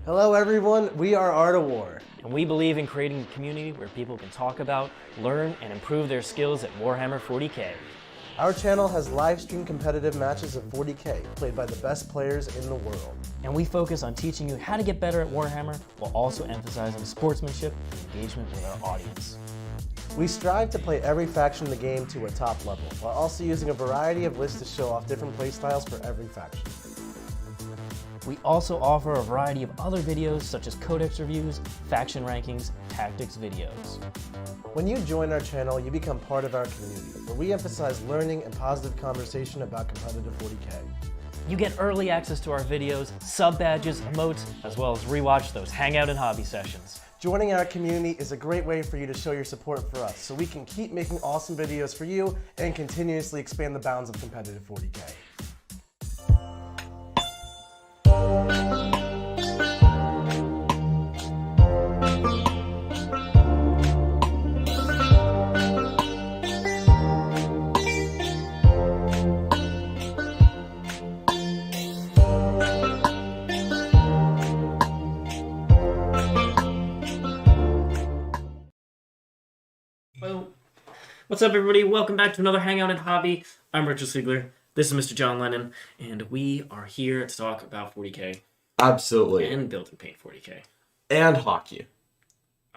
Hello everyone, we are Art of War. And we believe in creating a community where people can talk about, learn, and improve their skills at Warhammer 40k. Our channel has live stream competitive matches of 40k, played by the best players in the world. And we focus on teaching you how to get better at Warhammer, while also emphasizing sportsmanship and engagement with our audience. We strive to play every faction in the game to a top level, while also using a variety of lists to show off different playstyles for every faction. We also offer a variety of other videos such as codex reviews, faction rankings, tactics videos. When you join our channel, you become part of our community, where we emphasize learning and positive conversation about competitive 40k. You get early access to our videos, sub badges, emotes, as well as rewatch those hangout and hobby sessions. Joining our community is a great way for you to show your support for us, so we can keep making awesome videos for you and continuously expand the bounds of competitive 40k. Well, what's up everybody? Welcome back to another Hangout and Hobby. I'm Richard Siegler. This is Mr. John Lennon, and we are here to talk about 40k. Absolutely. And build and paint 40k. And hockey.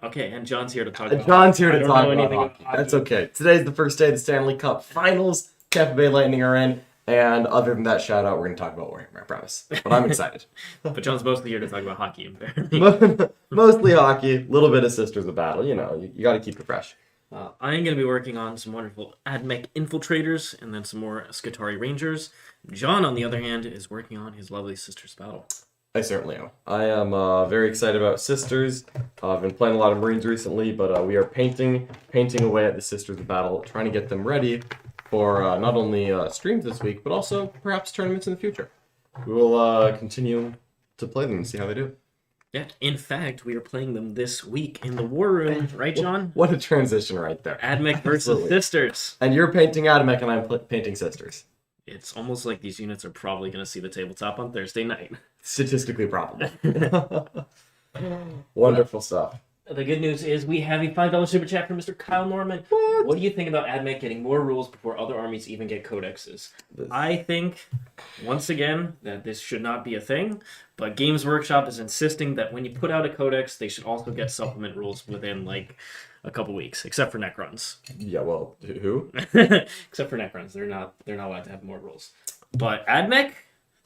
Okay, and John's here to talk about John's here to I talk don't know about anything hockey. That's okay. Today's the first day of the Stanley Cup Finals. Tampa Bay Lightning are in. And other than that shout out, we're going to talk about Warhammer, I promise. But I'm excited. But John's mostly here to talk about hockey, apparently. Mostly hockey, a little bit of Sisters of Battle. You know, you got to keep it fresh. I'm going to be working on some wonderful AdMech Infiltrators and then some more Skitarii Rangers. John, on the other hand, is working on his lovely Sisters Battle. I certainly am. I am very excited about Sisters. I've been playing a lot of Marines recently, but we are painting away at the Sisters of Battle, trying to get them ready for not only streams this week, but also perhaps tournaments in the future. We will continue to play them and see how they do. Yeah, in fact, we are playing them this week in the War Room, right, John? What a transition right there. AdMech versus Absolutely. Sisters. And you're painting Adamek and I'm painting Sisters. It's almost like these units are probably going to see the tabletop on Thursday night. Statistically probable. Wonderful stuff. The good news is we have a $5 super chat from Mr. Kyle Norman. What do you think about AdMech getting more rules before other armies even get codexes? I think, once again, that this should not be a thing, but Games Workshop is insisting that when you put out a codex, they should also get supplement rules within, like, a couple weeks, except for Necrons. Yeah, well, who? Except for Necrons. They're not allowed to have more rules. But AdMech,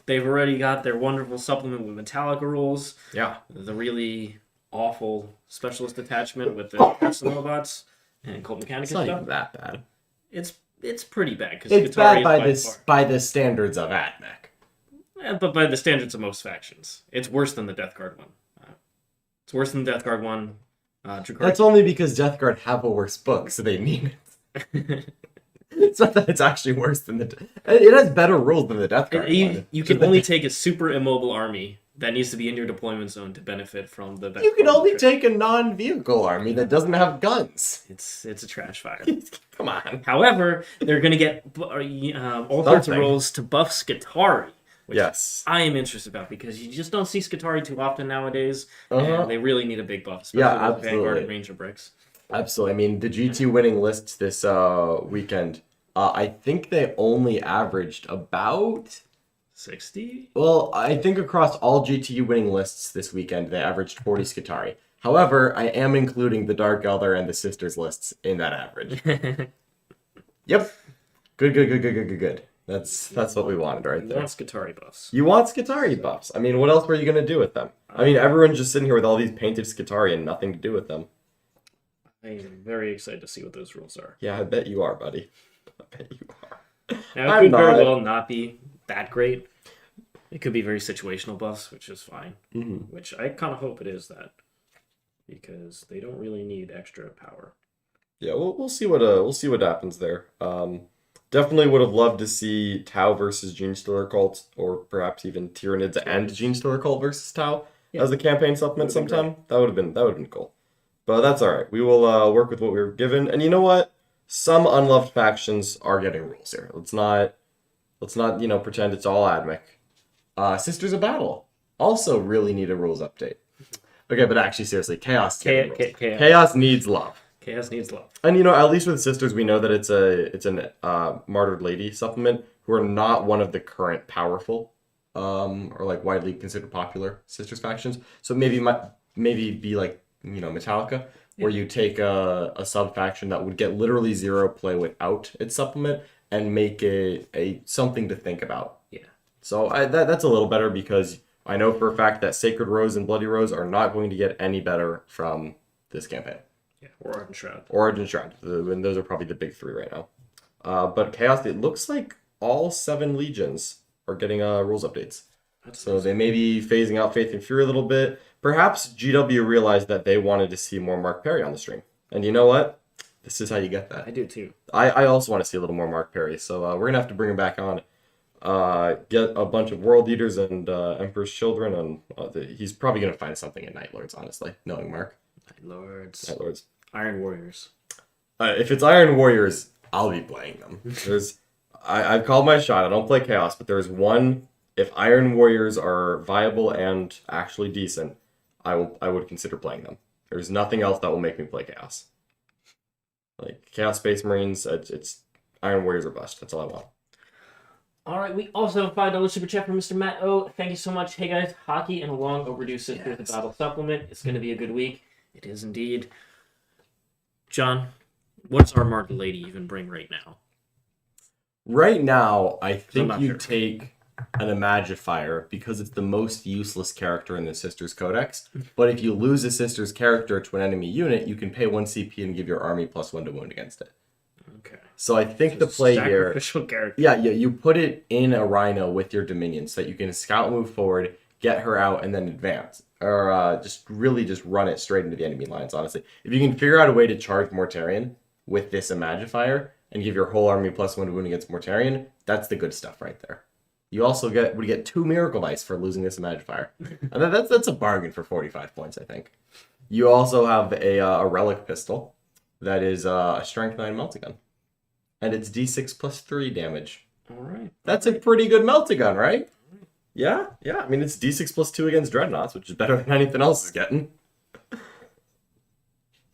they've already got their wonderful supplement with Metallica rules. Yeah. The really awful specialist detachment with the robots and Cult Mechanicus It's not stuff. even that bad. It's pretty bad because It's bad by the standards of AdMech. but by the standards of most factions, it's worse than the Death Guard one. It's worse than the Death Guard one. That's only because Death Guard have a worse book, so they need it. It's not that it's actually worse than it has better rules than the Death Guard one. You can only take a super immobile army that needs to be in your deployment zone to benefit from the Death You can Guard only trip. take a non-vehicle army that doesn't have guns. It's a trash fire. Come on. However, they're going to get all sorts of rules to buff Skitarii. Which Yes. I am interested about because you just don't see Skitarii too often nowadays, and they really need a big buff, especially Yeah, with absolutely. Vanguard and Ranger bricks. Absolutely. I mean, the GT winning lists this weekend, I think they only averaged about 60? Well, I think across all GTU winning lists this weekend, they averaged 40 Skitarii. However, I am including the Dark Eldar and the Sisters lists in that average. Yep. Good. That's what we wanted right You there. want Skitarii buffs. You want Skitarii buffs. I mean, what else were you going to do with them? I mean, everyone's just sitting here with all these painted Skitarii and nothing to do with them. I am very excited to see what those rules are. Yeah, I bet you are, buddy. I bet you are. Now, it could very well not be that great. It could be very situational buffs, which is fine. Mm-hmm. Which I kind of hope it is that. Because they don't really need extra power. Yeah, we'll see what happens there. Definitely would have loved to see Tau versus Genestealer Cult, or perhaps even Tyranids and Genestealer Cult versus Tau as a campaign supplement sometime. That would have been cool. But that's all right. We will work with what we were given. And you know what? Some unloved factions are getting rules here. Let's not pretend it's all AdMech. Sisters of Battle. also really need a rules update. Okay, but actually, seriously, Chaos. Chaos. Chaos needs love. Chaos needs love. And you know, at least with Sisters, we know that it's an Martyred Lady supplement who are not one of the current powerful, or like widely considered popular Sisters factions. So maybe be like, you know, Metallica, where you take a sub faction that would get literally 0 play without its supplement and make it a something to think about. Yeah. So that's a little better because I know for a fact that Sacred Rose and Bloody Rose are not going to get any better from this campaign. Yeah, or Arden Shroud. Or Arden Shroud. And those are probably the big 3 right now. But Chaos, it looks like all 7 legions are getting rules updates. So they may be phasing out Faith and Fury a little bit. Perhaps GW realized that they wanted to see more Mark Perry on the stream. And you know what? This is how you get that. I do too. I also want to see a little more Mark Perry. So we're going to have to bring him back on. Get a bunch of World Eaters and Emperor's Children. And he's probably going to find something in Night Lords, honestly, knowing Mark. Night Lords. Night Lords. Iron Warriors. If it's Iron Warriors, I'll be playing them. I've called my shot. I don't play Chaos, but there's one. If Iron Warriors are viable and actually decent, I would consider playing them. There's nothing else that will make me play Chaos. Like Chaos Space Marines, it's Iron Warriors or bust. That's all I want. All right, we also have a $5 super chat from Mr. Matt O. Thank you so much. Hey guys, hockey and a long overdue Sisters of Battle supplement. It's going to be a good week. It is indeed. John, what's our Martyred Lady even bring right now? Right now, I think you sure. take an Imagifier because it's the most useless character in the Sisters Codex. But if you lose a Sisters character to an enemy unit, you can pay 1 CP and give your army +1 to wound against it. Okay. So I think the play here... Sacrificial character. Yeah, you put it in a Rhino with your Dominion so that you can scout move forward, get her out, and then advance. Or just run it straight into the enemy lines, honestly. If you can figure out a way to charge Mortarion with this Imagifier and give your whole army +1 to wound against Mortarion, that's the good stuff right there. You also would get 2 Miracle Dice for losing this Imagifier. And that's a bargain for 45 points, I think. You also have a Relic Pistol that is a Strength 9 Meltagun. And it's D6 +3 damage. All right. That's a pretty good Meltagun, right? Yeah. I mean, it's D6 +2 against Dreadnoughts, which is better than anything else is getting.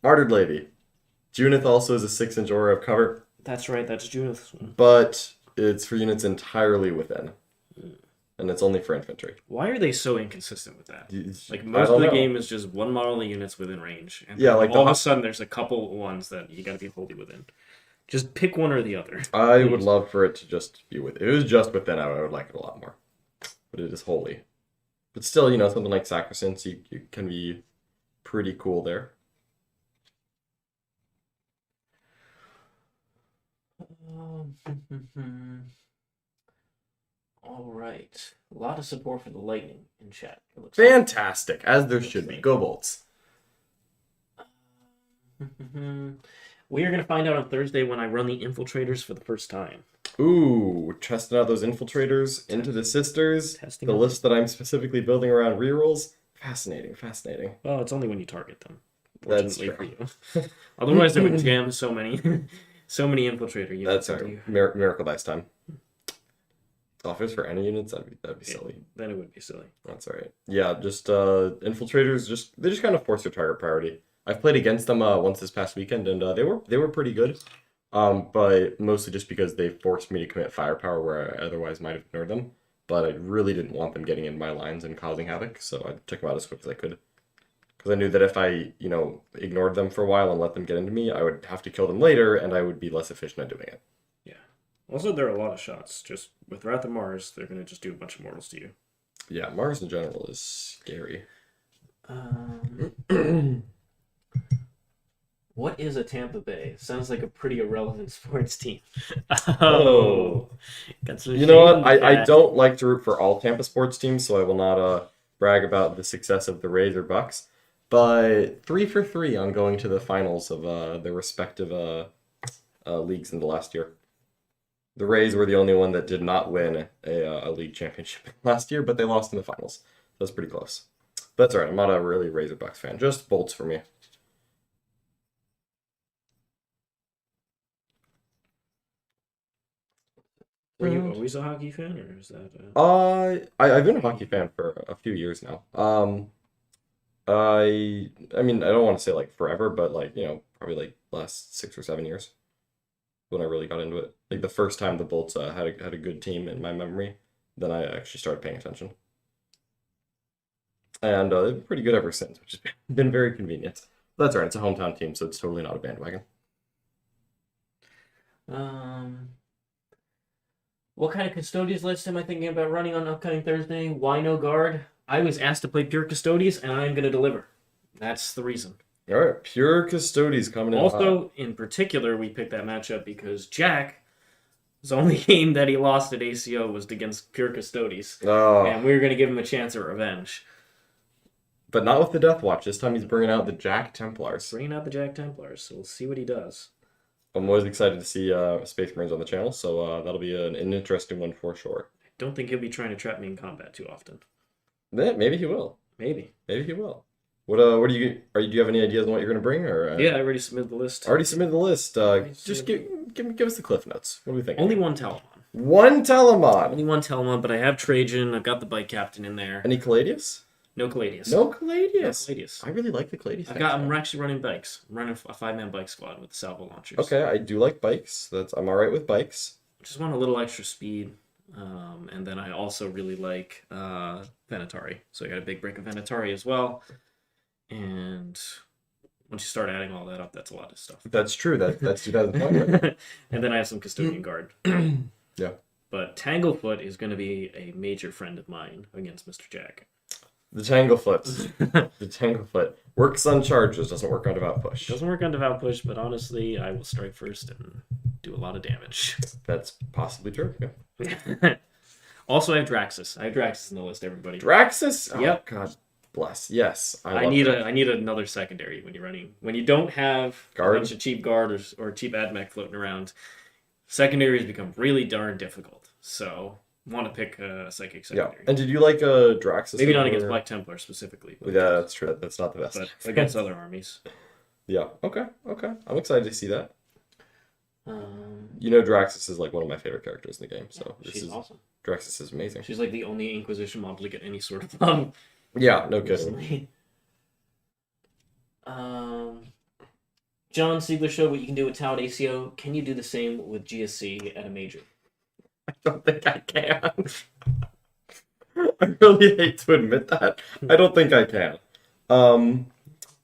Martyred Lady. Junith also is a 6-inch aura of cover. That's right, that's Junith's one. But it's for units entirely within. And it's only for infantry. Why are they so inconsistent with that? Like, I most don't of the know. game is just one model of units within range. And Yeah, like all of the- a sudden there's a couple ones that you gotta be wholly within. Just pick one or the other. I would love for it to just be with. If it was just within, I would like it a lot more. But it is holy. But still, you know, something like Sacrosanct, you can be pretty cool there. All right. A lot of support for the Lightning in chat. It looks Fantastic, as there should be. Go Bolts. We are going to find out on Thursday when I run the Infiltrators for the first time. Ooh, testing out those infiltrators into the Sisters. Testing The out. list that I'm specifically building around rerolls. Fascinating. Well, it's only when you target them. That's Fortunately true. for you. Otherwise, they would jam so many Infiltrator units. That's our into you. Miracle Dice time. Offers for any units? That'd be silly. Then it would be silly. That's alright. Yeah, just infiltrators. They just kind of force your target priority. I've played against them once this past weekend, and they were pretty good. But mostly just because they forced me to commit firepower where I otherwise might have ignored them. But I really didn't want them getting in my lines and causing havoc, so I took them out as quick as I could. Because I knew that if I, ignored them for a while and let them get into me, I would have to kill them later, and I would be less efficient at doing it. Yeah. Also, there are a lot of shots. Just with Wrath of Mars, they're going to just do a bunch of mortals to you. Yeah, Mars in general is scary. What is a Tampa Bay? Sounds like a pretty irrelevant sports team. Got some You know shame what? with I that. don't like to root for all Tampa sports teams, so I will not brag about the success of the Rays or Bucks. But 3 for 3 on going to the finals of their respective leagues in the last year. The Rays were the only one that did not win a league championship last year, but they lost in the finals. That's pretty close. But that's all right. I'm not a really Rays or Bucks fan. Just Bolts for me. Were you always a hockey fan, or is that? I've been a hockey fan for a few years now. I mean, I don't want to say like forever, but like, probably like last 6 or 7 years when I really got into it. Like the first time the Bolts had a good team in my memory, then I actually started paying attention. And they've been pretty good ever since, which has been very convenient. That's right, it's a hometown team, so it's totally not a bandwagon. What kind of Custodies list am I thinking about running on upcoming Thursday? Why no guard? I was asked to play pure Custodies, and I'm going to deliver. That's the reason. All right, pure Custodies coming in. Also, in particular, we picked that matchup because Jack's only game that he lost at ACO was against pure Custodies. Oh. And we were going to give him a chance at revenge. But not with the Death Watch. This time he's bringing out the Jack Templars. Bringing out the Jack Templars, so we'll see what he does. I'm always excited to see Space Marines on the channel, so that'll be an interesting one for sure. I don't think he'll be trying to trap me in combat too often. Maybe he will. Maybe he will. What do you have any ideas on what you're gonna bring, or? Yeah, I already submitted the list. Already submitted the list. Just give us the cliff notes. What do we think? Only one Telemon. One Telemon. Only one Telemon, but I have Trajan. I've got the bike captain in there. Any Caladius? No Caladius. No Caladius. No Caladius. I really like the Caladius. I'm actually running bikes. I'm running a 5-man bike squad with the salvo launchers. Okay, I do like bikes. I'm alright with bikes. Just want a little extra speed. And then I also really like Venatari. So I got a big break of Venatari as well. And once you start adding all that up, that's a lot of stuff. That's true. That's 2020. And then I have some Custodian Guard. Yeah. But Tanglefoot is going to be a major friend of mine against Mr. Jack. The Tanglefoot. The Tanglefoot. Works on charges, doesn't work on devout push. Doesn't work on devout push, but honestly, I will strike first and do a lot of damage. That's possibly true, yeah. Also, I have Draxus. I have Draxus in the list, everybody. Draxus? Oh, yep. God bless. Yes. I need another secondary when you don't have guard? A bunch of cheap guard or cheap admech floating around. Secondaries become really darn difficult. So want to pick a psychic secondary. Yeah. And did you like Draxus? Maybe not against Black Templar specifically. But yeah, that's true. That's not the best. But against other armies. Yeah. Okay. I'm excited to see that. Draxus is like one of my favorite characters in the game. So yeah, she's awesome. Draxus is amazing. She's like the only Inquisition mob to get any sort of Yeah, no kidding. John Siegler showed what you can do with Tau at ACO. Can you do the same with GSC at a major? I don't think I can. I really hate to admit that. I don't think I can.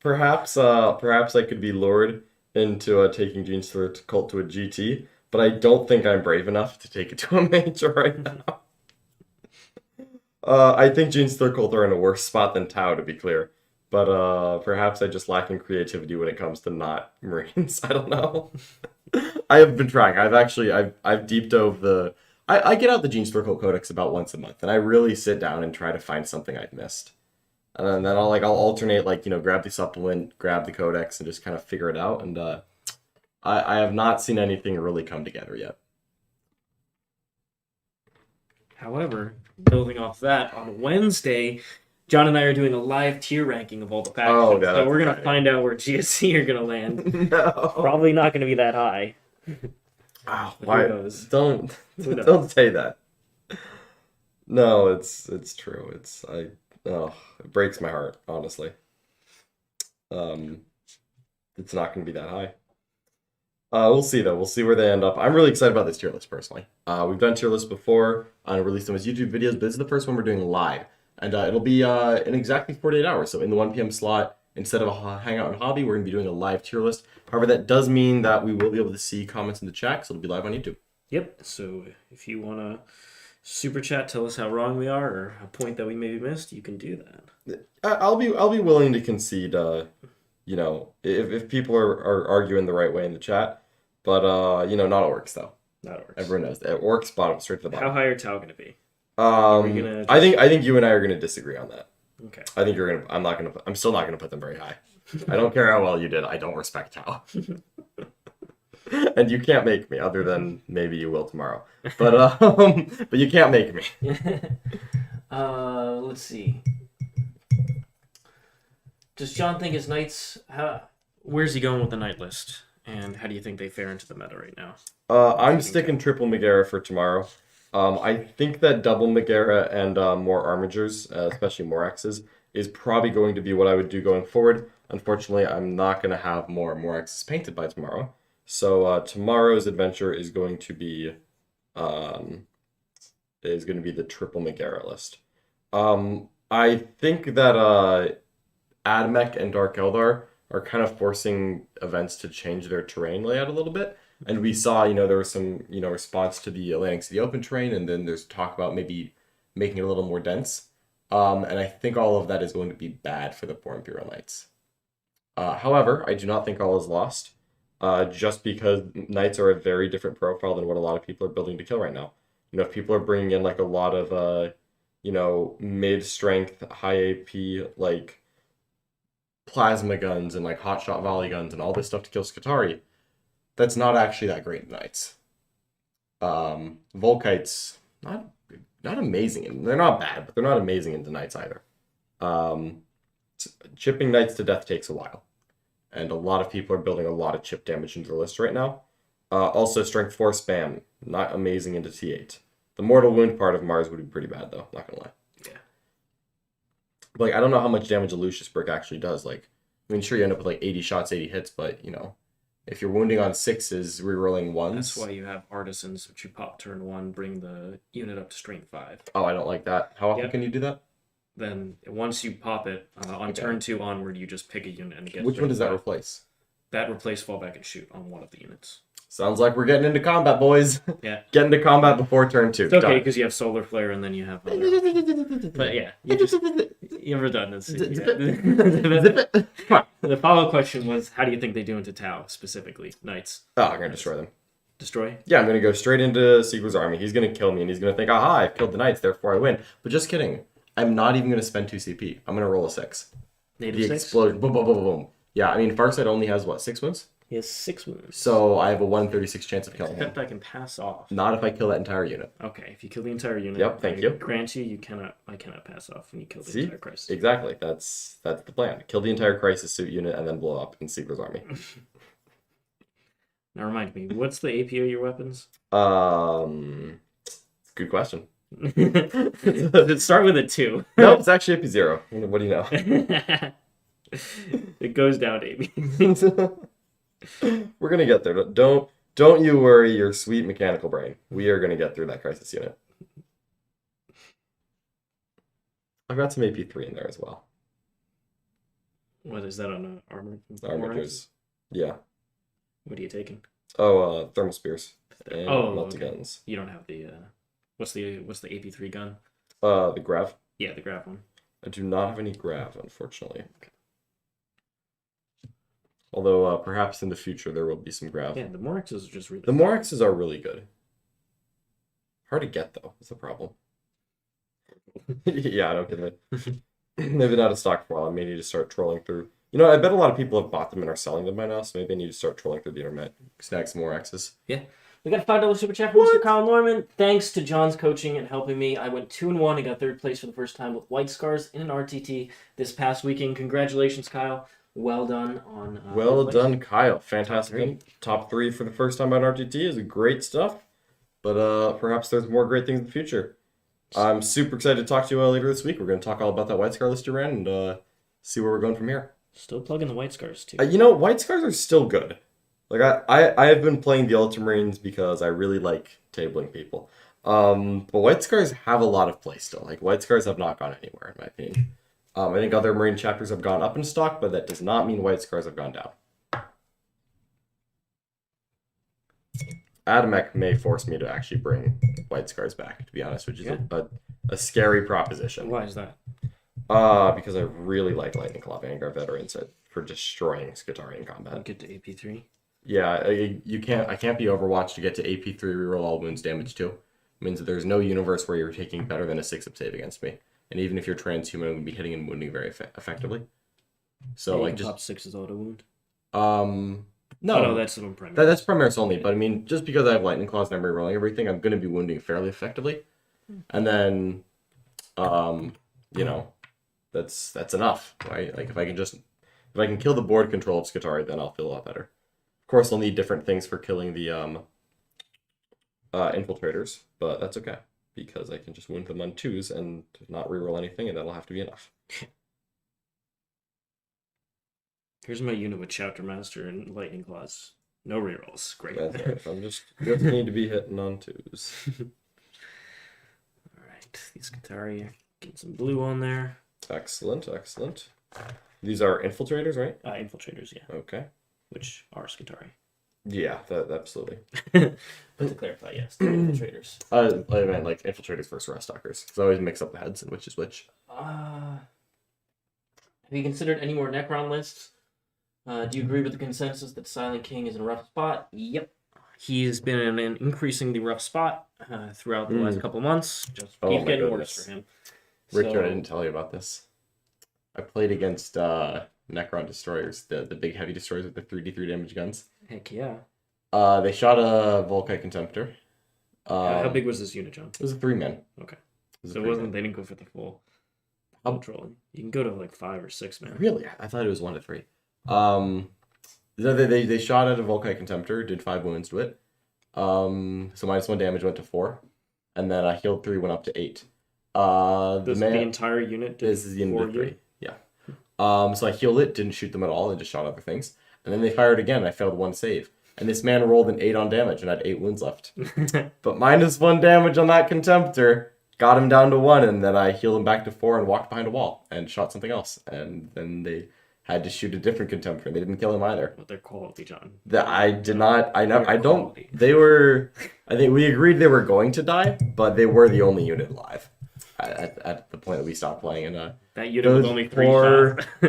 Perhaps I could be lured into taking Genestealer Cult to a GT, but I don't think I'm brave enough to take it to a major right now. I think Genestealer Cult are in a worse spot than Tau, to be clear. But perhaps I just lack in creativity when it comes to not Marines. I don't know. I have been trying. I've deep dove the... I get out the Genestealer Cult Codex about once a month, and I really sit down and try to find something I've missed. And then I'll alternate, grab the supplement, grab the codex, and just kind of figure it out. And I have not seen anything really come together yet. However, building off that, on Wednesday, John and I are doing a live tier ranking of all the factions. Oh, yeah, so we're going to find out where GSC are going to land. No. Probably not going to be that high. Oh, Who why? knows? Don't say that. No, it's true. It breaks my heart, honestly. It's not going to be that high. We'll see, though. We'll see where they end up. I'm really excited about this tier list, personally. We've done tier lists before and released them as YouTube videos, but this is the first one we're doing live. And it'll be in exactly 48 hours. So in the 1 p.m. slot, instead of a hangout and hobby, we're going to be doing a live tier list. However, that does mean that we will be able to see comments in the chat, so it'll be live on YouTube. Yep. So if you want to super chat, tell us how wrong we are or a point that we maybe missed, you can do that. I'll be willing to concede, if people are arguing the right way in the chat. But, not orcs, though. Not orcs. Everyone knows that. Orcs, bottom, straight to the bottom. How high are Tau going to be? I think you and I are going to disagree on that. Okay. I think I'm still not going to put them very high. I don't care how well you did. I don't respect Tau. And you can't make me, other than maybe you will tomorrow. But but you can't make me. Let's see. Does John think his knights... Where's he going with the knight list? And how do you think they fare into the meta right now? I'm sticking triple Megara for tomorrow. I think that double Megara and more armigers, especially more X's, is probably going to be what I would do going forward. Unfortunately, I'm not going to have more X's painted by tomorrow. So tomorrow's adventure is going to be the triple Megara list. I think that Admech and Dark Eldar are kind of forcing events to change their terrain layout a little bit. And we saw, there was some, response to the landing to the open terrain, and then there's talk about maybe making it a little more dense. And I think all of that is going to be bad for the 4 Imperial Knights. However, I do not think all is lost, just because Knights are a very different profile than what a lot of people are building to kill right now. If people are bringing in like a lot of, mid-strength, high AP, like plasma guns and like hotshot volley guns and all this stuff to kill Skitarii, that's not actually that great in Knights. Volkites, not amazing, and they're not bad, but they're not amazing into Knights either. Chipping Knights to death takes a while, and a lot of people are building a lot of chip damage into the list right now. Also, Strength 4 spam, not amazing into T8. The Mortal Wound part of Mars would be pretty bad, though, not gonna lie. Yeah. Like, I don't know how much damage a Lucius brick actually does. Like, I mean, sure, you end up with like 80 shots, 80 hits, but, if you're wounding on 6s, rerolling 1s... That's why you have Artisans, which you pop turn 1, bring the unit up to Strength 5. Oh, I don't like that. How often can you do that? Then, once you pop it, on turn 2 onward, you just pick a unit and get... Which one does that replace? That replace fall back and shoot on one of the units. Sounds like we're getting into combat, boys. Yeah. Get into combat before turn 2. It's okay, because you have Solar Flare and then you have... But yeah, you have redundancy. Yeah. The follow-up question was, how do you think they do into Tau, specifically? Knights. Oh, I'm going to destroy them. Destroy? Yeah, I'm going to go straight into Siegler's army. He's going to kill me, and he's going to think, aha, I've killed the Knights, therefore I win. But just kidding. I'm not even going to spend 2 CP. I'm going to roll a 6. Native the 6? Explosion. Boom, boom, boom, boom, boom. Yeah, I mean, Farsight only has, 6 wounds? He has 6 wounds. So I have a 136 chance of killing him. Except I can pass off. Not if I kill that entire unit. Okay, if you kill the entire unit, Yep, thank you. Grant I cannot pass off when you kill the entire crisis. Exactly. That's the plan. Kill the entire crisis suit unit and then blow up in Siegler's army. Now remind me, what's the AP of your weapons? Good question. Does it start with a 2? Nope, it's actually AP 0. What do you know? It goes down to AP. We're gonna get there. Don't you worry your sweet mechanical brain. We are gonna get through that crisis unit. I've got some AP3 in there as well. What is that on armor? Armatures. Yeah. What are you taking? Oh, thermal spears and multi okay. guns. You don't have the what's the AP3 gun? The grav. Yeah, the grav one. I do not have any grav, unfortunately. Okay. Although perhaps in the future there will be some grav. Yeah, the Morixes are just really. The Morixes are really good. Hard to get though. That's the problem. Yeah, I don't get it. They've been out of stock for a while. I may need to start trolling through. I bet a lot of people have bought them and are selling them by now, so maybe I need to start trolling through the internet, snag some more X's. Yeah. We got a $5 super chat from Mr. Kyle Norman. Thanks to John's coaching and helping me, I went 2-1 and got 3rd place for the first time with White Scars in an RTT this past weekend. Congratulations, Kyle. Well done on... well done, Kyle. Fantastic. Top 3 for the first time on RTT is great stuff, but perhaps there's more great things in the future. I'm super excited to talk to you later this week. We're going to talk all about that White Scar list you ran and see where we're going from here. Still plugging the White Scars, too. White Scars are still good. Like, I have been playing the Ultramarines because I really like tabling people. But White Scars have a lot of play still. Like, White Scars have not gone anywhere, in my opinion. I think other Marine chapters have gone up in stock, but that does not mean White Scars have gone down. Admech may force me to actually bring White Scars back, to be honest, which is a scary proposition. Why is that? Because I really like Lightning Claw Vanguard veterans for destroying Skitarii in combat. Get to AP3. Yeah, I can't be Overwatch to get to AP3 reroll all wounds damage too. It means that there's no universe where you're taking better than a 6-up save against me. And even if you're transhuman, I'm going to be hitting and wounding very effectively. So like just top 6 is auto wound. No, that's the Primaris. That's Primaris only. But I mean, just because I have Lightning Claws and I'm rerolling everything, I'm going to be wounding fairly effectively. And then, that's enough, right? Like if I can kill the board control of Skitarii, then I'll feel a lot better. Of course, I'll need different things for killing the infiltrators, but that's okay because I can just wound them on 2s and not reroll anything, and that'll have to be enough. Here's my unit with Chapter Master and Lightning Claws. No rerolls. Great. That's right. I'm just need to be hitting on 2s. Alright, these Qatari, get some blue on there. Excellent, excellent. These are infiltrators, right? Infiltrators, yeah. Okay. Which are Skitarii. Yeah, that absolutely. But to clarify, yes, they're infiltrators. I meant like infiltrators versus rest stalkers. Because I always mix up the heads and which is which. Have you considered any more Necron lists? Do you agree with the consensus that Silent King is in a rough spot? Yep. He's been in an increasingly rough spot throughout the last couple months. Just keeps getting worse for him. Richard, I didn't tell you about this. I played against Necron destroyers, the big heavy destroyers with the 3d3 damage guns. Heck yeah. They shot a Volkite Contemptor. How big was this unit, John? It was a 3-man. Okay. So they didn't go for the full trolling. You can go to like 5 or 6, man. Really? I thought it was 1 to 3. They shot at a Volkite Contemptor, did 5 wounds to it. So -1 damage went to 4. And then I healed 3, went up to 8. The entire unit did this is the unit of 3. Yeah. So I healed it, didn't shoot them at all, and just shot other things. And then they fired again, I failed 1 save. And this man rolled an 8 on damage and had 8 wounds left. But -1 damage on that Contemptor got him down to 1, and then I healed him back to 4 and walked behind a wall and shot something else. And then they had to shoot a different Contemptor, and they didn't kill him either. But they're quality, John. I think we agreed they were going to die, but they were the only unit alive at the point that we stopped playing. And that unit was only 3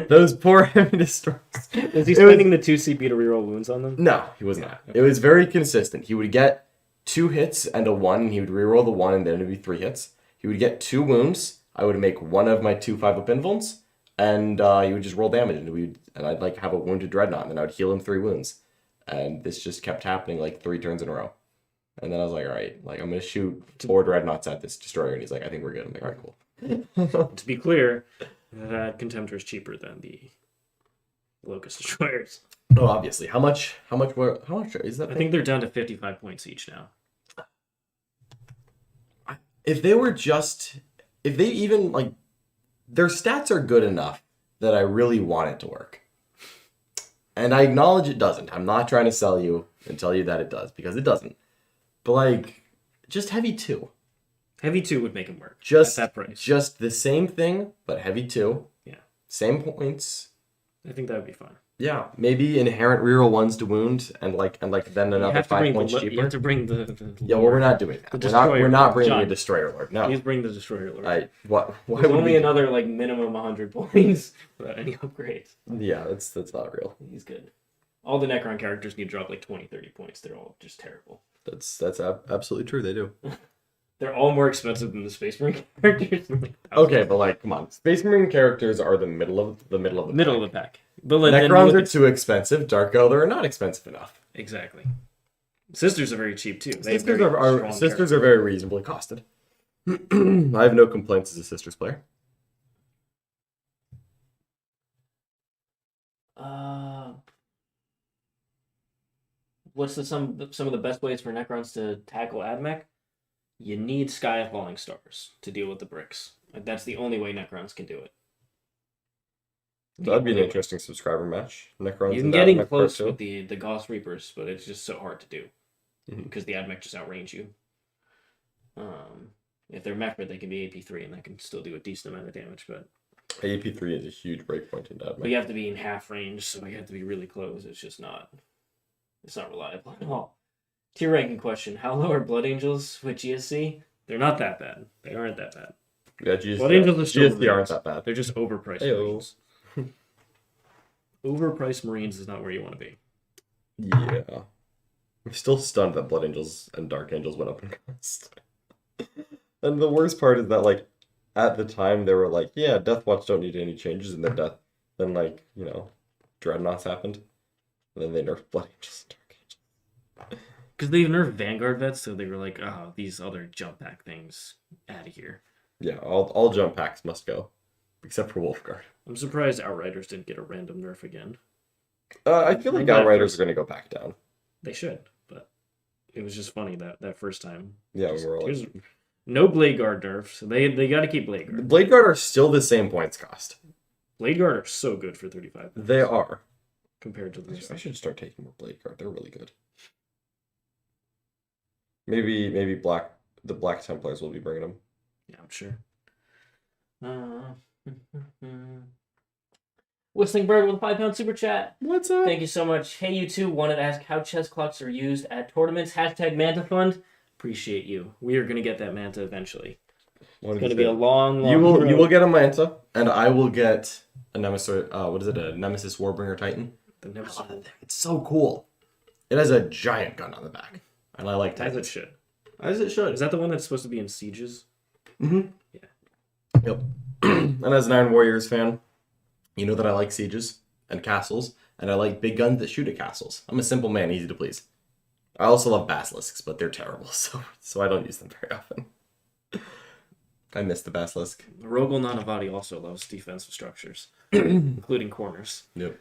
those poor heavy destroyers. Is he spending the 2 CP to reroll wounds on them? No, he was not. Okay. It was very consistent. He would get 2 hits and a 1, and he would reroll the 1, and then it would be 3 hits. He would get 2 wounds. I would make 1 of my 2 5-up invulns, and he would just roll damage, and I'd like have a wounded dreadnought, and then I would heal him 3 wounds. And this just kept happening like 3 turns in a row. And then I was like, all right, like I'm gonna shoot 4 dreadnoughts at this destroyer, and he's like, I think we're good. I'm like, all right, cool. To be clear, that Contemptor is cheaper than the Locust destroyers. Oh, obviously. How much is that? I think they're down to 55 points each now. If they even like, their stats are good enough that I really want it to work. And I acknowledge it doesn't. I'm not trying to sell you and tell you that it does, because it doesn't. But like, just heavy 2. Heavy 2 would make him work. Just at that price. Just the same thing, but heavy 2. Yeah. Same points. I think that would be fine. Yeah, maybe inherent reroll 1s to wound, and then another 5 points cheaper. You have to bring the yeah, well, we're not doing that. We're not bringing a destroyer lord. No, please bring the destroyer lord. Why would only another like minimum 100 points without any upgrades. Yeah, that's not real. He's good. All the Necron characters need to drop like 20, 30 points. They're all just terrible. That's absolutely true. They do. They're all more expensive than the Space Marine characters. Okay, but like, come on, Space Marine characters are the middle of the pack. But Necrons are too expensive. Dark Eldar are not expensive enough. Exactly. Sisters are very cheap too. Sisters are very reasonably costed. I have no complaints as a Sisters player. What's some of the best ways for Necrons to tackle AdMech? You need Sky of Falling Stars to deal with the bricks. Like, that's the only way Necrons can do it. That'd be an interesting subscriber match. Necrons. You can get in close with the Gauss Reapers, but it's just so hard to do because the AdMech just outrange you. If they're Mechrid, they can be AP3 and that can still do a decent amount of damage, but AP3 is a huge breakpoint in AdMech. But you have to be in half range, so you have to be really close. It's just not. It's not reliable at all. Tier ranking question: how low are Blood Angels with GSC? They're not that bad. They aren't that bad. Yeah, GSC, Blood Angels are still GSC aren't that bad. They're just overpriced Marines. Overpriced Marines is not where you want to be. Yeah. I'm still stunned that Blood Angels and Dark Angels went up in cost. And the worst part is that, like, at the time they were like, yeah, Death Watch don't need any changes, and then like, you know, Dreadnoughts happened. And then they nerfed Blood Angels and Dark Angels. Because they nerfed Vanguard vets, so they were like, oh, these other jump pack things out of here. Yeah, all jump packs must go. Except for Wolfguard. I'm surprised Outriders didn't get a random nerf again. I feel like Outriders are going to go back down. They should, but it was just funny that first time. Yeah, Just, we were here's like, no Blade Guard nerfs. They got to keep Blade Guard. Blade Guard are still the same points cost. Blade Guard are so good for 35 points They are. compared to the rest. I should start taking more Blade Guard. They're really good. Maybe the Black Templars will be bringing them. Yeah, I'm sure. Whistling Bird with a £5 super chat. What's up? Thank you so much. Hey, you two, wanted to ask how chess clocks are used at tournaments. # Manta Fund. Appreciate you. We are going to get that Manta eventually. It's going to be a long You road. will get a Manta, and I will get a Nemesis. What is it? A Nemesis Warbringer Titan. The Nemesis. Oh, that thing, it's so cool. It has a giant gun on the back, and I like As it Titans. should. As it should. Is that the one that's supposed to be in Sieges? Mm-hmm. Yeah. Yep. And as an Iron Warriors fan, you know that I like sieges and castles, and I like big guns that shoot at castles. I'm a simple man, easy to please. I also love basilisks, but they're terrible, so I don't use them very often. I miss the basilisk. Rogel Nanavati also loves defensive structures, including corners. Yep.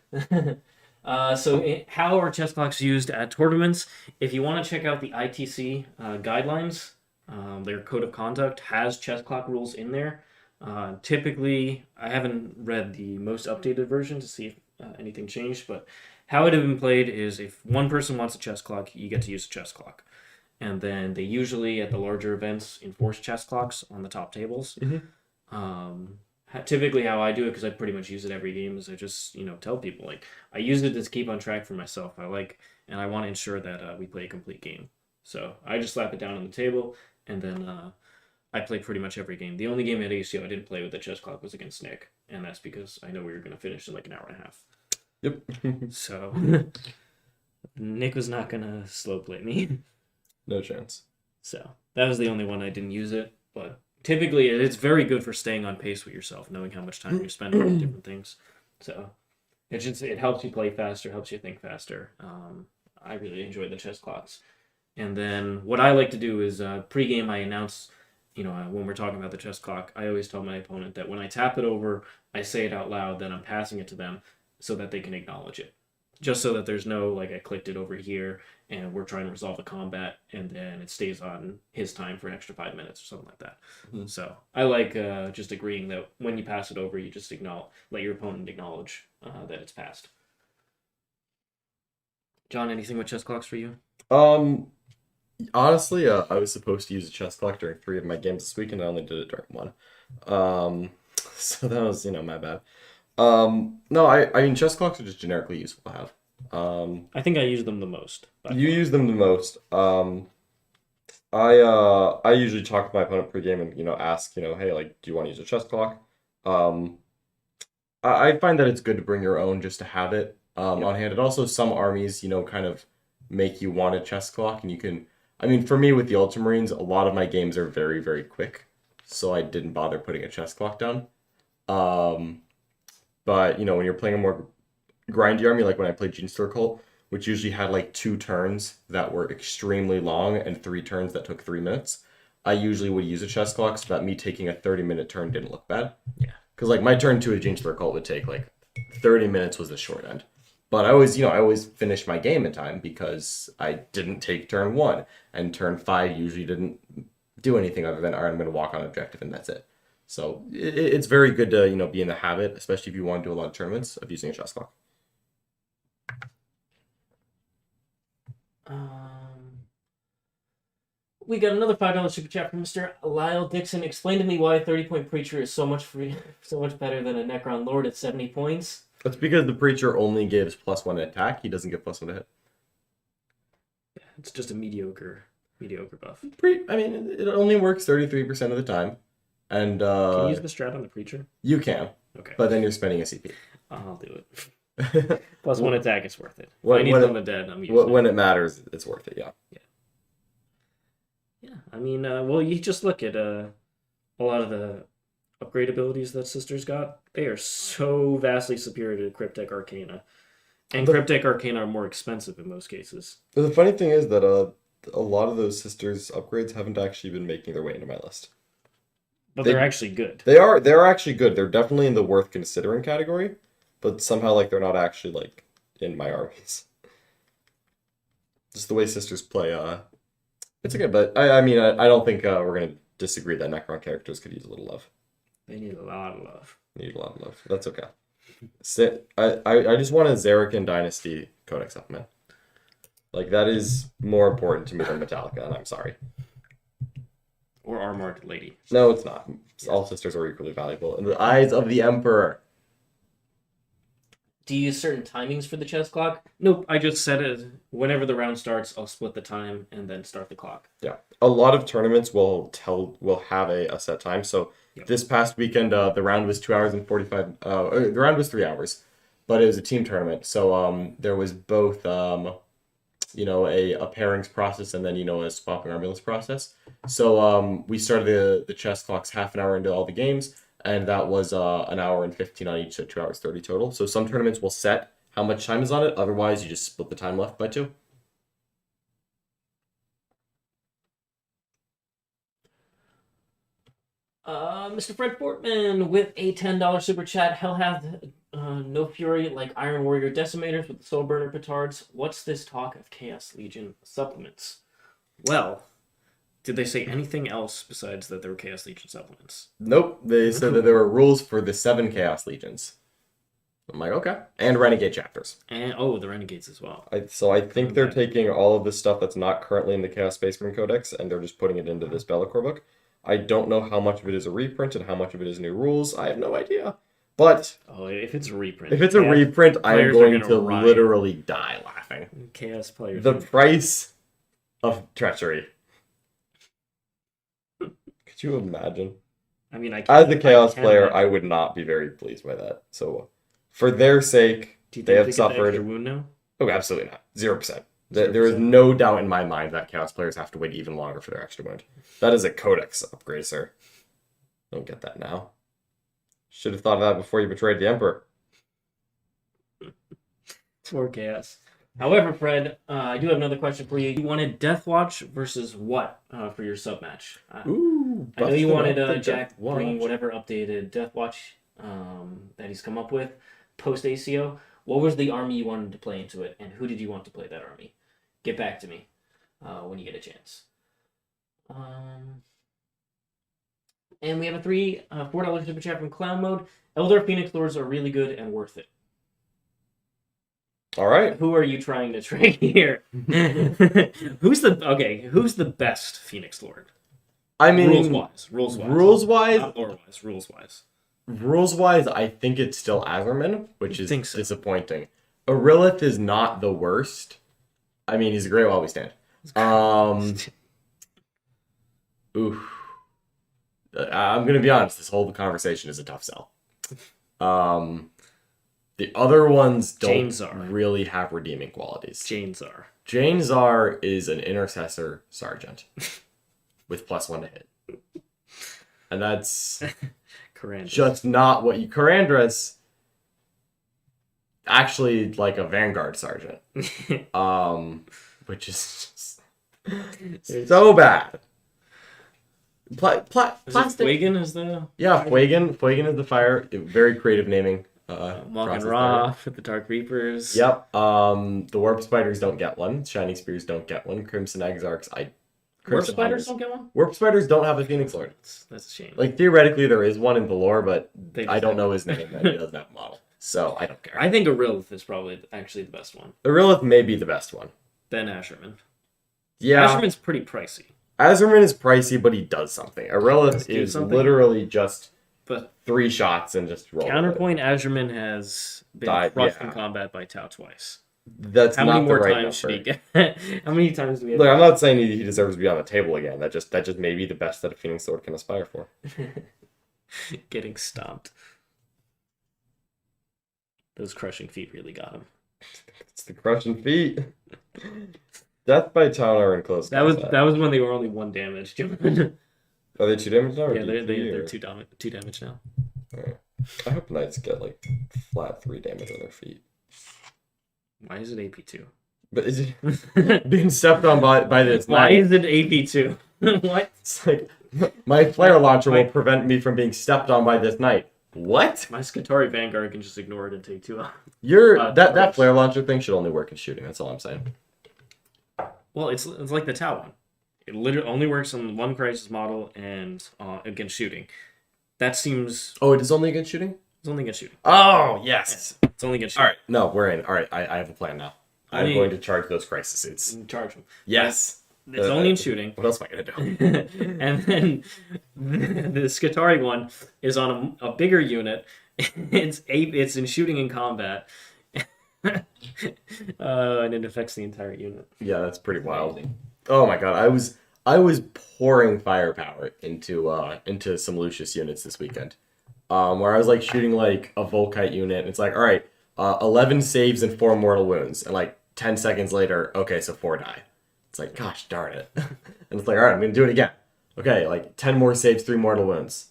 How are chess clocks used at tournaments? If you want to check out the ITC guidelines, their code of conduct has chess clock rules in there. Typically, I haven't read the most updated version to see if anything changed, but how it had been played is if one person wants a chess clock, you get to use a chess clock. And then they usually, at the larger events, enforce chess clocks on the top tables. Mm-hmm. Typically how I do it, because I pretty much use it every game, is I just, tell people, like, I use it to keep on track for myself. And I want to ensure that we play a complete game. So I just slap it down on the table, and then I play pretty much every game. The only game at ACO I didn't play with the chess clock was against Nick, and that's because I know we were going to finish in like an hour and a half. Yep. So Nick was not going to slow play me. No chance. So that was the only one I didn't use it, but typically it's very good for staying on pace with yourself, knowing how much time you're spending on different things. So it helps you play faster, helps you think faster. I really enjoy the chess clocks. And then what I like to do is pre-game I announce, when we're talking about the chess clock, I always tell my opponent that when I tap it over, I say it out loud, then I'm passing it to them so that they can acknowledge it. Just so that there's no, I clicked it over here and we're trying to resolve the combat and then it stays on his time for an extra 5 minutes or something like that. Mm-hmm. So I like just agreeing that when you pass it over, you just let your opponent acknowledge that it's passed. John, anything with chess clocks for you? Honestly, I was supposed to use a chess clock during 3 of my games this week, and I only did it during 1. So that was, my bad. No, I mean, chess clocks are just generically useful to have. I think I use them the most. You use them the most. I usually talk with my opponent pre-game and, ask, hey, do you want to use a chess clock? I find that it's good to bring your own just to have it on hand. And also some armies, kind of make you want a chess clock, and you can... I mean, for me with the Ultramarines, a lot of my games are very, very quick, so I didn't bother putting a chess clock down. But, when you're playing a more grindy army, like when I played Genestealer Cult, which usually had 2 turns that were extremely long and 3 turns that took 3 minutes, I usually would use a chess clock so that me taking a 30-minute turn didn't look bad. Yeah. Because, my turn 2 at Genestealer Cult would take, 30 minutes was the short end. But I always finished my game in time because I didn't take turn 1. And turn 5 usually didn't do anything other than, all right, I'm going to walk on objective and that's it. So it's very good to, be in the habit, especially if you want to do a lot of tournaments, of using a chess clock. We got another $5 super chat from Mr. Lyle Dixon. Explain to me why a 30-point Preacher is so much better than a Necron Lord at 70 points. That's because the Preacher only gives +1 attack. He doesn't give +1 to hit. Yeah, it's just a mediocre buff. It only works 33% of the time. And can you use the strat on the Preacher? You can. Okay. But then you're spending a CP. I'll do it. +1 attack is worth it. When, I need when it on the dead. I'm using when it matters, it's worth it, yeah. Yeah. I mean, you just look at a lot of the upgrade abilities that Sisters got. They are so vastly superior to Cryptek Arcana. And Cryptek Arcana are more expensive in most cases. The funny thing is that a lot of those Sisters upgrades haven't actually been making their way into my list. But they're actually good. They're actually good. They're definitely in the worth considering category, but somehow they're not actually in my armies. Just the way Sisters play It's okay, but I mean, I don't think we're going to disagree that Necron characters could use a little love. They need a lot of love. Need a lot of love. That's okay. I just want a Zerican Dynasty Codex up, man. Like, that is more important to me than Metallica, and I'm sorry. Or Armored Lady. No, it's not. All sisters are equally valuable in the eyes of the Emperor. Do you use certain timings for the chess clock? Nope, I just set it. Whenever the round starts, I'll split the time and then start the clock. Yeah. A lot of tournaments will have a set time. So this past weekend, the round was 2 hours and 45. The round was 3 hours, but it was a team tournament. So there was both a pairings process and then a swapping ambulance process. So we started the chess clocks half an hour into all the games, and that was an hour and 15 on each, so 2 hours 30 total. So some tournaments will set how much time is on it. Otherwise, you just split the time left by 2. Mr. Fred Portman with a $10 super chat. Hell hath no fury like Iron Warrior Decimators with the Soul Burner Petards. What's this talk of Chaos Legion supplements? Well, did they say anything else besides that there were Chaos Legion supplements? Nope. They said that there were rules for the 7 Chaos Legions. I'm like, okay. And Renegade chapters. And the Renegades as well. So I think they're taking all of the stuff that's not currently in the Chaos Space Marine Codex, and they're just putting it into this Be'lakor book. I don't know how much of it is a reprint and how much of it is new rules. I have no idea. But if it's a reprint, I am going to literally die laughing. Chaos players. The price of treachery. Could you imagine? I mean, as a Chaos player, I would not be very pleased by that. So, for their sake, they have suffered. Extra wound now? Oh, absolutely not. 0%. There is no doubt in my mind that Chaos players have to wait even longer for their extra wound. That is a Codex upgrade, sir. Don't get that now. Should have thought of that before you betrayed the Emperor. Poor Chaos. However, Fred, I do have another question for you. You wanted Deathwatch versus what for your sub match? Ooh, I know you wanted Jack bringing whatever updated Deathwatch that he's come up with post ACO. What was the army you wanted to play into it, and who did you want to play that army? Get back to me when you get a chance. And we have a $4 super chat from Clown Mode. Eldar Phoenix Lords are really good and worth it. All right. Who are you trying to trade here? Who's the best Phoenix Lord? I mean, rules-wise. Not lore-wise, rules-wise, I think it's still Azerman, which is disappointing. Arilith is not the worst. I mean, he's a great while we stand. Oof. I'm gonna be honest. This whole conversation is a tough sell. The other ones don't really have redeeming qualities. Jane Czar is an intercessor sergeant with +1 to hit, and that's just not what you. Karandras actually like a Vanguard sergeant, which is just so bad. Plastic. Fuegan is the... Yeah, Fuegan is the fire. Very creative naming. Morgan Ra with the Dark Reapers. Yep. The Warp Spiders don't get one. Shining Spears don't get one. Crimson Exarchs, Warp Spiders don't get one? Warp Spiders don't have a Phoenix Lord. That's a shame. Like, theoretically, there is one in the lore, but I don't know his name, and he doesn't have a model. So, I don't care. I think Arilith is probably actually the best one. Arilith may be the best one. Then Asherman. Yeah. Asherman's pretty pricey. Azerman is pricey, but he does something. Arilith is literally just 3 shots and just roll. Counterpoint, Azerman has been crushed in combat by Tau twice. That's how not many more the right times should number. he get? How many times do we have? Look, I'm not saying he deserves to be on the table again. That just may be the best that a Phoenix Sword can aspire for. Getting stomped. Those crushing feet really got him. It's the crushing feet. Death by Taunar in close combat. That was when they were only 1 damage. Are they 2 damage now? Or yeah, they're 2 damage now. Right. I hope Knights get like flat 3 damage on their feet. Why is it AP2? But is it being stepped on by this Why knight? is it AP2? What? It's like my flare launcher will prevent me from being stepped on by this knight. What? My Skatari Vanguard can just ignore it and take 2 out. That flare launcher thing should only work in shooting. That's all I'm saying. Well, it's like the Tau one. It literally only works on one crisis model and against shooting. That seems... Oh, it is only against shooting? It's only against shooting. Oh, yes. It's only against shooting. All right. No, we're in. All right. I have a plan now. I'm going to charge those crisis suits. Charge them. Yes. It's only in shooting. What else am I going to do? And then the Skitarii one is on a bigger unit. It's in shooting and combat. And it affects the entire unit. Yeah, that's pretty wild. Oh my god, I was pouring firepower into some Lucius units this weekend. Where I was like shooting like a Volkite unit, and it's like, all right, 11 saves and 4 mortal wounds, and like 10 seconds later, okay, so 4 die. It's like, gosh darn it. And it's like, all right, I'm gonna do it again. Okay, like 10 more saves, 3 mortal wounds.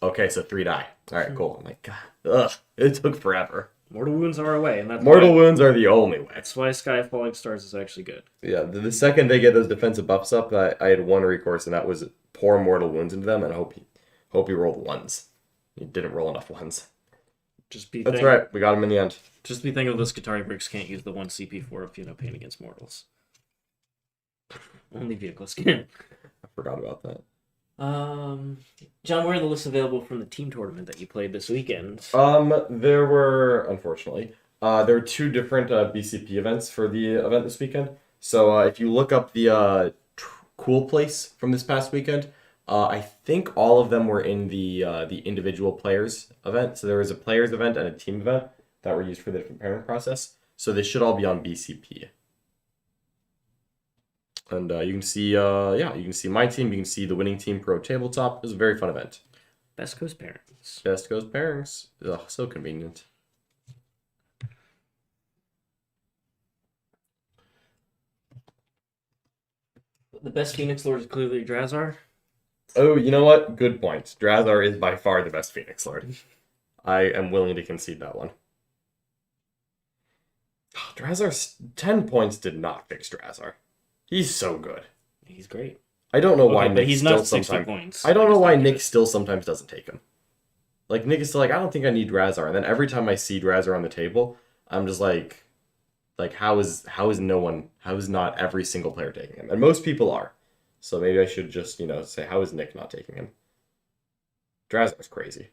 Okay, so 3 die. All right, cool. I'm like, God, ugh, it took forever. Mortal wounds are away, and that's Mortal wounds are the only way. That's why Sky Falling Stars is actually good. Yeah, the second they get those defensive buffs up, I had one recourse, and that was pour mortal wounds into them, and I hope he rolled ones. He didn't roll enough ones. That's right. We got him in the end. Just be thinking of those Skitarii bricks can't use the 1 CP4 of pain against mortals. Only vehicle skin. I forgot about that. John, where are the lists available from the team tournament that you played this weekend? There were, unfortunately, there were 2 different BCP events for the event this weekend. So if you look up the cool place from this past weekend, I think all of them were in the individual players event. So there was a players event and a team event that were used for the different pairing process. So they should all be on BCP. And you can see, you can see my team. You can see the winning team pro tabletop. It was a very fun event. Best Coast pairings. Best Coast pairings. Ugh, so convenient. The best Phoenix Lord is clearly Drazar. Oh, you know what? Good point. Drazar is by far the best Phoenix Lord. I am willing to concede that one. Drazar's 10 points did not fix Drazar. He's so good. He's great. I don't know why but Nick he's still not 60 sometimes. points. I don't know why Nick still sometimes doesn't take him. Like Nick is still like, I don't think I need Drazar, and then every time I see Drazar on the table, I'm just like how is not every single player taking him? And most people are. So maybe I should just say how is Nick not taking him? Drazar's crazy.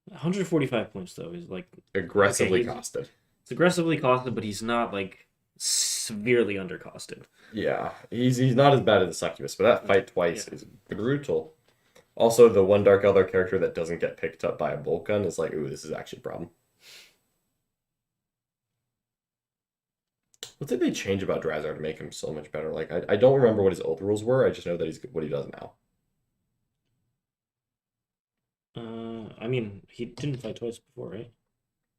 145 points though is like Aggressively costed. It's aggressively costed, but he's not like severely undercosted. Yeah, he's not as bad as the Succubus, but that fight twice is brutal. Also, the one Dark Eldar character that doesn't get picked up by a bolt gun is like, ooh, this is actually a problem. What did they change about Drazar to make him so much better? Like, I don't remember what his old rules were. I just know that he's what he does now. I mean, he didn't fight twice before, right?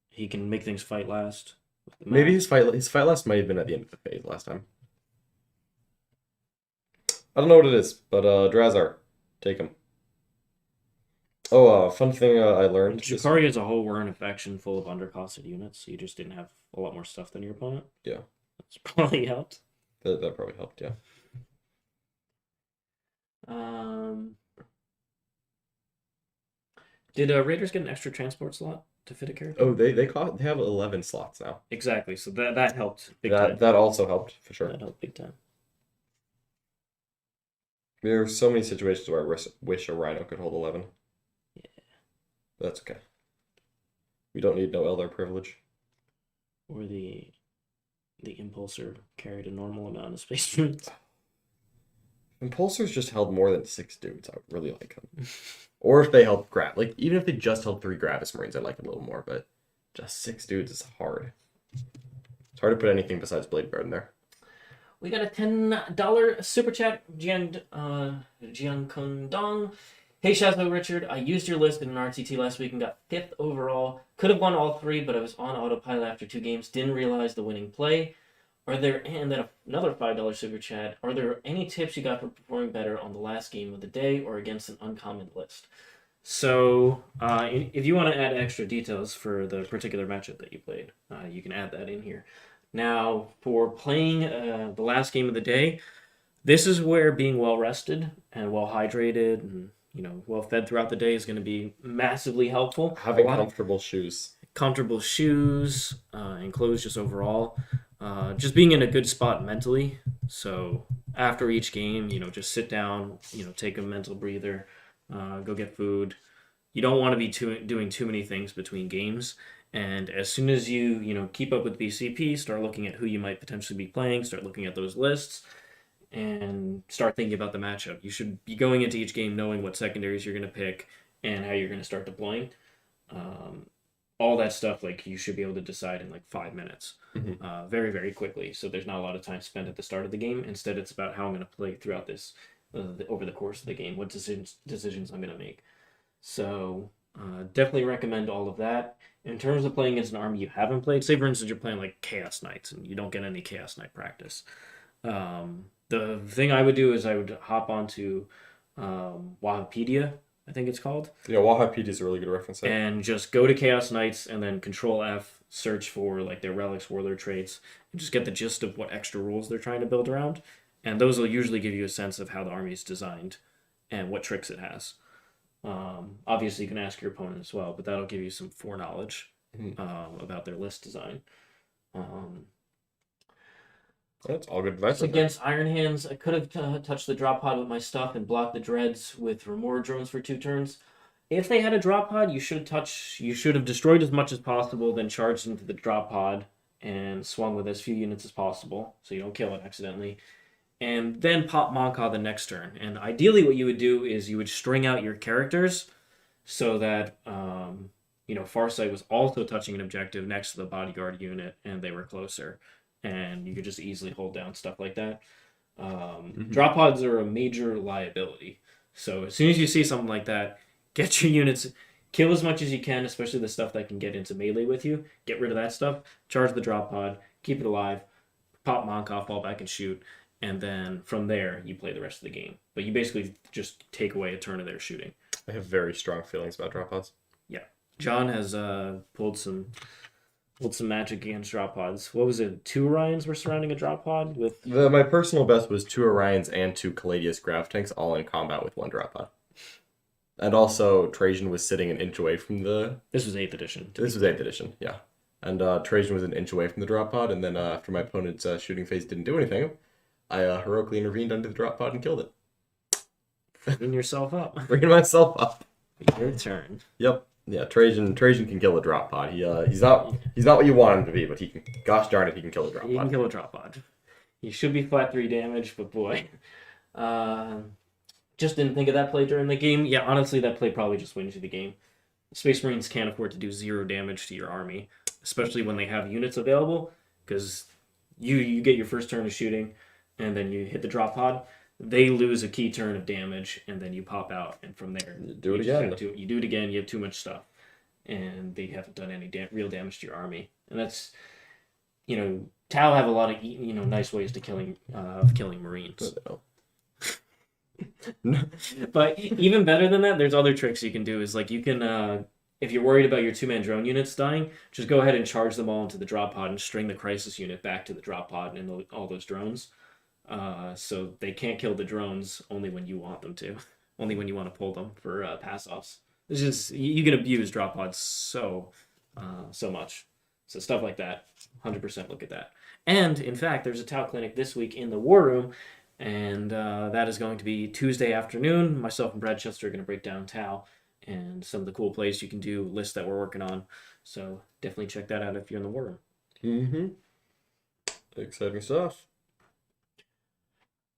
He can make things fight last. Maybe his fight last might have been at the end of the phase last time. I don't know what it is, but Drazar, take him. Oh, fun thing I learned. Drukhari as a whole were in a faction full of undercosted units, so you just didn't have a lot more stuff than your opponent. Yeah. That's probably helped. That probably helped, yeah. Did Raiders get an extra transport slot to fit a character? Oh, they have 11 slots now. Exactly, so that helped big time. That also helped, for sure. That helped big time. There are so many situations where I wish a Rhino could hold 11. Yeah. But that's okay. We don't need no Eldar privilege. Or the Impulsor carried a normal amount of space units. Impulsors just held more than 6 dudes. I would really like them. Or if they held even if they just held 3 Gravis Marines, I'd like it a little more, but just 6 dudes is hard. It's hard to put anything besides Blade Bear in there. We got a $10 super chat, Jian Kundong. Hey Shazmo Richard, I used your list in an RTT last week and got 5th overall. Could have won all 3, but I was on autopilot after 2 games. Didn't realize the winning play. And then another $5 super chat. Are there any tips you got for performing better on the last game of the day or against an uncommon list? So, if you want to add extra details for the particular matchup that you played, you can add that in here. Now, for playing the last game of the day, this is where being well rested and well hydrated and well fed throughout the day is going to be massively helpful. Having comfortable shoes, and clothes just overall. Just being in a good spot mentally. So after each game, just sit down, take a mental breather, go get food. You don't want to be doing too many things between games. And as soon as you keep up with BCP, start looking at who you might potentially be playing, start looking at those lists, and start thinking about the matchup. You should be going into each game knowing what secondaries you're going to pick and how you're going to start deploying. All that stuff, like, you should be able to decide in like 5 minutes, very, very quickly. So there's not a lot of time spent at the start of the game. Instead, it's about how I'm going to play throughout this, over the course of the game, what decisions I'm going to make. So definitely recommend all of that. In terms of playing against an army you haven't played, say for instance you're playing like Chaos Knights and you don't get any Chaos Knight practice. The thing I would do is I would hop onto Wahapedia, I think it's called. Yeah, Wahapedia is a really good reference. And just go to Chaos Knights and then Control F, search for like their relics, warlord traits, and just get the gist of what extra rules they're trying to build around. And those will usually give you a sense of how the army is designed and what tricks it has. Obviously, you can ask your opponent as well, but that'll give you some foreknowledge about their list design. That's all good advice. Against Iron Hands, I could have touched the drop pod with my stuff and blocked the dreads with Remora drones for 2 turns. If they had a drop pod, you should have destroyed as much as possible, then charged into the drop pod and swung with as few units as possible, so you don't kill it accidentally. And then pop Monka the next turn. And ideally what you would do is you would string out your characters so that, Farsight was also touching an objective next to the bodyguard unit and they were closer. And you could just easily hold down stuff like that. Drop pods are a major liability. So as soon as you see something like that, get your units, kill as much as you can, especially the stuff that can get into melee with you. Get rid of that stuff, charge the drop pod, keep it alive, pop Monka, fall back and shoot. And then from there, you play the rest of the game. But you basically just take away a turn of their shooting. I have very strong feelings about drop pods. Yeah. John has pulled some magic against drop pods. What was it? 2 Orions were surrounding a drop pod with... My personal best was 2 Orions and 2 Caladius Grav Tanks, all in combat with 1 drop pod. And also, Trajan was sitting an inch away from the... This was 8th edition. This was 8th edition, yeah. And Trajan was an inch away from the drop pod, and then after my opponent's shooting phase didn't do anything, I heroically intervened under the drop pod and killed it. Bringing yourself up. Bringing myself up. Your turn. Yep. Yeah, Trajan can kill a drop pod. He's not what you want him to be, but he can. Gosh darn it, he can kill a drop pod. He can kill a drop pod. He should be flat 3 damage, but boy, just didn't think of that play during the game. Yeah, honestly, that play probably just wins you the game. Space Marines can't afford to do 0 damage to your army, especially when they have units available, because you get your first turn of shooting, and then you hit the drop pod. They lose a key turn of damage, and then you pop out, and from there you do it again. You do it again. You have too much stuff, and they haven't done any real damage to your army. And that's, Tau have a lot of nice ways to killing Marines. But even better than that, there's other tricks you can do. Is like you can, if you're worried about your 2-man drone units dying, just go ahead and charge them all into the drop pod and string the crisis unit back to the drop pod and all those drones. So they can't kill the drones only when you want them to, only when you want to pull them for pass-offs. It's just, you can abuse drop pods so much. So stuff like that, 100% look at that. And in fact, there's a Tau clinic this week in the War Room, and that is going to be Tuesday afternoon. Myself and Brad Chester are going to break down Tau and some of the cool plays you can do, lists that we're working on. So definitely check that out if you're in the War Room. Mm-hmm. Exciting stuff.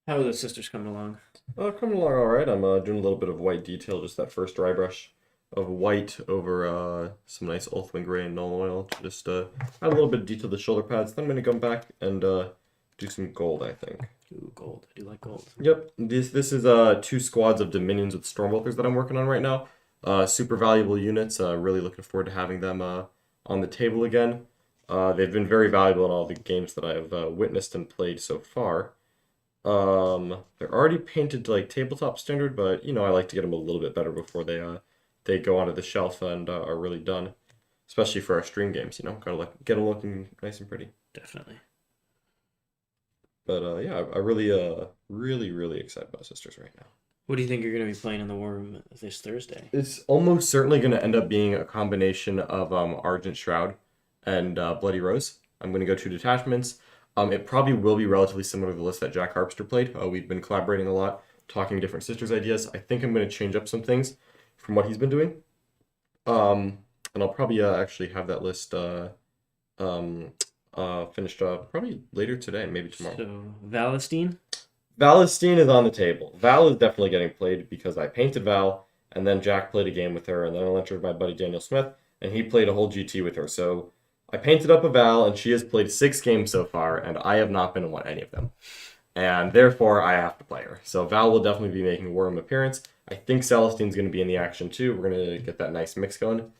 How are the sisters coming along? Coming along all right. I'm doing a little bit of white detail, just that first dry brush of white over some nice Ulthwing Gray and Null Oil. Just add a little bit of detail to the shoulder pads. Then I'm going to come back and do some gold, I think. Ooh, gold. I do like gold. Yep. This is 2 squads of Dominions with Stormwalkers that I'm working on right now. Super valuable units. Really looking forward to having them on the table again. They've been very valuable in all the games that I have witnessed and played so far. They're already painted to like tabletop standard, but I like to get them a little bit better before they go onto the shelf and are really done. Especially for our stream games, gotta get them looking nice and pretty. Definitely. But yeah, I really excited about Sisters right now. What do you think you're going to be playing in the War Room this Thursday? It's almost certainly going to end up being a combination of Argent Shroud and Bloody Rose. I'm going to go 2 detachments. It probably will be relatively similar to the list that Jack Harpster played. We've been collaborating a lot, talking different sisters' ideas. I think I'm going to change up some things from what he's been doing. And I'll probably actually have that list finished up probably later today, maybe tomorrow. So, Valestine? Valestine is on the table. Val is definitely getting played because I painted Val, and then Jack played a game with her, and then I lent her to my buddy Daniel Smith, and he played a whole GT with her. So I painted up a Val, and she has played 6 games so far, and I have not been to won any of them. And therefore, I have to play her. So Val will definitely be making a War Room appearance. I think Celestine's going to be in the action too. We're going to get that nice mix going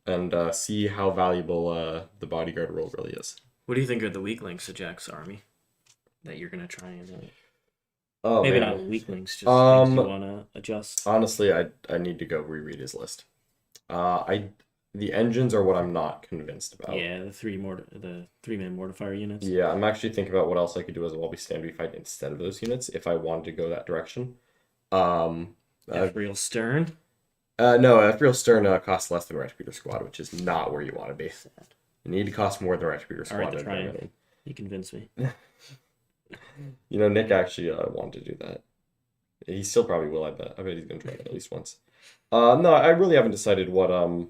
and see how valuable the bodyguard role really is. What do you think are the weak links to Jack's army that you're going to try and... Maybe not weak links, just things you want to adjust. Honestly, I need to go reread his list. The engines are what I'm not convinced about. Yeah, the 3-man mortifier units. Yeah, I'm actually thinking about what else I could do as a while we stand fight instead of those units if I wanted to go that direction. Real Stern. No, Ephriel Stern costs less than Retributor Squad, which is not where you want to be. You need to cost more than Retributor Squad. All right, to try it. You convinced me. You know, Nick actually wanted to do that. He still probably will, I bet. I bet he's going to try that at least once. No, I really haven't decided what I'm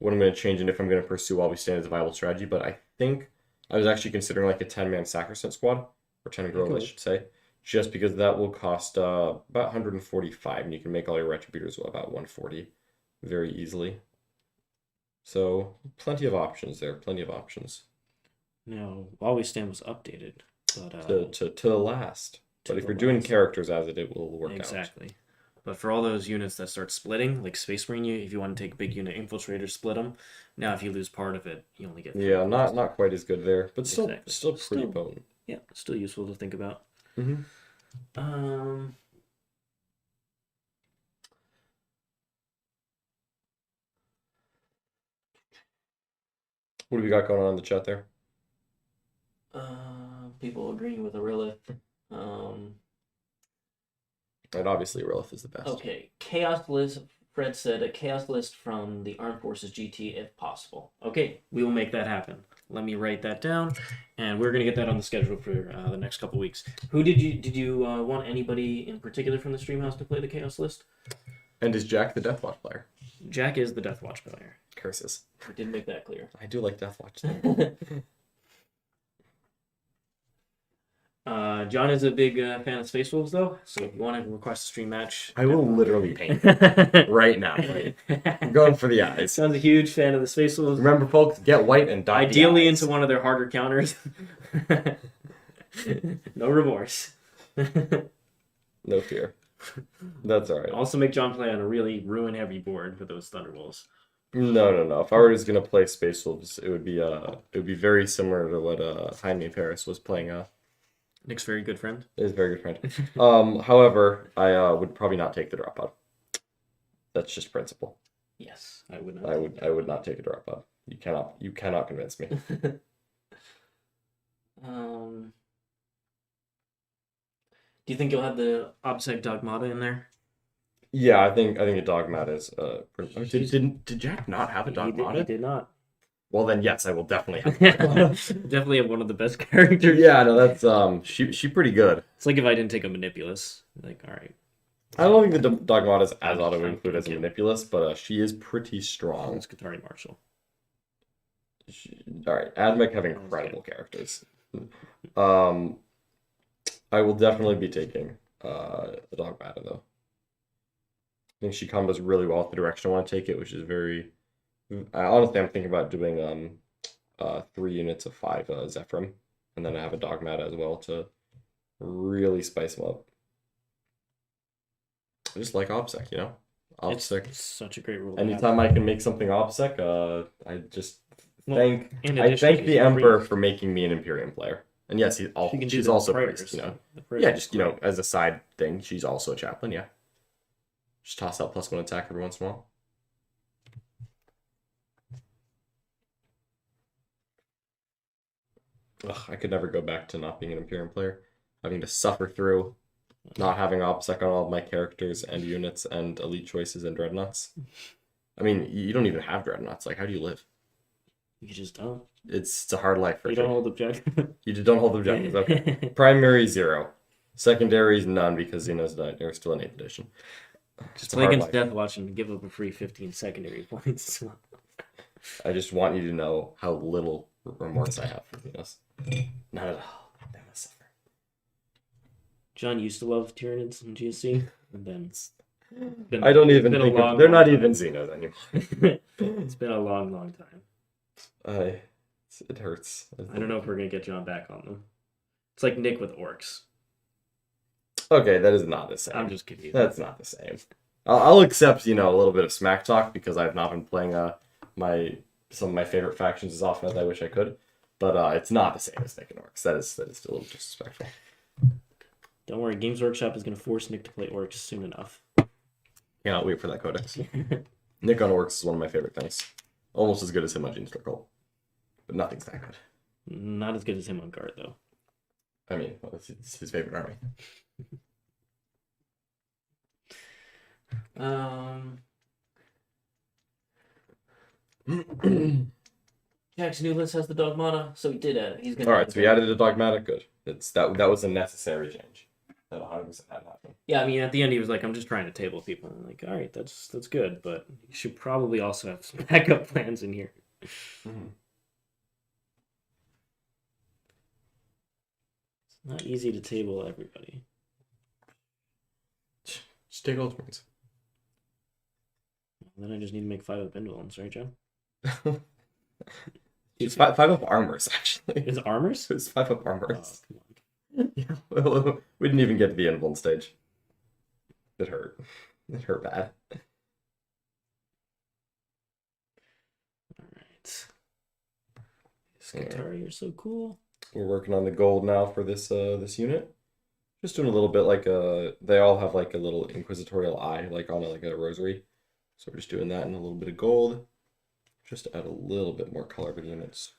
going to change and if I'm going to pursue while we stand as a viable strategy, but I think I was actually considering like a 10-man Sacrosanct squad, or 10 girl, I should say, just because that will cost about 145, and you can make all your Retributors about 140 very easily. So, plenty of options there, plenty of options. No, While We Stand was updated. But, to the last. But if you're doing characters as it will work out. Exactly. But for all those units that start splitting, like Space Marine, if you want to take a big unit infiltrator, split them. Now, if you lose part of it, you only get... Yeah, not quite as good there, but still pretty potent. Yeah, still useful to think about. Mm-hmm. What do we got going on in the chat there? People agreeing with Arilla. And obviously, Relith is the best. Okay, Chaos List. Fred said a Chaos List from the Armed Forces GT if possible. Okay, we will make that happen. Let me write that down, and we're gonna get that on the schedule for the next couple weeks. Who did you want anybody in particular from the Streamhouse to play the Chaos List? And is Jack the Deathwatch player? Jack is the Deathwatch player. Curses. I didn't make that clear. I do like Deathwatch. John is a big fan of Space Wolves, though, so if you want to request a stream match... I will literally paint right now. I'm going for the eyes. John's a huge fan of the Space Wolves. Remember, folks, get white and dye ideally the eyes. into one of their harder counters. No remorse. No fear. That's all right. Also make John play on a really ruin-heavy board with those Thunderbolts. No. If I were just gonna play Space Wolves, it would be very similar to what Jaime Paris was playing. Nick's very good friend. Is a very good friend. However, I would probably not take the drop pod. That's just principle. Yes, I would not. I would not take a drop pod. You cannot convince me. Do you think you'll have the OBSEC Dogmata in there? Yeah, I think a Dogmata is did Jack not have a Dogmata? He did not. Well then, yes, I will definitely have a Dogmata. Definitely have one of the best characters. Yeah, no, that's she pretty good. It's like if I didn't take a Manipulus. Like, all right. I don't think the Dogmata is as auto include as a Manipulus, but she is pretty strong. It's Cathari Marshall. All right, Admech have incredible characters. I will definitely be taking the Dogmata though. I think she combos really well with the direction I want to take it, which is very. Honestly, I'm thinking about doing 3 units of 5 Zephyrim, and then I have a Dogmata as well to really spice them up. I just like OBSEC, you know? OBSEC. It's such a great rule. Anytime I can make something OBSEC, I just thank the Emperor Emperor for making me an Imperium player. And yes, she's also priest, you know? Yeah, just, you know, as a side thing, she's also a chaplain, yeah. Just toss out +1 attack every once in a while. Ugh, I could never go back to not being an Imperium player. Having to suffer through not having OBSEC on all of my characters and units and elite choices and dreadnoughts. I mean, you don't even have dreadnoughts. Like, how do you live? You just don't. It's a hard life for You sure. don't hold objective. You just don't hold objectives. Okay. Primary 0. Secondaries none because Xeno's not. They're still in 8th edition. Just play against Death Watch and give up a free 15 secondary points. I just want you to know how little remorse I have for Xenos. Not at all. That must suffer. John used to love Tyranids in GSC, and then I don't even think they're not even Xenos anymore. It's been a long, long time. It hurts. I don't know if we're gonna get John back on them. It's like Nick with orcs. Okay, that is not the same. I'm just kidding. That's not the same. I'll accept, a little bit of smack talk because I've not been playing some of my favorite factions as often as I wish I could. But it's not the same as Nick and Orcs. That is still a little disrespectful. Don't worry, Games Workshop is gonna force Nick to play orcs soon enough. Cannot wait for that codex. Nick on Orcs is one of my favorite things. Almost as good as him on Gene Circle. But nothing's that good. Not as good as him on guard though. I mean, it's his favorite army. Jack's new list has the Dogmata, so he did it. He's gonna. All right, so we added a dogmatic. Good. That was a necessary change. That 100% had happened. Yeah, I mean, at the end he was like, "I'm just trying to table people." I'm like, "All right, that's good, but you should probably also have some backup plans in here." Mm-hmm. It's not easy to table everybody. Just take Ultramarines. Then I just need to make 5 of Pendulums, right, Joe? It's 5 of armors, actually. Is it armors? It's 5 of armors. Oh, come on. Yeah, well, we didn't even get to the Invuln stage. It hurt. It hurt bad. Alright. Skatari, you're so cool. We're working on the gold now for this unit. Just doing a little bit like they all have like a little inquisitorial eye, like on a rosary. So we're just doing that in a little bit of gold, just to add a little bit more color to the units.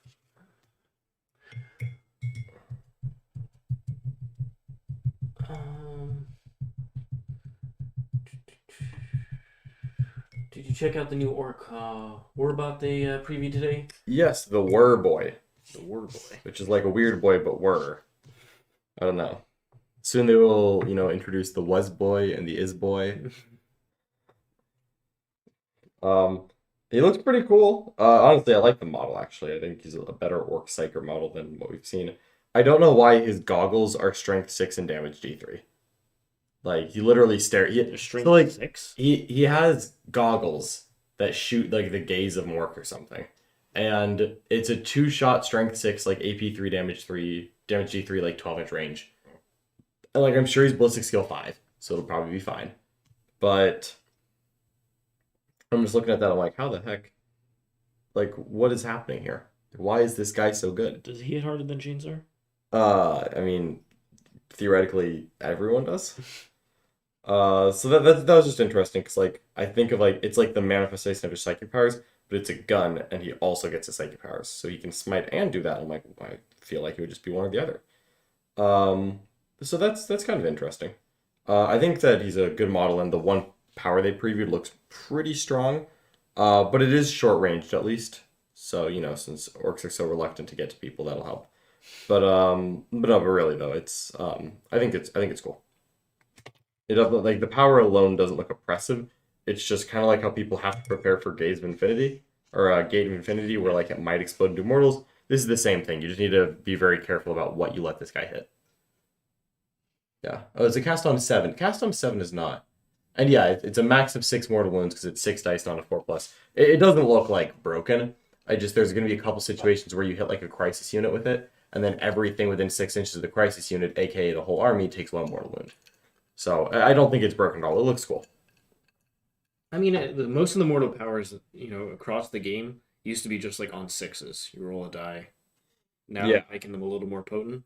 Did you check out the new Orc Warbot they previewed today? Yes, the Whir Boy. The Whir Boy. Which is like a weird boy, but whir. I don't know. Soon they will, introduce the Was Boy and the Is Boy. He looks pretty cool. Honestly, I like the model, actually. I think he's a better Orc Psyker model than what we've seen. I don't know why his goggles are strength 6 and damage D3. Like, he literally stares. Strength 6? He has goggles that shoot, like, the gaze of an orc or something. And it's a 2-shot strength 6, like, AP 3, damage D3, like, 12-inch range. And, like, I'm sure he's ballistic skill 5, so it'll probably be fine. But I'm just looking at that, I'm like, how the heck? Like, what is happening here? Why is this guy so good? Does he hit harder than Chainsaw? I mean, theoretically, everyone does. So that was just interesting, because, like, I think of, like, it's like the manifestation of his psychic powers, but it's a gun, and he also gets his psychic powers, so he can smite and do that. I'm like, I feel like it would just be one or the other. So that's kind of interesting. I think that he's a good model, and the one power they previewed looks pretty strong, but it is short-ranged, at least. So, since orcs are so reluctant to get to people, that'll help. But really though, it's I think it's cool. It doesn't, like, the power alone doesn't look oppressive. It's just kind of like how people have to prepare for Gaze of Infinity or Gate of Infinity, where like it might explode into mortals. This is the same thing. You just need to be very careful about what you let this guy hit. Yeah. Oh, it's a cast on 7. Cast on 7 is not. And yeah, it's a max of 6 mortal wounds because it's 6 dice, not a 4+. It doesn't look like broken. There's going to be a couple situations where you hit like a crisis unit with it, and then everything within 6 inches of the crisis unit, aka the whole army, takes 1 mortal wound. So I don't think it's broken at all. It looks cool. I mean, most of the mortal powers, across the game used to be just like on 6s. You roll a die. Now they're making them a little more potent.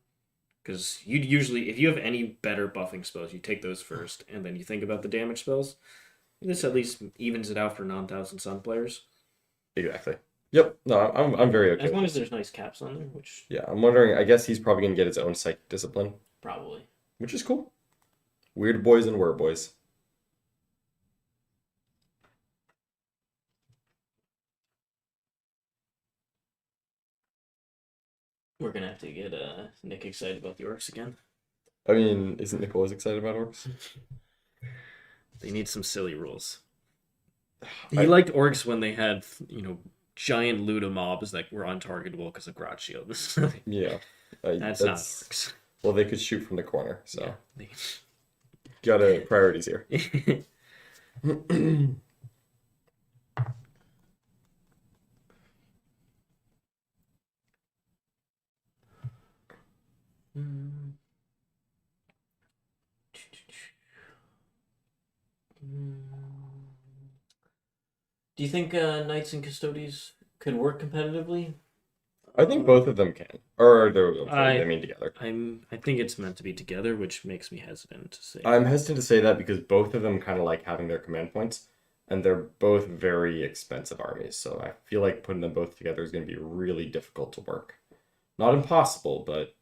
Because you'd usually, if you have any better buffing spells, you take those first, and then you think about the damage spells. This at least evens it out for non-Thousand Sun players. Exactly. Yep. No, I'm very okay. As long as there's nice caps on there, which... Yeah, I'm wondering, I guess he's probably going to get his own psychic discipline. Probably. Which is cool. Weird boys and were boys. We're gonna have to get Nick excited about the orcs again. I mean, isn't Nick always excited about orcs? They need some silly rules. He liked orcs when they had, giant Luda mobs that were untargetable because of grot shields. Yeah. That's not orcs. Well, they could shoot from the corner, so. Yeah. Got priorities here. Do you think Knights and Custodies could work competitively? I think both of them can. Or I mean together. I think it's meant to be together, which makes me hesitant to say. I'm hesitant to say that because both of them kind of like having their command points, and they're both very expensive armies. So I feel like putting them both together is going to be really difficult to work. Not impossible, but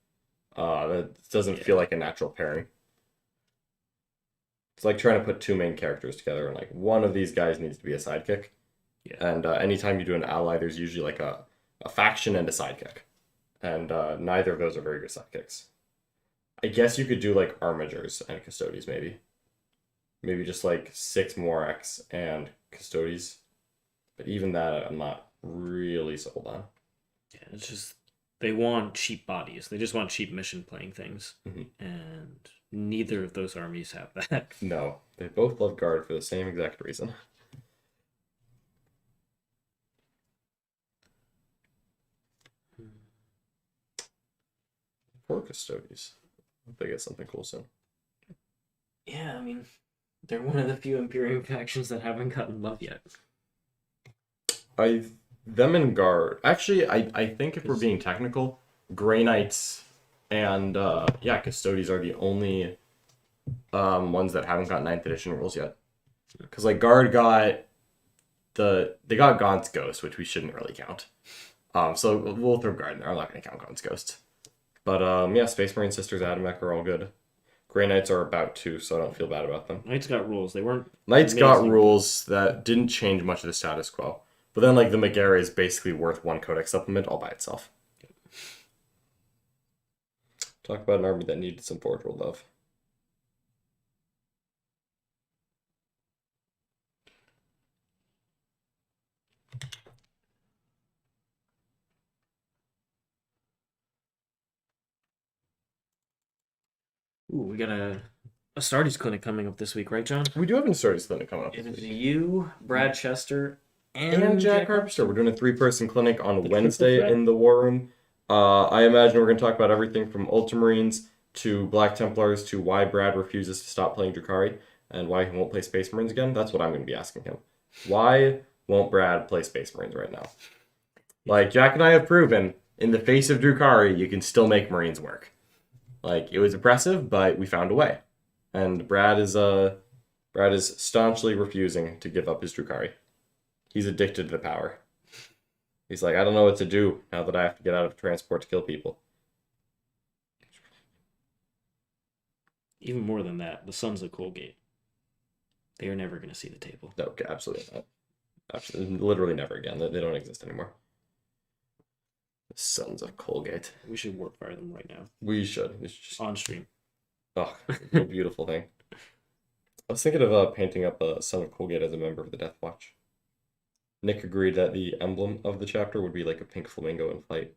that doesn't feel like a natural pairing. It's like trying to put two main characters together, and like one of these guys needs to be a sidekick. Yeah. And anytime you do an ally, there's usually like a faction and a sidekick. And neither of those are very good sidekicks. I guess you could do like Armigers and Custodies, maybe. Maybe just like 6 Morax and Custodies. But even that, I'm not really sold on. Yeah, it's just, they want cheap bodies. They just want cheap mission playing things. Mm-hmm. And neither of those armies have that. No, they both love Guard for the same exact reason. Poor Custodies. Hope they get something cool soon. Yeah, I mean, they're one of the few Imperium factions that haven't gotten love yet. Them and Guard. Actually, I think if we're being technical, Grey Knights and Custodies are the only ones that haven't got 9th edition rules yet. Because like Guard got they got Gaunt's Ghost, which we shouldn't really count. So we'll throw Guard in there. I'm not going to count Gaunt's Ghost. But Space Marine Sisters, Adamek are all good. Grey Knights are about to, so I don't feel bad about them. Knights got rules. They weren't. Knights got rules that didn't change much of the status quo. But then, like, the Megara is basically worth 1 codex supplement all by itself. Talk about an army that needed some forge world love. Ooh, we got a Astartes clinic coming up this week, right, John? We do have an Astartes clinic coming up It this is week. you, Brad Chester, And Jack Harpster. We're doing a 3-person clinic on The Wednesday triple threat. in the War Room. I imagine we're going to talk about everything from Ultramarines to Black Templars to why Brad refuses to stop playing Drukhari and why he won't play Space Marines again. That's what I'm going to be asking him. Why won't Brad play Space Marines right now? Like, Jack and I have proven, in the face of Drukhari, you can still make Marines work. Like, it was oppressive, but we found a way. And Brad is staunchly refusing to give up his Drukhari. He's addicted to the power. He's like, I don't know what to do now that I have to get out of transport to kill people. Even more than that, the Sons of Colgate. They are never going to see the table. No, absolutely not. Absolutely, literally never again. They don't exist anymore. The Sons of Colgate. We should warp fire them right now. We should. It's just, On stream. oh, a beautiful thing. I was thinking of painting up a Son of Colgate as a member of the Death Watch. Nick agreed that the emblem of the chapter would be like a pink flamingo in flight.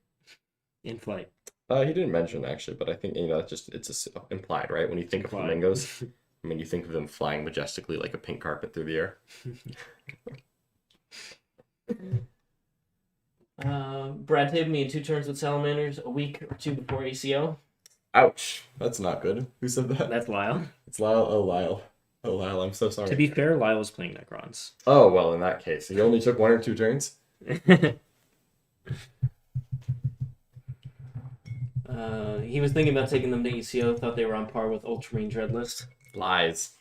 In flight. He didn't mention actually, but I think it's implied, right? When you think Implied. of flamingos, I mean, you think of them flying majestically like a pink carpet through the air. Brad tabled me in 2 turns with Salamanders a week or 2 before ACO. Ouch, that's not good. Who said that? That's Lyle. It's Lyle. Oh, Lyle. Oh, Lyle, I'm so sorry. To be fair, Lyle was playing Necrons. Oh, well, in that case, he only took 1 or 2 turns? He was thinking about taking them to ACO, thought they were on par with Ultramarine Dreadlist. Lies.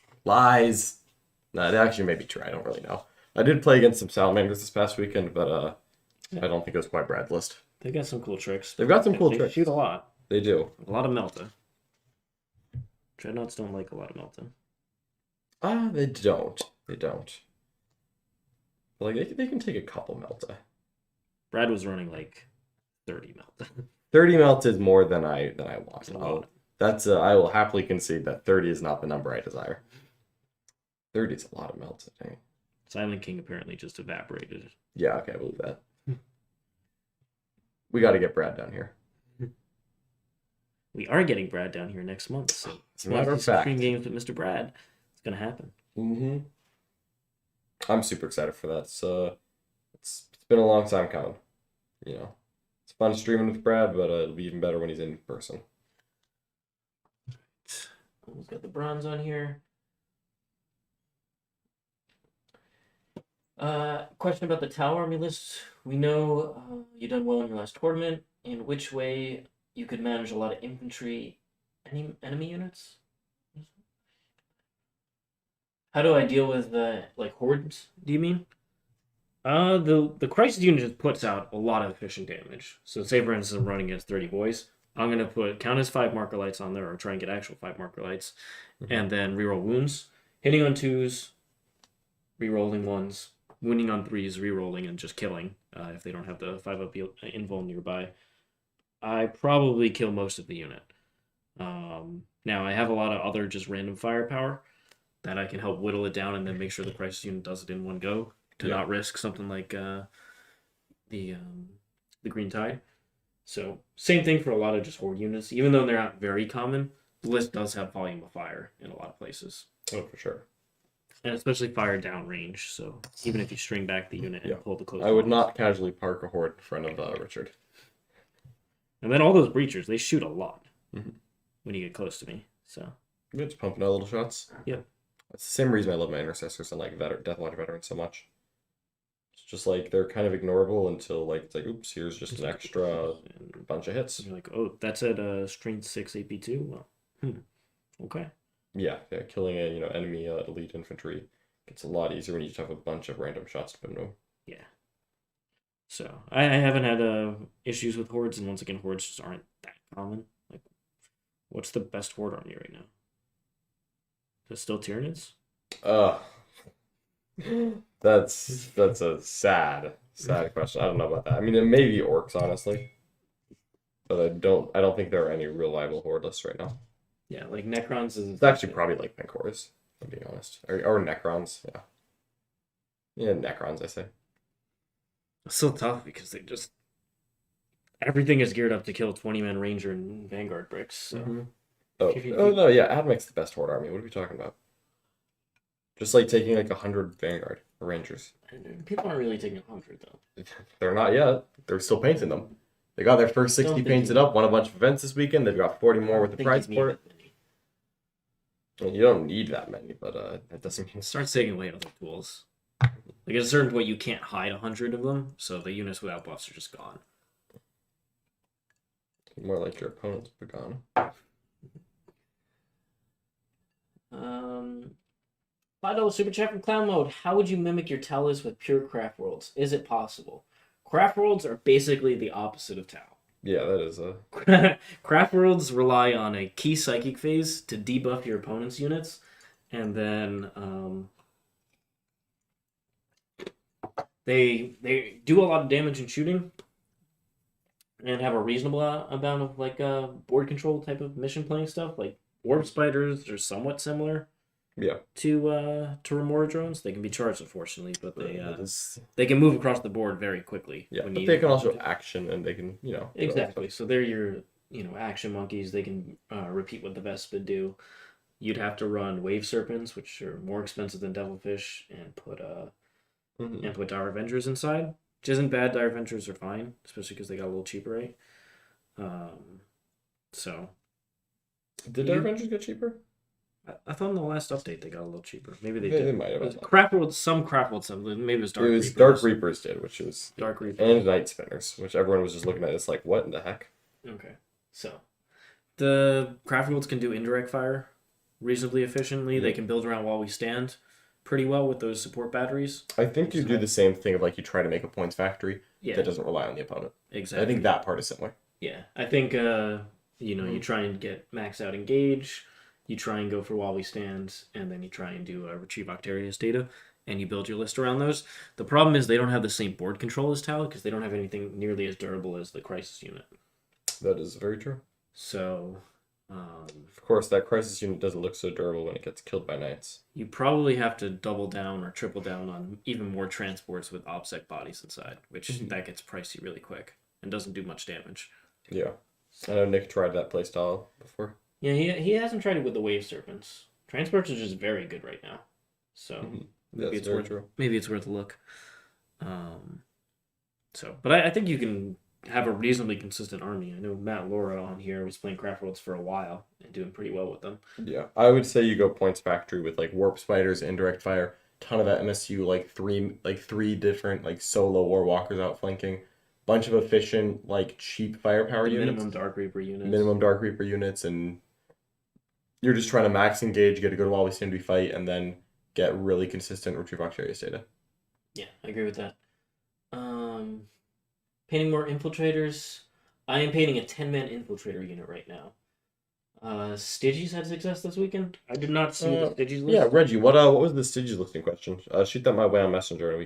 No, that actually may be true. I don't really know. I did play against some Salamanders this past weekend, but I don't think it was quite Brad's list. They got some cool tricks. They've got some cool They tricks. shoot a lot. They do. A lot of Melta. Dreadnoughts don't like a lot of Melta. They don't. They don't. But, like, they can take a couple Melta. Brad was running like 30 Melta. 30 melt is more than I want. a lot. I will happily concede that 30 is not the number I desire. 30 is a lot of melts, I think. Silent King apparently just evaporated. Yeah, okay, I believe that. We got to get Brad down here. We are getting Brad down here next month, so As a matter of fact. Stream games with Mr. Brad. It's gonna happen. Mm-hmm. I'm super excited for that. It's been a long time coming. You know, it's fun streaming with Brad, but it'll be even better when he's in person. We've got the bronze on here. Question about the Tau army list. We know you done well in your last tournament. In which way you could manage a lot of infantry enemy units? How do I deal with like hordes? Do you mean? The crisis unit just puts out a lot of efficient damage. So say for instance I'm running against 30 boys. I'm gonna count as 5 marker lights on there, or try and get actual 5 marker lights, and then reroll wounds, hitting on 2s, rerolling 1s, wounding on 3s, rerolling, and just killing if they don't have the 5-up invul nearby. I probably kill most of the unit. Now I have a lot of other just random firepower that I can help whittle it down and then make sure the crisis unit does it in one go to not risk something like the Green Tide. So same thing for a lot of just horde units. Even though they're not very common, the list does have volume of fire in a lot of places. Oh, for sure. And especially fire down range. So even if you string back the unit and pull the close. I would not casually park a horde in front of Richard. And then all those breachers, they shoot a lot Mm-hmm. when you get close to me. So You're just pumping out little shots. Yep. That's the same reason I love my intercessors and like Deathwatch veterans so much. It's just like they're kind of ignorable until like it's like, oops, here's just an extra bunch of hits. you're like, oh, that's at strength 6 AP2. Well, okay. Yeah, killing a enemy elite infantry gets a lot easier when you just have a bunch of random shots to put into them. Yeah. So I haven't had issues with hordes, and once again, hordes just aren't that common. Like, what's the best horde army right now? Is it still Tyranids? That's a sad question. I don't know about that. I mean, it may be orcs, honestly, but I don't think there are any real viable horde lists right now. Yeah, like Necrons is. It's actually probably like Mencores, if I'm being honest, or Necrons. Yeah, Necrons, I say. It's so tough because they just everything is geared up to kill 20-man ranger and vanguard bricks. So. Oh no, yeah, Admec's the best horde army. What are we talking about? Just like taking like 100 vanguard or rangers. People aren't really taking 100 though. They're not yet. They're still painting them. They got their first 60 painted up. Won a bunch of events this weekend. They've got 40 more with the prize for it. You don't need that many, but that doesn't mean. Starts taking away other tools. Like at a certain point, you can't hide 100 of them, so the units without buffs are just gone. More like your opponent's be gone. $5 super chat from Clown Mode. How would you mimic your Tellus with pure Craftworlds? Is it possible? Craftworlds are basically the opposite of Tau. Yeah, that is a. Craftworlds rely on a key psychic phase to debuff your opponent's units, and then they do a lot of damage and shooting, and have a reasonable amount of like board control type of mission playing stuff. Like orb spiders are somewhat similar. Yeah. To Remora drones, they can be charged unfortunately, but they can move across the board very quickly. Yeah, but they can also action, and they can exactly. So they're your action monkeys. They can repeat what the Vespa do. You'd have to run wave serpents, which are more expensive than devilfish, and put Dire Avengers inside, which isn't bad. Dire Avengers are fine, especially because they got a little cheaper, right? So did Dire Avengers get cheaper? I thought in the last update they got a little cheaper. Maybe they did. They might have. Some Craftworlds, maybe it was Dark Reapers. Dark Reapers did, which was Dark Reapers. And Night Spinners, which everyone was just looking at. It's like, what in the heck? Okay. So, the Craftworlds can do indirect fire reasonably efficiently. They can build around while we stand pretty well with those support batteries. I think you do the same thing of like you try to make a points factory that doesn't rely on the opponent. Exactly. I think that part is similar. Yeah. I think, you try and get max out engage. You try and go for while we stand, and then you try and do retrieve Octarius data, and you build your list around those. The problem is they don't have the same board control as Tau, because they don't have anything nearly as durable as the Crisis unit. That is very true. So, Of course, that crisis unit doesn't look so durable when it gets killed by knights. you probably have to double down or triple down on even more transports with OBSEC bodies inside, which that gets pricey really quick and doesn't do much damage. Yeah. I know Nick tried that playstyle before. Yeah, he hasn't tried it with the Wave Serpents. Transports are just very good right now. So That's very true. Maybe it's worth a look. But I think you can have a reasonably consistent army. I know Matt Laura on here was playing Craftworlds for a while and doing pretty well with them. Yeah, I would say you go points factory with like warp spiders, indirect fire, ton of that MSU, like three different like solo war walkers outflanking, bunch of efficient like cheap firepower units, Minimum Dark Reaper units, and you're just trying to max engage, get a good while we stand we fight, and then get really consistent retrieve Octarius data. Yeah, I agree with that. Painting more infiltrators. I am painting a 10-man infiltrator unit right now. Stygies had success this weekend. I did not see the Stygies list. Yeah, Reggie, what was the Stygies listing question? Shoot that my way on Messenger, and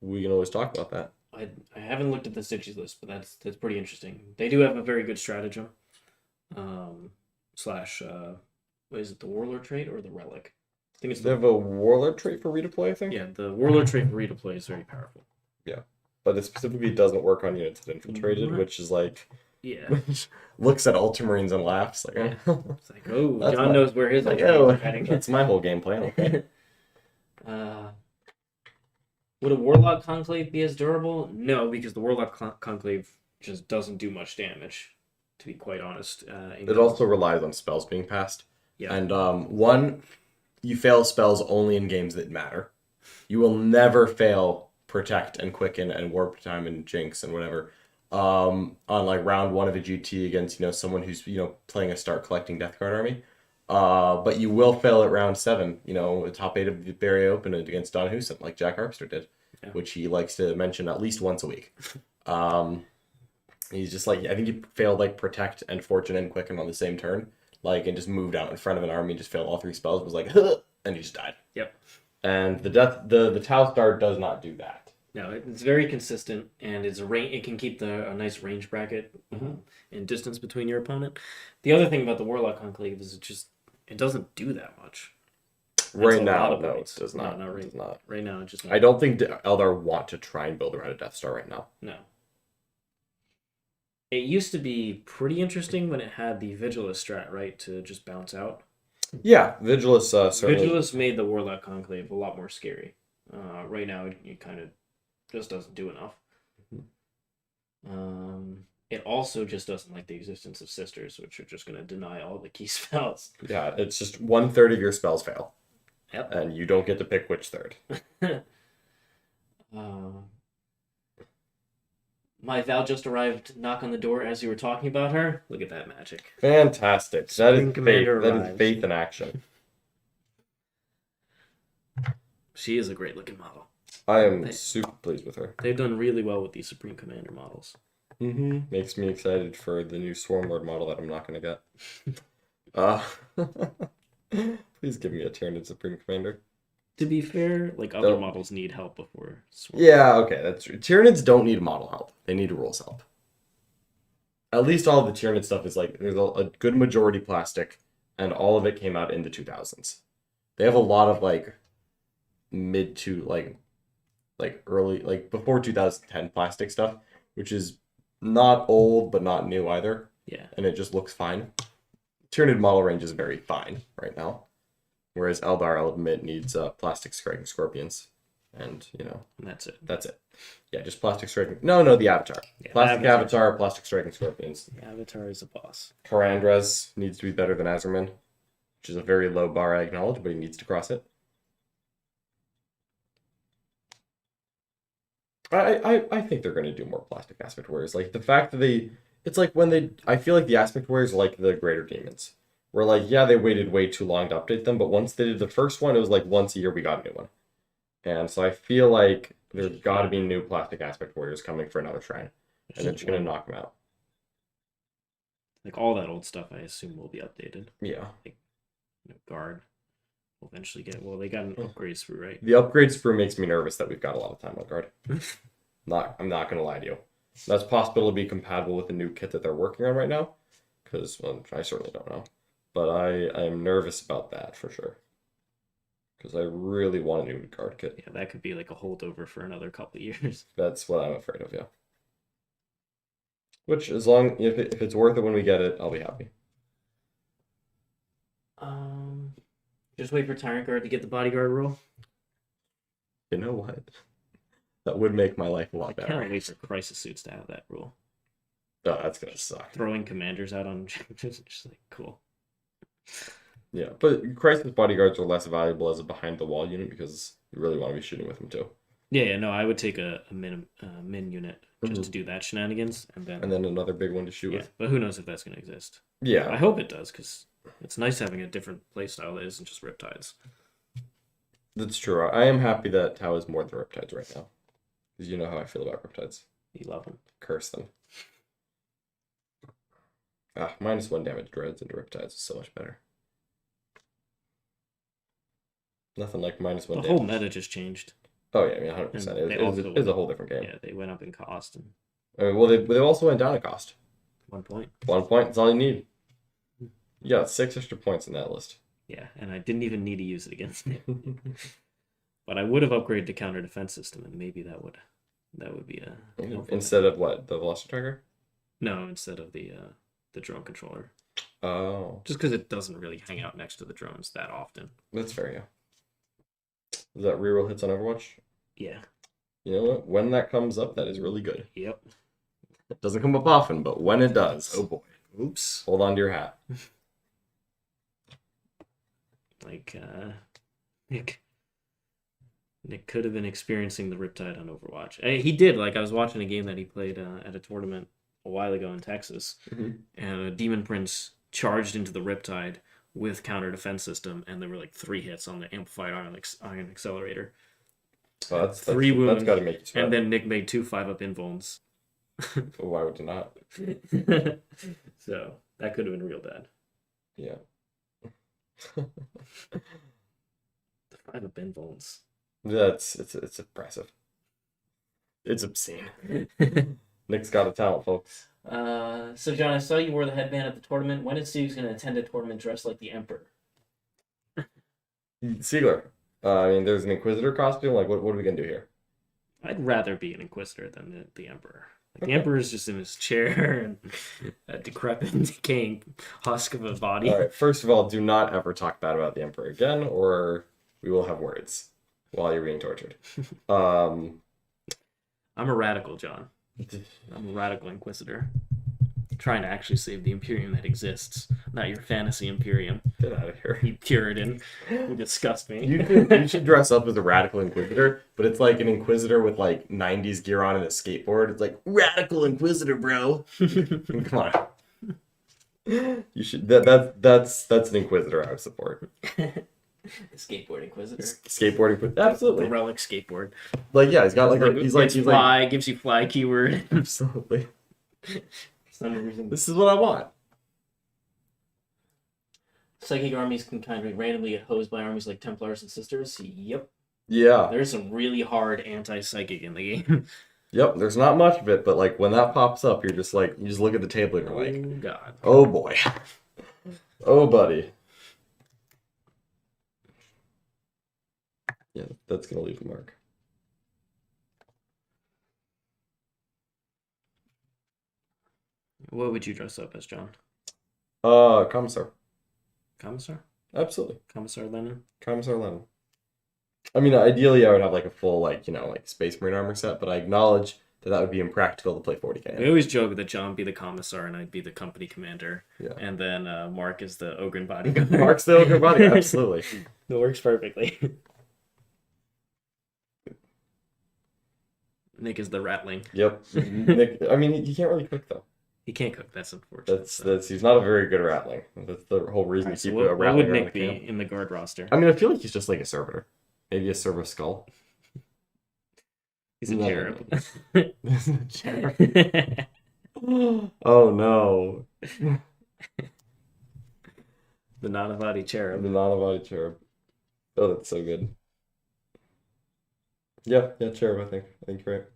we can always talk about that. I haven't looked at the Stygies list, but that's pretty interesting. They do have a very good stratagem. Slash, what is it, the Warlord trait or the Relic? I think it's They have a Warlord trait for redeploy, I think? Yeah, the Warlord trait for redeploy is very powerful. Yeah. But it specifically doesn't work on units that infiltrated, which is like... Yeah. looks at Ultramarines and laughs. Like, it's like, oh, That's John knows where his like, Ultramarines are heading. That's my whole game plan, okay? Would a Warlock Conclave be as durable? No, because the Warlock Conclave just doesn't do much damage, to be quite honest. It also relies on spells being passed. Yeah. And you fail spells only in games that matter. You will never fail Protect and Quicken and Warp Time and Jinx and whatever on like round 1 of a GT against someone who's playing a start collecting Death Guard army. But you will fail at round 7, the top 8 of the Barrier Open against Don Huson, like Jack Harpster did, which he likes to mention at least once a week. He's just like, I think he failed like Protect and Fortune and Quicken on the same turn, and just moved out in front of an army, just failed all 3 spells, was like, huh, and he just died. Yep. And the Tau Star does not do that. No, it's very consistent, and it can keep a nice range bracket and distance between your opponent. The other thing about the Warlock Conclave is it doesn't do that much. Right now, no, it does not. No, it does not. Right now, it just. I don't think Eldar want to try and build around a Death Star right now. No. It used to be pretty interesting when it had the Vigilus strat, right, to just bounce out. Yeah, Vigilus certainly. Vigilus made the Warlock Conclave a lot more scary. Right now, it kind of just doesn't do enough. It also just doesn't like the existence of Sisters, which are just going to deny all the key spells. Yeah, it's just 1/3 of your spells fail. Yep. And you don't get to pick which third. My Val just arrived, knock on the door as you were talking about her. Look at that magic. Fantastic. That is Commander faith. That arrives. is faith in action. She is a great looking model. I am super pleased with her. They've done really well with these Supreme Commander models. Makes me excited for the new Swarmlord model that I'm not going to get. Please give me a Tyranid Supreme Commander. To be fair, other models need help before. Yeah, okay, that's true. Tyranids don't need model help. They need rules help. At least all of the Tyranid stuff is there's a good majority plastic, and all of it came out in the 2000s. They have a lot of mid to early before 2010 plastic stuff, which is not old but not new either. Yeah. And it just looks fine. Tyranid model range is very fine right now. Whereas Eldar, I'll admit, needs plastic striking scorpions. And, And that's it. That's it. Yeah, just plastic striking. No, the Avatar. Yeah, plastic Avatar, plastic striking scorpions. The Avatar is a boss. Karandras needs to be better than Azerman, which is a very low bar, I acknowledge, but he needs to cross it. I think they're going to do more plastic aspect warriors. The fact that I feel like the aspect warriors are like the greater demons. Where they waited way too long to update them, but once they did the first one, it was once a year we got a new one. And so I feel like there's got to be new plastic aspect warriors coming for another shrine. And they're just going to knock them out. All that old stuff, I assume, will be updated. Yeah. Guard will eventually get. Well, they got an upgrade sprue, right? The upgrade sprue makes me nervous that we've got a lot of time on guard. I'm not going to lie to you. That's possible to be compatible with the new kit that they're working on right now, because well, I certainly don't know. But I am nervous about that for sure. Because I really want a new guard kit. Yeah, that could be like a holdover for another couple of years. That's what I'm afraid of, yeah. Which, as long if it's worth it when we get it, I'll be happy. Just wait for Tyrant Guard to get the bodyguard rule. You know what? That would make my life a lot I better. can't wait for Crisis Suits to have that rule. Oh, that's gonna suck. Throwing commanders out on just like cool. Yeah, but Crisis bodyguards are less valuable as a behind the wall unit because you really want to be shooting with them too. Yeah, no, I would take a min unit just to do that shenanigans, and then another big one to shoot with. But who knows if that's gonna exist? Yeah, I hope it does, because it's nice having a different playstyle that isn't just Riptides. that's true. I am happy that Tau is more than Riptides right now, because you know how I feel about Riptides. You love them. Curse them. -1 damage dreads into Riptides is so much better. Nothing like -1 The damage. whole meta just changed. Oh yeah, I mean 100%. It was a whole different game. Yeah, they went up in cost. And I mean, well, they also went down in cost. 1 point. 1 point. That's all you need. You got 6 extra points in that list. Yeah, and I didn't even need to use it against it. But I would have upgraded to counter defense system, and maybe that would be a Instead of what, the Velocity Tracker? No, instead of the drone controller. Oh, Just because it doesn't really hang out next to the drones that often. that's fair. Yeah. Is that reroll hits on Overwatch? Yeah. You know what? When that comes up, that is really good. Yep. It doesn't come up often, but when it does, oh boy. Oops. Hold on to your hat. Like Nick could have been experiencing the Riptide on Overwatch. He did. Like, I was watching a game that he played at a tournament a while ago in Texas, and a Demon Prince charged into the Riptide with counter defense system, and there were like 3 hits on the amplified iron accelerator. Oh, that's 3 wounds. That's got to make you sweat. And then Nick made 2 5-up invulns. Why would you not? So that could have been real bad. Yeah. The 5-up invulns. It's impressive. It's obscene. Nick's got a talent, folks. So John, I saw you wore the headband at the tournament. When is Siegs going to attend a tournament dressed like the Emperor? Siegler. I mean, there's an Inquisitor costume. Like, what are we gonna do here? I'd rather be an Inquisitor than the Emperor. Like, the Emperor is just in his chair and a decrepit, decaying husk of a body. All right. First of all, do not ever talk bad about the Emperor again, or we will have words while you're being tortured. I'm a radical, John. I'm a radical Inquisitor. Trying to actually save the Imperium that exists, not your fantasy Imperium. Get out of here. You Puritan. You disgust me. You should dress up as a radical Inquisitor, but it's like an Inquisitor with like 90s gear on and a skateboard. It's like radical Inquisitor, bro. Come on. You should. That's an Inquisitor I would support. The skateboard Inquisitor. Skateboarding, Inquisitor. Absolutely. The relic skateboard. Like yeah, he's got like he's like fly, gives you fly keyword. Absolutely. Reason. This is what I want. Psychic armies can kind of randomly get hosed by armies like Templars and Sisters. Yep. Yeah. There's some really hard anti-psychic in the game. Yep. There's not much of it, but like when that pops up, you're just like you just look at the table and you're like, oh god. Oh boy. Oh buddy. Yeah, that's gonna leave a mark. What would you dress up as, John? Commissar. Commissar? Absolutely. Commissar Lenin? Commissar Lenin. I mean, ideally, I would have like a full, like, you know, like Space Marine armor set, but I acknowledge that would be impractical to play 40k. We always joke that John be the Commissar and I'd be the company commander. Yeah. And then Mark is the Ogren bodyguard. Mark's the Ogre body, absolutely. That works perfectly. Nick is the ratling. Yep. Nick, I mean, he can't really cook, though. He can't cook. That's unfortunate. He's not a very good ratling. That's the whole reason to keep a what ratling would around Nick the be camp. in the guard roster? I mean, I feel like he's just like a servitor. Maybe a servo skull. He's a cherub. Cherub. Oh no. The Nanavati cherub. The non-body cherub. Oh, that's so good. Yeah, cherub, I think. I think you're right.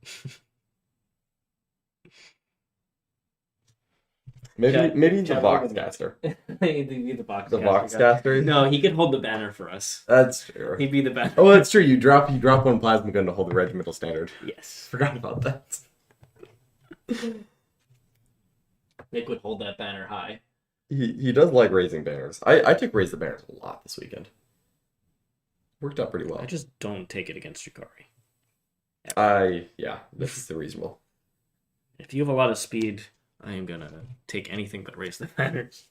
Maybe the Chad box Logan. caster. He'd be the box The caster box guy. caster. No, he could hold the banner for us. That's true. He'd be the banner. Oh, that's true. You drop one plasma gun to hold the regimental standard. Yes. Forgot about that. Nick would hold that banner high. He does like raising banners. I took raise the banners a lot this weekend. Worked out pretty well. I just don't take it against Yukari. Yeah, that's the reasonable. If you have a lot of speed, I am gonna take anything but raise the banners.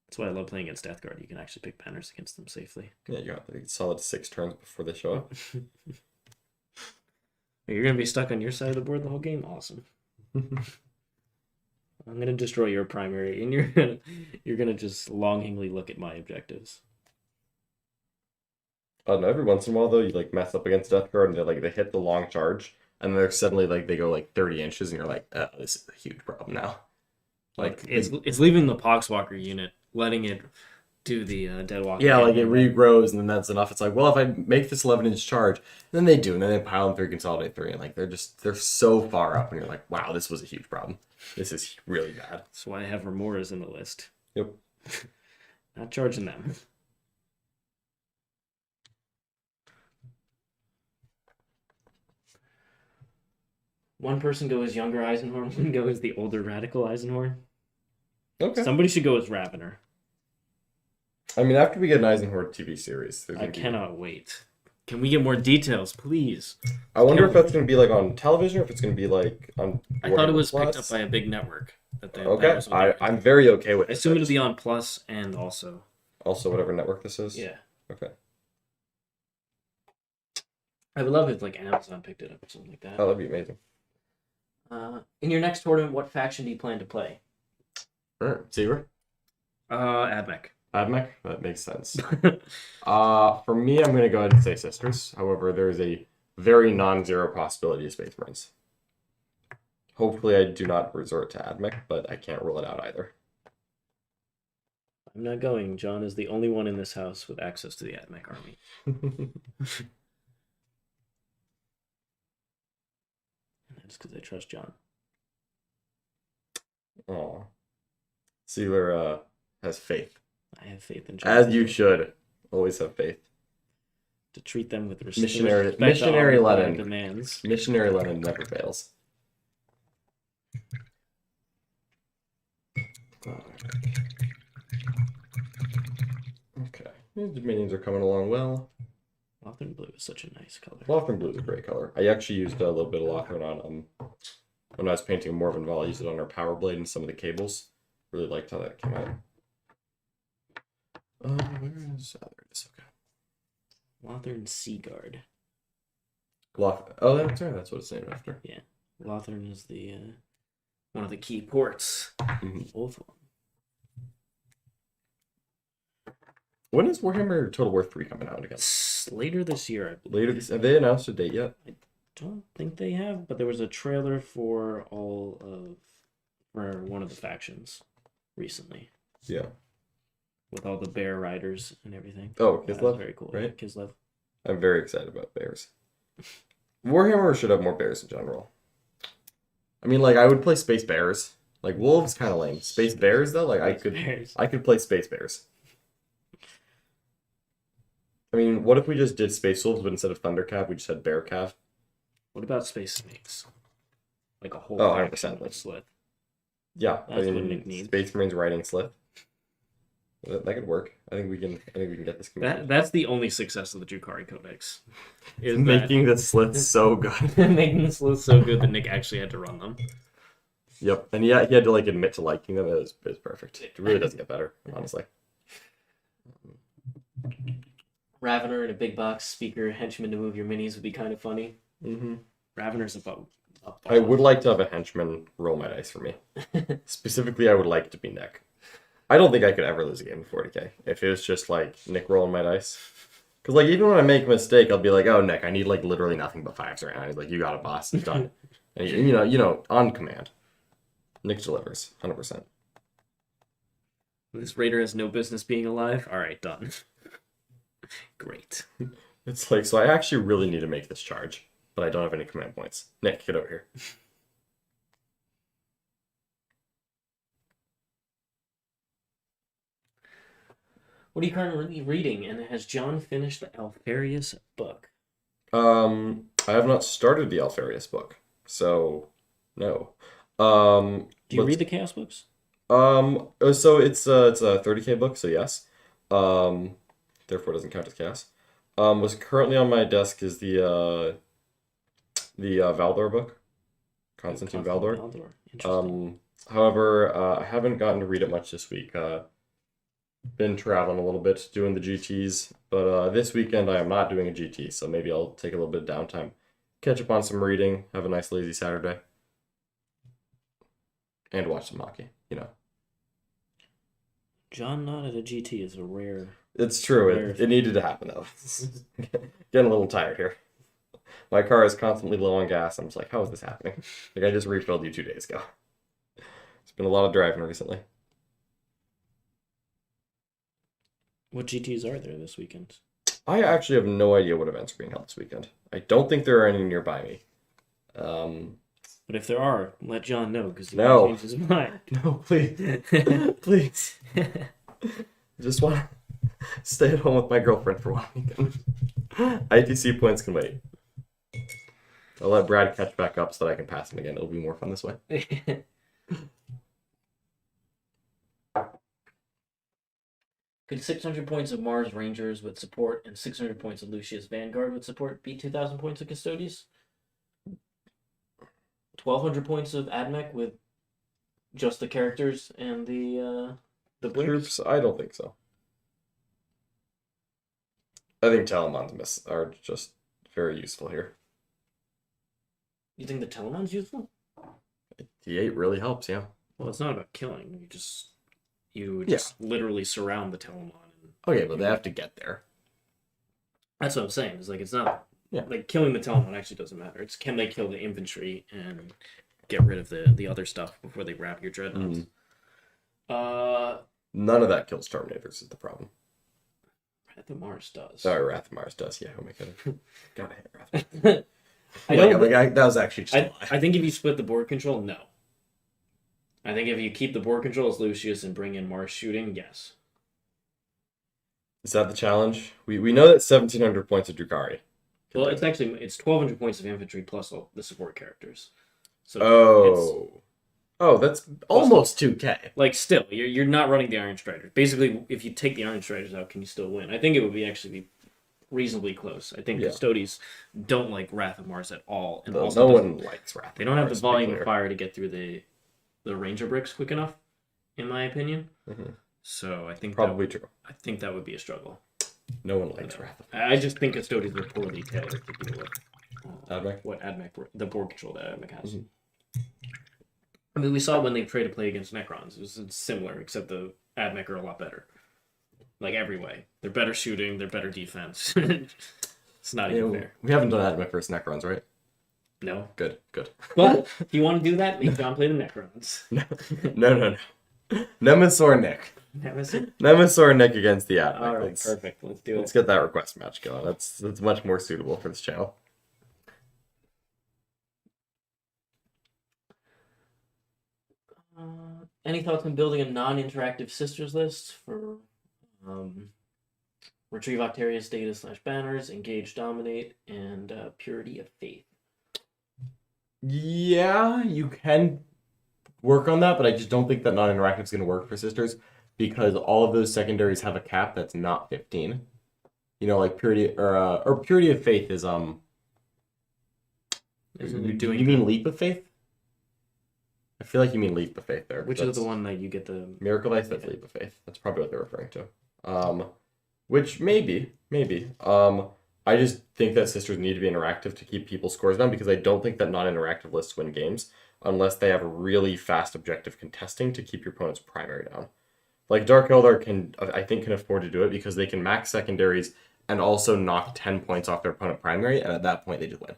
That's why I love playing against Death Guard. You can actually pick banners against them safely. Yeah, you got like solid 6 turns before they show up. You're gonna be stuck on your side of the board the whole game? Awesome. I'm gonna destroy your primary, and you're gonna just longingly look at my objectives. Oh no, every once in a while though, you like mess up against Death Guard and they hit the long charge, and they're suddenly they go 30 inches, and you're like, oh, this is a huge problem now. Like it's leaving the Poxwalker unit, letting it do the Dead Walker. Yeah, it regrows, and then that's enough. It's like, well, if I make this 11-inch charge, then they do, and then they pile in 3, consolidate 3, and they're so far up, and you're like, wow, this was a huge problem. This is really bad. That's why I have Remoras in the list. Yep. Not charging them. One person go as younger Eisenhorn, one go as the older radical Eisenhorn. Okay. Somebody should go as Ravener. I mean, after we get an Eisenhorn TV series, I cannot wait. Can we get more details, please? I wonder if that's going to be on television or if it's going to be on. I thought it was Plus. picked up by a big network. Okay, I'm very okay with it. I assume it'll be on Plus and also whatever network this is. Yeah. Okay. I would love if Amazon picked it up or something like that. Oh, that'd be amazing. In your next tournament, what faction do you plan to play? Seaver? Admech. Admech? That makes sense. For me, I'm going to go ahead and say Sisters. However, there's a very non-zero possibility of Space Marines. Hopefully, I do not resort to Admech, but I can't rule it out either. I'm not going. John is the only one in this house with access to the Admech army. That's because I trust John. Oh. Sealer has faith. I have faith in John. As you should. Always have faith. To treat them with Missionary Lenin demands. Missionary Lenin never fails. Okay. These Dominions are coming along well. Lothern blue is such a nice color. Lothern blue is a great color. I actually used a little bit of Lothern on when I was painting Morven Val. I used it on our power blade and some of the cables. Really liked how that came out. Where is there it is, okay. Lothern Seaguard. Oh, that's right. That's what it's named after. Yeah, Lothern is the one of the key ports. Mm-hmm. Both of them. When is Warhammer Total War 3 coming out again? Later this year, I believe. Later this. Have they announced a date yet? I don't think they have, but there was a trailer for one of the factions recently. Yeah. With all the bear riders and everything. Oh, That Kislev? was very cool. Right? Yeah, Kislev. I'm very excited about bears. Warhammer should have more bears in general. I mean, I would play Space Bears. Wolves kind of lame. Space Bears though, I could play Space Bears. I mean, what if we just did Space Wolves, but instead of Thundercav, we just had Bear Cav? What about Space Snakes? A whole 100%. with Slith. Yeah, That's what Nick needs. Space Marines riding Slith. That could work. I think we can get this. That's the only success of the Drukhari Codex. Is making the Sliths so good. making the Sliths so good that Nick actually had to run them. Yep, and he had to admit to liking them. It was perfect. It really doesn't get better, honestly. Ravener and a big box speaker henchman to move your minis would be kind of funny. Mm-hmm. Ravener's a I would like to have a henchman roll my dice for me. Specifically, I would like it to be Nick. I don't think I could ever lose a game in 40k if it was just Nick rolling my dice. Because even when I make a mistake, I'll be like, "Oh, Nick, I need literally nothing but 5s right now." He's like, "You got it, boss. It's done." And on command. Nick delivers, 100%. This raider has no business being alive. All right, done. Great. It's so I actually really need to make this charge. but I don't have any command points. Nick, get over here. What are you currently reading? And has John finished the Alfarius book? I have not started the Alfarius book, so no. Do you read the Chaos books? So it's a 30K book, so yes. Therefore it doesn't count as chaos. What's currently on my desk is the Valdor book, Constantine Valdor. Interesting. However, I haven't gotten to read it much this week. Been traveling a little bit, doing the GTs, but this weekend I am not doing a GT, so maybe I'll take a little bit of downtime, catch up on some reading, have a nice lazy Saturday, and watch some hockey. John not at a GT is a rare. It's true. It needed to happen though. Getting a little tired here. My car is constantly low on gas. I'm just like, how is this happening? Like I just refilled you 2 days ago. It's been a lot of driving recently. What GTs are there this weekend? I actually have no idea what events are being held this weekend. I don't think there are any nearby me. But if there are, let John know because he No. might change his mind. No, please. Please. I just want to stay at home with my girlfriend for 1 weekend. ITC points can wait. I'll let Brad catch back up so that I can pass him again. It'll be more fun this way. Could 600 points of Mars Rangers with support and 600 points of Lucius Vanguard with support beat 2,000 points of Custodies? 1,200 points of Admech with just the characters and the blinks? Troops? I don't think so. I think Telemons are just very useful here. You think the Telemon's useful? D8 really helps, yeah. Well, it's not about killing. You just literally surround the Telemon. Okay, but they have to get there. That's what I'm saying. It's like it's not like killing the Telemon actually doesn't matter. It's can they kill the infantry and get rid of the other stuff before they wrap your dreadnoughts. None of that kills Terminators is the problem. Wrath of Mars does. Sorry, Wrath of Mars does, yeah. Oh my god. God, I hate Wrath of Mars. That was actually just a lie. I think if you split the board control, no. I think if you keep the board control as Lucius and bring in Mars shooting, yes. Is that the challenge? We know that 1,700 points of Drukhari. Well, it's 1,200 points of infantry plus all the support characters. So that's almost 2K. Like still, you're not running the Iron Striders. Basically, if you take the Iron Striders out, can you still win? I think it would be reasonably close. I think Custodies don't like Wrath of Mars at all, and no one likes Wrath. They don't have the volume of fire to get through the Ranger bricks quick enough, in my opinion. Mm-hmm. So I think probably true. I think that would be a struggle. No one likes Wrath of Mars. I just think Custodies are poorly tailored to deal with Admech? What Admech, the board control that Admech has. Mm-hmm. I mean, we saw when they tried to play against Necrons. It was similar, except the Admech are a lot better. Like every way. They're better shooting, they're better defense. It's not even fair. We haven't done Admech versus Necrons, right? No. Good. But if you want to do that, make John play the Necrons. No. Nemesis or Nick. Nemesis or Nick against the Admech. All right, perfect. Let's do it. Let's get that request match going. That's much more suitable for this channel. Any thoughts on building a non-interactive sisters list for Retrieve Octarius data / banners, Engage Dominate, and Purity of Faith? Yeah, you can work on that, but I just don't think that non-interactive is going to work for sisters because all of those secondaries have a cap that's not 15. Like Purity or Purity of Faith is Do you mean Leap of Faith? I feel like you mean Leap of Faith there. Which is the one that you get the Miracle Dice? That's Leap of Faith. That's probably what they're referring to. Which maybe. I just think that sisters need to be interactive to keep people's scores down because I don't think that non-interactive lists win games unless they have really fast objective contesting to keep your opponent's primary down. Like Dark Eldar can afford to do it because they can max secondaries and also knock 10 points off their opponent primary, and at that point they just win.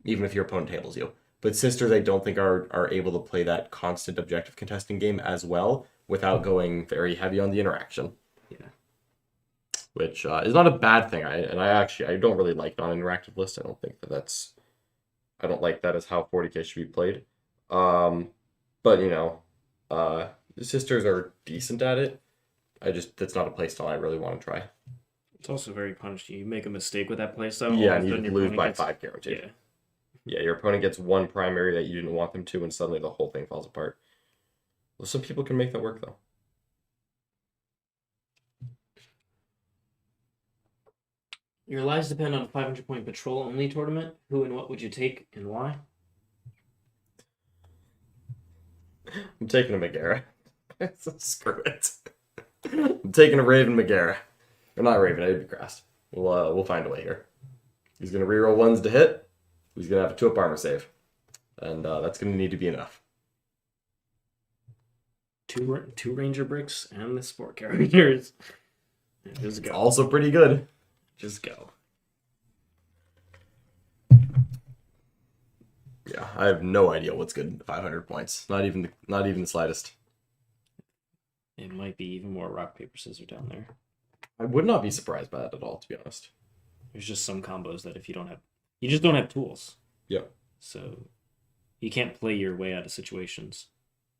Even if your opponent tables you. But sisters, I don't think are able to play that constant objective contesting game as well without going very heavy on the interaction. Yeah. which is not a bad thing. I don't really like non-interactive lists. I don't think I don't like that as how 40k should be played. But you know, the sisters are decent at it. That's not a playstyle I really want to try. It's also very punchy. You make a mistake with that playstyle. Yeah, all of and a you sudden your lose opponent by gets- 5 guaranteed. Yeah. Yeah, your opponent gets one primary that you didn't want them to, and suddenly the whole thing falls apart. Well, some people can make that work, though. Your lives depend on a 500-point patrol-only tournament. Who and what would you take, and why? I'm taking a Megara. So screw it. I'm taking a Raven Megara. Or not Raven, it'd be Crast. We'll find a way here. He's gonna reroll 1s to hit. He's gonna have a 2-up armor save. And that's gonna need to be enough. Two ranger bricks and the sport characters. Just go. Also pretty good. Just go. Yeah, I have no idea what's good at 500 points. Not even the slightest. It might be even more rock, paper, scissors down there. I would not be surprised by that at all, to be honest. There's just some combos that if you don't have... You just don't have tools. Yeah. So you can't play your way out of situations.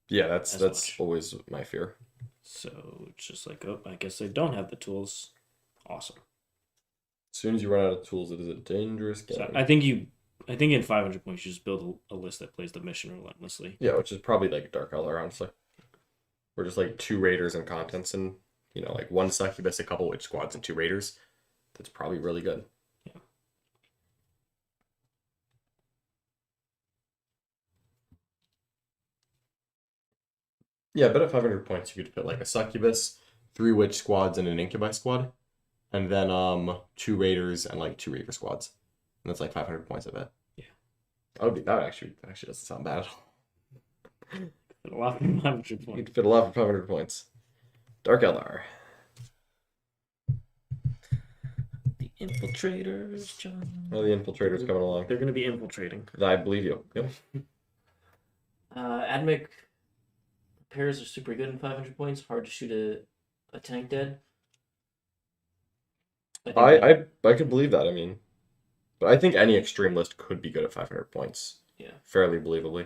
Yeah, that's much. always my fear. So it's just like, oh, I guess I don't have the tools. Awesome. As soon as you run out of tools, it is a dangerous game. So I think in 500 points, you just build a list that plays the mission relentlessly. Yeah, which is probably like Dark Eldar, honestly. We're just like 2 raiders and contents and, you know, like 1 succubus, a couple witch squads, and 2 raiders. That's probably really good. Yeah. Yeah, but at 500 points, you could fit like a succubus, 3 witch squads, and an incubi squad. And then 2 raiders and like 2 reaver squads. And that's like 500 points, I bet. Yeah. That actually doesn't sound bad at all. A lot of 500 You points. could fit a lot for 500 points. Dark Eldar. The infiltrators, John. Oh, the infiltrators coming along. They're going to be infiltrating. I believe you. Yep. Admic pairs are super good in 500 points. Hard to shoot a tank dead. I could believe that. I mean, but I think any extreme list could be good at 500 points. Yeah. Fairly believably.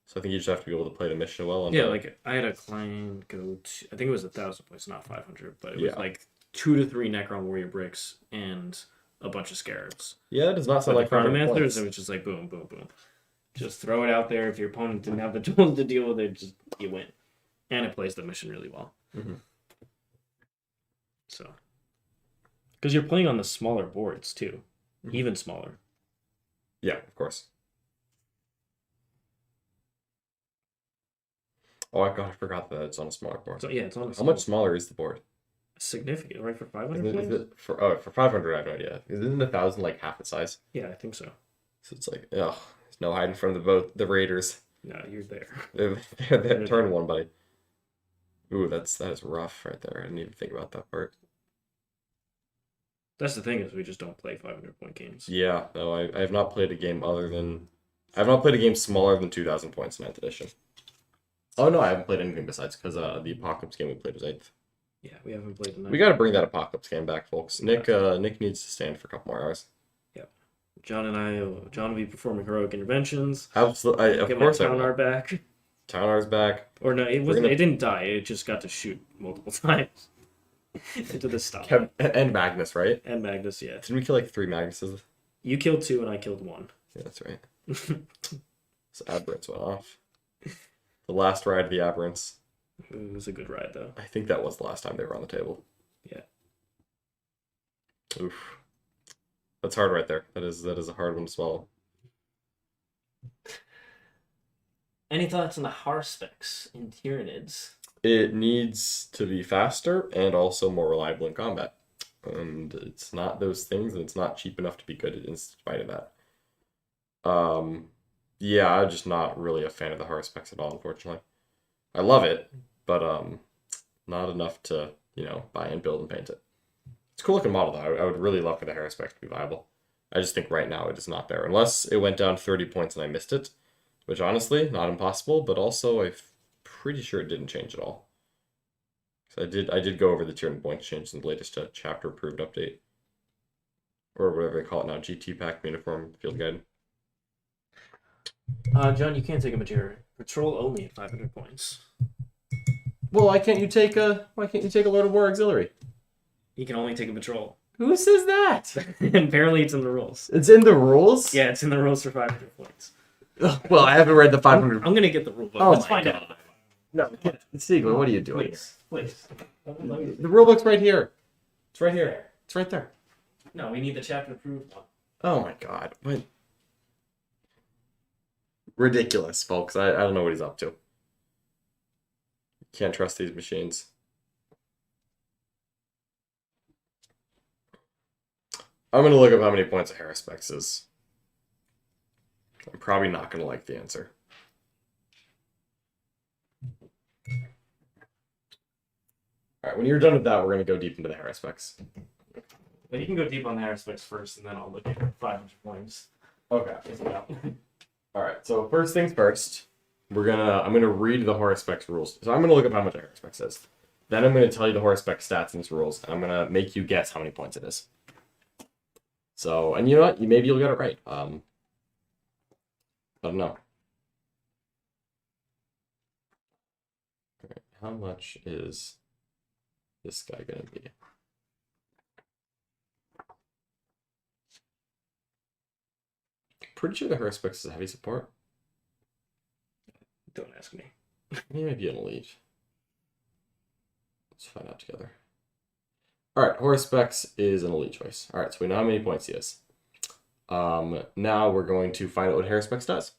So I think you just have to be able to play the mission well. And Yeah, like I had a client go to, I think it was 1,000 points, not 500, but it was Yeah. like 2 to 3 Necron warrior bricks and a bunch of scarabs. Yeah, that does not sound But like the 500 Chronomancers, points. it was just like boom, boom, boom. Just throw it out there. If your opponent didn't have the tools to deal with it, you win. And it plays the mission really well. Mhm. So, because you're playing on the smaller boards too, Mhm. even smaller. Yeah, of course. Oh, I forgot that it's on a smaller board. So yeah, it's on. How much smaller is the board? Significant, right? For 500 Is points? it for 500? I have no idea. Isn't 1,000 like half its size? Yeah, I think so. So it's like, ugh, there's no hiding from the Raiders. No, you're there. They're turn 1, buddy. Ooh, that is rough right there. I didn't even think about that part. That's the thing is we just don't play 500-point games. Yeah, no, I have not played a game I've not played a game smaller than 2,000 points in 9th edition. Oh no, I haven't played anything besides because the Apocalypse game we played was 8th. Yeah, we haven't played the night. We got to bring that Apocalypse game back, folks. Nick needs to stand for a couple more hours. John will be performing heroic interventions. Absolutely, of Get course my I town will. art back. Town R's back. Or no, it We're wasn't. gonna- It didn't die. It just got to shoot multiple times into the stop. And Magnus, right? And Magnus, yeah. Didn't we kill like 3 Magnuses? You killed 2 and I killed 1. Yeah, that's right. So Aberrants went off. The last ride of the Aberrants. It was a good ride though. I think that was the last time they were on the table. Yeah. Oof. That's hard right there. That is a hard one to swallow. Any thoughts on the Har specs in Tyranids? It needs to be faster and also more reliable in combat. And it's not those things, and it's not cheap enough to be good in spite of that. Yeah, I'm just not really a fan of the Har specs at all, unfortunately. I love it, but not enough to, buy and build and paint it. It's a cool looking model, though. I would really love for the Har spec to be viable. I just think right now it is not there. Unless it went down 30 points and I missed it, which honestly, not impossible, but also I'm pretty sure it didn't change at all. So I did go over the Tyranid points change in the latest chapter approved update. Or whatever they call it now, GT Pack Uniform Field Guide. John, you can't take a material. Patrol only at 500 points. Well, why can't you take a Lord of War Auxiliary? You can only take a patrol. Who says that? Apparently it's in the rules. It's in the rules? Yeah, it's in the rules for 500 points. Well, I haven't read the 500. I'm gonna get the rule book. Oh Let's my find God. out. No, Siegler, what are you doing? Please. The rule book's right here. It's right here. It's right there. No, we need the chapter approved one. Oh my God. What? Ridiculous, folks. I don't know what he's up to. Can't trust these machines. I'm going to look up how many points a Haruspex is. I'm probably not going to like the answer. Alright, when you're done with that, we're going to go deep into the Haruspex. But you can go deep on the Haruspex first, and then I'll look at 500 points. Okay. Alright, so first things first, I'm gonna read the Haruspex rules. So I'm gonna look up how much a Haruspex is. Then I'm gonna tell you the Haruspex stats and its rules, and I'm gonna make you guess how many points it is. So, and you know what? Maybe you'll get it right. I don't know. Alright, how much is this guy gonna be? Pretty sure the Haruspex is a heavy support. Don't ask me. Maybe an elite. Let's find out together. Alright, Haruspex is an elite choice. Alright, so we know how many points he is. Now we're going to find out what Haruspex does.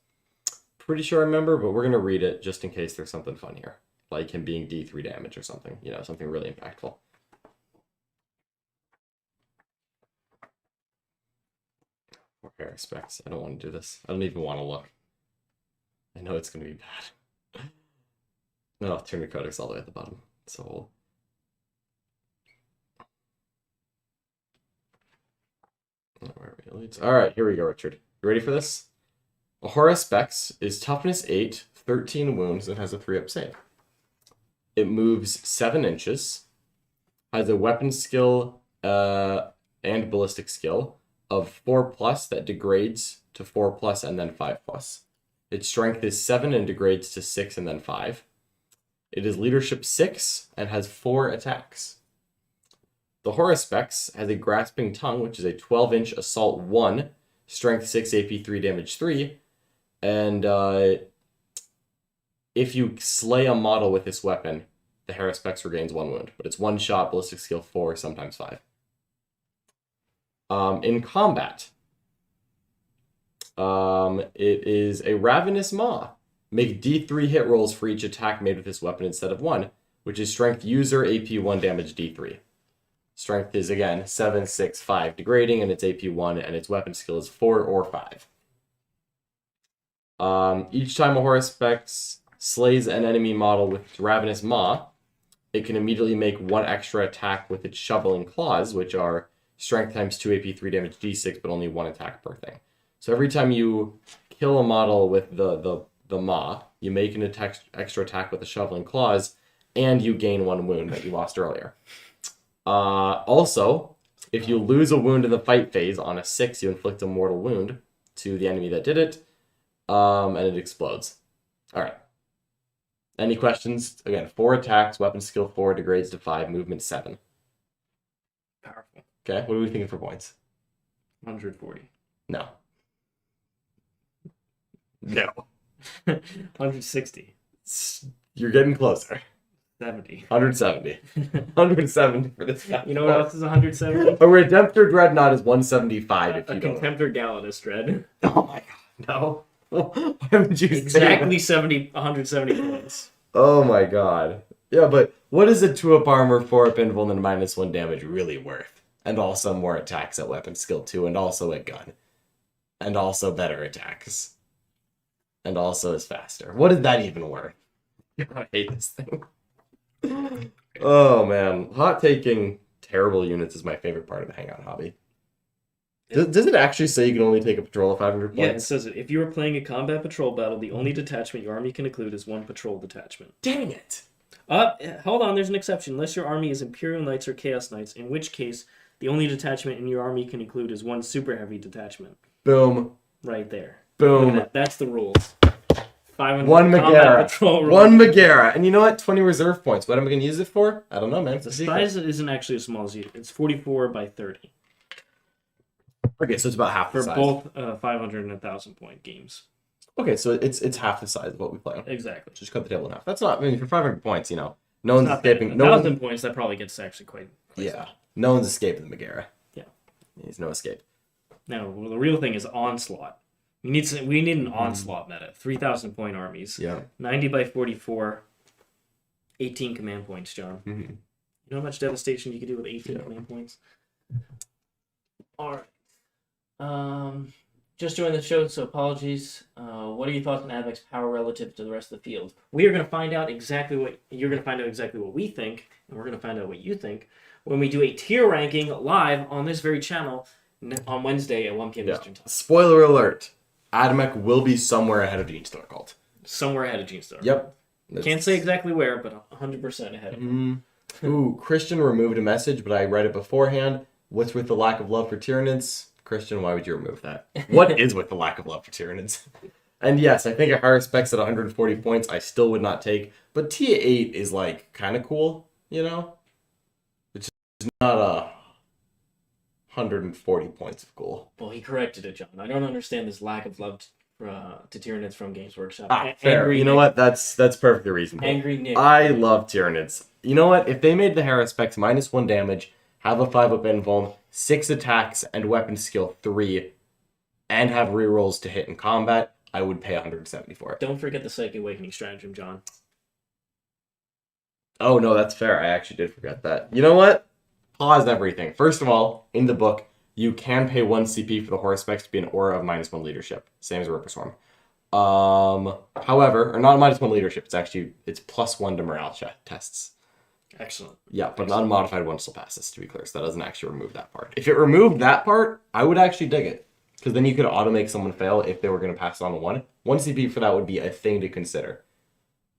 Pretty sure I remember, but we're going to read it just in case there's something fun here. Like him being D3 damage or something. You know, something really impactful. Haruspex. I don't want to do this. I don't even want to look. I know it's going to be bad. No, Tyranid Codex all the way at the bottom. So alright, here we go, Richard. You ready for this? A Haruspex is toughness 8, 13 wounds, and has a 3-up save. It moves 7 inches, has a weapon skill and ballistic skill of 4+ that degrades to 4+ and then 5+. Its strength is 7 and degrades to 6 and then 5. It is leadership 6 and has 4 attacks. The Haruspex has a grasping tongue, which is a 12-inch assault 1, strength 6, AP 3, damage 3, and if you slay a model with this weapon, the Haruspex regains 1 wound, but it's 1 shot, ballistic skill 4, sometimes 5. In combat, it is a Ravenous Maw. Make D3 hit rolls for each attack made with this weapon instead of 1, which is strength user, AP 1, damage D3. Strength is, again, 7, 6, 5 degrading, and it's AP 1, and its weapon skill is 4 or 5. Each time a Haruspex slays an enemy model with its Ravenous Maw, it can immediately make 1 extra attack with its Shoveling Claws, which are strength times 2 AP 3 damage D6, but only 1 attack per thing. So every time you kill a model with the Maw, you make an extra attack with the Shoveling Claws, and you gain 1 wound that you lost earlier. Also, if you lose a wound in the fight phase on a 6, you inflict a mortal wound to the enemy that did it, and it explodes. Alright. Any questions? Again, 4 attacks, weapon skill 4, degrades to 5, movement 7. Powerful. Okay, what are we thinking for points? 140. No. No. 160. You're getting closer. 70. 170. 170 for this guy. You know what else is 170? A Redemptor Dreadnought is 175 if A you don't know. Contemptor Gallinus Dread. Oh my god, no. Why would you say Exactly that? 170 points. Oh my god. Yeah, but what is a 2-up armor, 4-up invul, and -1 damage really worth? And also more attacks at weapon skill 2, and also at gun. And also better attacks. And also is faster. What is that even worth? I hate this thing. Oh man. Hot taking terrible units is my favorite part of the Hangout hobby. Does it actually say you can only take a patrol of 500 points? Yeah, it says it. If you are playing a combat patrol battle, the only detachment your army can include is 1 patrol detachment. Dang it! Hold on, there's an exception. Unless your army is Imperial Knights or Chaos Knights, in which case the only detachment in your army can include is one super heavy detachment. Boom. Right there. Boom. That's the rules. 500 One combat patrol Megara. rules. One Megara. And you know what? 20 reserve points. What am I going to use it for? I don't know, man. The size isn't actually as small as you. It's 44 by 30. Okay, so it's about half the For size. both 500 and 1,000 point games. Okay, so it's half the size of what we play on. Exactly. Just cut the table in half. That's not, I mean, for 500 points, you know, no one's Not escaping. bad. No 1,000 one, points, that probably gets actually quite yeah, small. no one's escaping the Megara. Yeah. There's no escape. Now, well, the real thing is Onslaught. We need an Onslaught meta. 3,000 point armies. Yeah. 90 by 44. 18 command points, John. Mm-hmm. You know how much devastation you could do with 18 command points? Alright. Just joined the show, so apologies. What are your thoughts on Admech's power relative to the rest of the field? We are going to find out exactly what you're going to find out exactly what we think, and we're going to find out what you think when we do a tier ranking live on this very channel on Wednesday at 1 p.m. Eastern Time. Spoiler alert: Admech will be somewhere ahead of Genestealer Cult. Somewhere ahead of Genestealer. Yep. Can't say exactly where, but 100% ahead of him. Ooh, Christian removed a message, but I read it beforehand. What's with the lack of love for Tyranids? Christian, why would you remove that? What is with the lack of love for Tyranids? And yes, I think a higher specs at 140 points I still would not take, but T8 is like kind of cool, you know? It's not a 140 points of cool. Well, he corrected it, John. I don't understand this lack of love to Tyranids from Games Workshop. Fair. Angry You know Nick. what? That's perfectly reasonable. Angry Nick. I love Tyranids. You know what? If they made the Hera specs -1 damage, have a 5-up invuln, 6 attacks, and weapon skill 3, and have rerolls to hit in combat, I would pay 170 for it. Don't forget the Psychic Awakening stratagem, John. Oh, no, that's fair. I actually did forget that. You know what? Pause everything. First of all, in the book, you can pay 1 CP for the horror specs to be an aura of -1 leadership. Same as Ripper Swarm. However, or not -1 leadership, it's +1 to morale tests. Excellent. Yeah, but an unmodified one still passes, to be clear, so that doesn't actually remove that part. If it removed that part, I would actually dig it. Because then you could auto-make someone fail if they were going to pass it on to 1. 1 CP for that would be a thing to consider.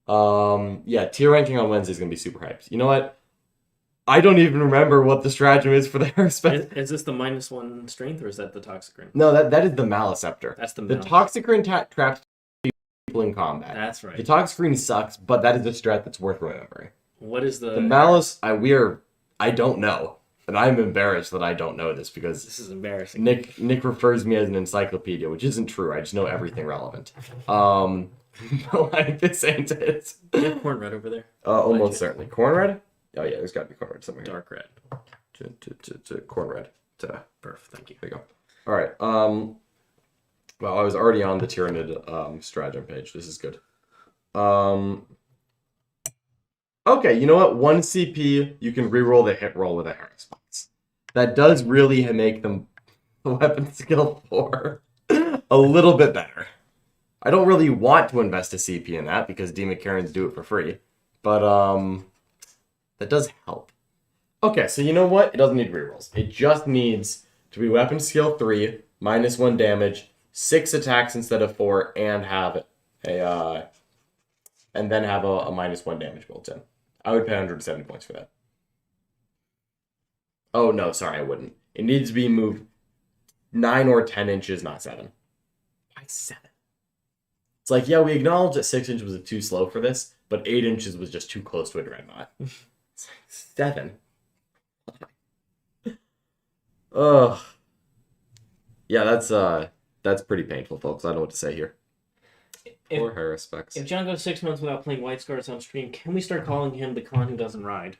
Yeah, tier ranking on Wednesday is going to be super hyped. You know what? I don't even remember what the stratagem is for the Aerospace. Is this the -1 strength, or is that the Toxic Ring? No, that is the Maliceptor. That's the Toxic Ring traps people in combat. That's right. The Toxic Ring sucks, but that is a strat that's worth remembering. What is the Malice? I don't know, and I'm embarrassed that I don't know this because This is embarrassing. Nick refers me as an encyclopedia, which isn't true. I just know everything relevant. No, this ain't it. Do you have corn red over there? Almost certainly. Corn red? Oh yeah, there's got to be corn red somewhere. Dark red. Corn red. Perf. Thank you. There you go. All right. Well, I was already on the Tyranid stratagem page. This is good. Okay, you know what? 1 CP, you can reroll the hit roll with a Hera spots. That does really make them weapon skill 4 a little bit better. I don't really want to invest a CP in that because Demon Karens do it for free, but that does help. Okay, so you know what? It doesn't need rerolls. It just needs to be weapon skill 3, -1 damage, 6 attacks instead of 4, and have a and then have a -1 damage built in. I would pay 170 points for that. Oh no, sorry, I wouldn't. It needs to be moved 9 or 10 inches, not 7. Why 7? It's like, yeah, we acknowledge that 6 inches was too slow for this, but 8 inches was just too close to a dreadnought. It's like 7. Ugh. Yeah, that's pretty painful, folks. I don't know what to say here. Poor Hera specs. If John goes 6 months without playing White Scars on stream, can we start calling him the con who doesn't ride?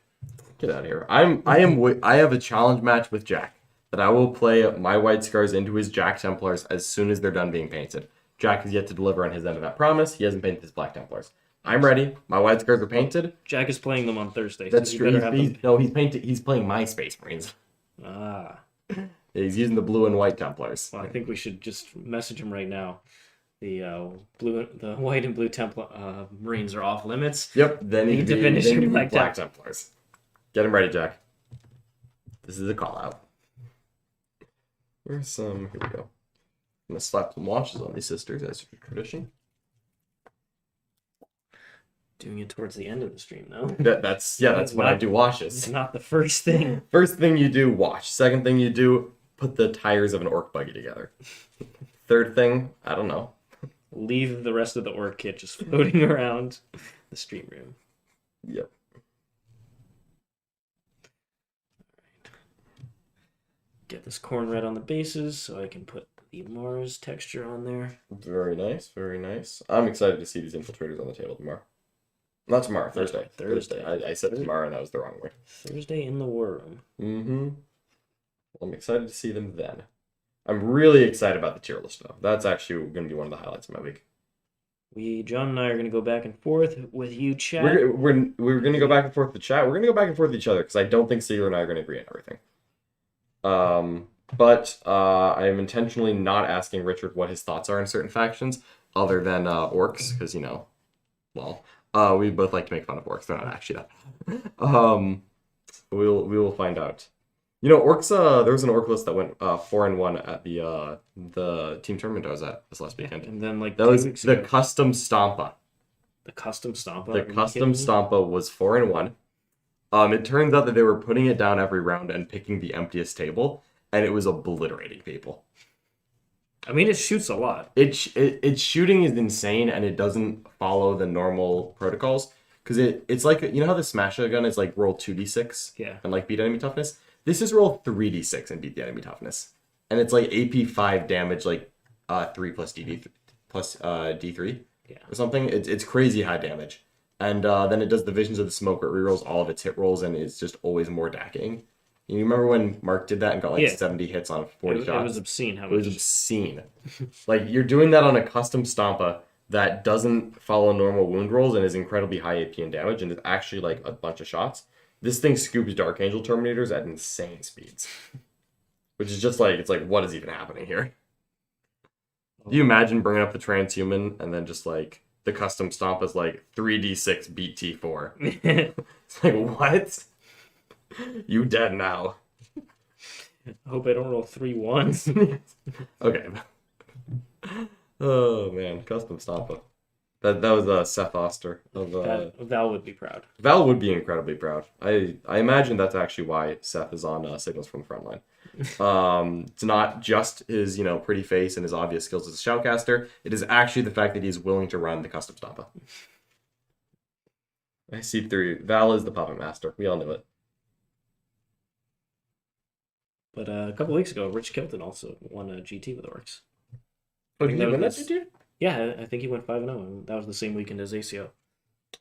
Get out of here. I have a challenge match with Jack that I will play my White Scars into his Jack Templars as soon as they're done being painted. Jack has yet to deliver on his end of that promise. He hasn't painted his Black Templars. I'm ready. My White Scars are painted. Jack is playing them on Thursday. That's so true. He's painted. He's playing my Space Marines. Ah. He's using the blue and white Templars. Well, I think we should just message him right now. The white and blue Marines are off limits. Yep. Then Need to finish your Black Templars. Get him ready, Jack. This is a call out. Where's some? Here we go. I'm gonna slap some watches on these sisters as a tradition. Doing it towards the end of the stream, though. That's when I do washes. It's not the first thing. First thing you do, wash. Second thing you do, put the tires of an orc buggy together. Third thing, I don't know. Leave the rest of the orc kit just floating around the stream room. Yep. Get this corn red on the bases so I can put the Mars texture on there. Very nice, very nice. I'm excited to see these infiltrators on the table tomorrow. Not tomorrow, Thursday. Thursday. I said tomorrow and that was the wrong way. Thursday in the war room. Mm-hmm. Well, I'm excited to see them then. I'm really excited about the tier list though. That's actually going to be one of the highlights of my week. John and I are going to go back and forth with you, chat. We're going to go back and forth with the chat. We're going to go back and forth with each other because I don't think Sealer and I are going to agree on everything. But I am intentionally not asking Richard what his thoughts are on certain factions other than orcs because, you know, well, we both like to make fun of orcs. They're not actually that. We will find out. You know, orcs. There was an orc list that went 4-1 at the team tournament I was at this last weekend. And then like that was the custom Stompa. The custom Stompa. The custom Stompa was 4-1. It turns out that they were putting it down every round and picking the emptiest table, and it was obliterating people. I mean, it shoots a lot. Its shooting is insane, and it doesn't follow the normal protocols because it's like, you know how the smasher gun is like roll 2d6 and like beat enemy toughness. This is roll 3d6 and beat the enemy toughness, and it's like AP 5 damage, like 3 plus DD plus D3 or something. It's crazy high damage, and then it does the visions of the smoke. It rerolls all of its hit rolls, and it's just always more dacking. You remember when Mark did that and got like 70 hits on 40 shots? It was obscene. It was obscene. Like, you're doing that on a custom Stompa that doesn't follow normal wound rolls and is incredibly high AP and damage, and is actually like a bunch of shots. This thing scoops Dark Angel Terminators at insane speeds. Which is just like, it's like, what is even happening here? Do you imagine bringing up the transhuman and then just like, the custom Stomp is like 3d6 beat T4? It's like, what? You dead now. I hope I don't roll 3 ones. Okay. Oh man, custom Stompa. That was Seth Oster. Val would be proud. Val would be incredibly proud. I imagine that's actually why Seth is on Signals from the Frontline. It's not just his, you know, pretty face and his obvious skills as a shoutcaster. It is actually the fact that he's willing to run the custom Stompa. I see through. Val is the puppet master. We all knew it. But a couple weeks ago, Rich Kilton also won a GT with Orcs. Oh, did he win that GT? Yeah, I think he went 5-0, and that was the same weekend as ACO.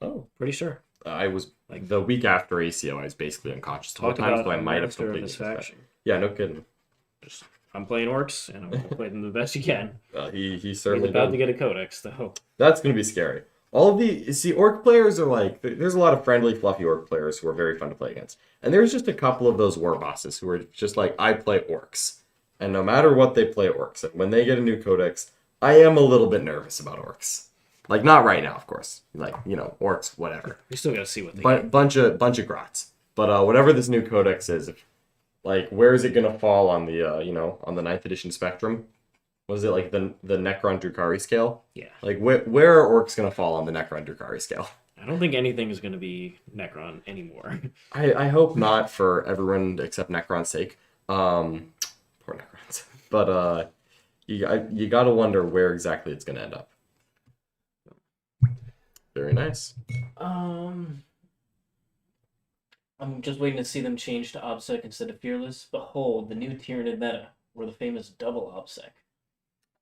Oh, pretty sure. I was like the week after ACO. I was basically unconscious the whole time, so I might have completely missed that. Yeah, no kidding. I'm playing Orcs, and I'm going to play them the best you can. He certainly He's about to get a Codex, though. That's going to be scary. All of the orc players are like, there's a lot of friendly, fluffy orc players who are very fun to play against, and there's just a couple of those war bosses who are just like, I play orcs, and no matter what, they play orcs. And when they get a new Codex, I am a little bit nervous about orcs. Like, not right now, of course. Like, you know, orcs, whatever. You still gotta see what they get. Bunch of grots. But whatever this new Codex is, like, where is it gonna fall on the you know, on the 9th edition spectrum? Was it like the Necron Drukhari scale? Yeah. Like, where are orcs gonna fall on the Necron Drukhari scale? I don't think anything is gonna be Necron anymore. I hope not, for everyone except Necron's sake. Poor Necrons. But you gotta wonder where exactly it's gonna end up. Very nice. I'm just waiting to see them change to OBSEC instead of Fearless. Behold, the new Tyranid meta, or the famous double OBSEC.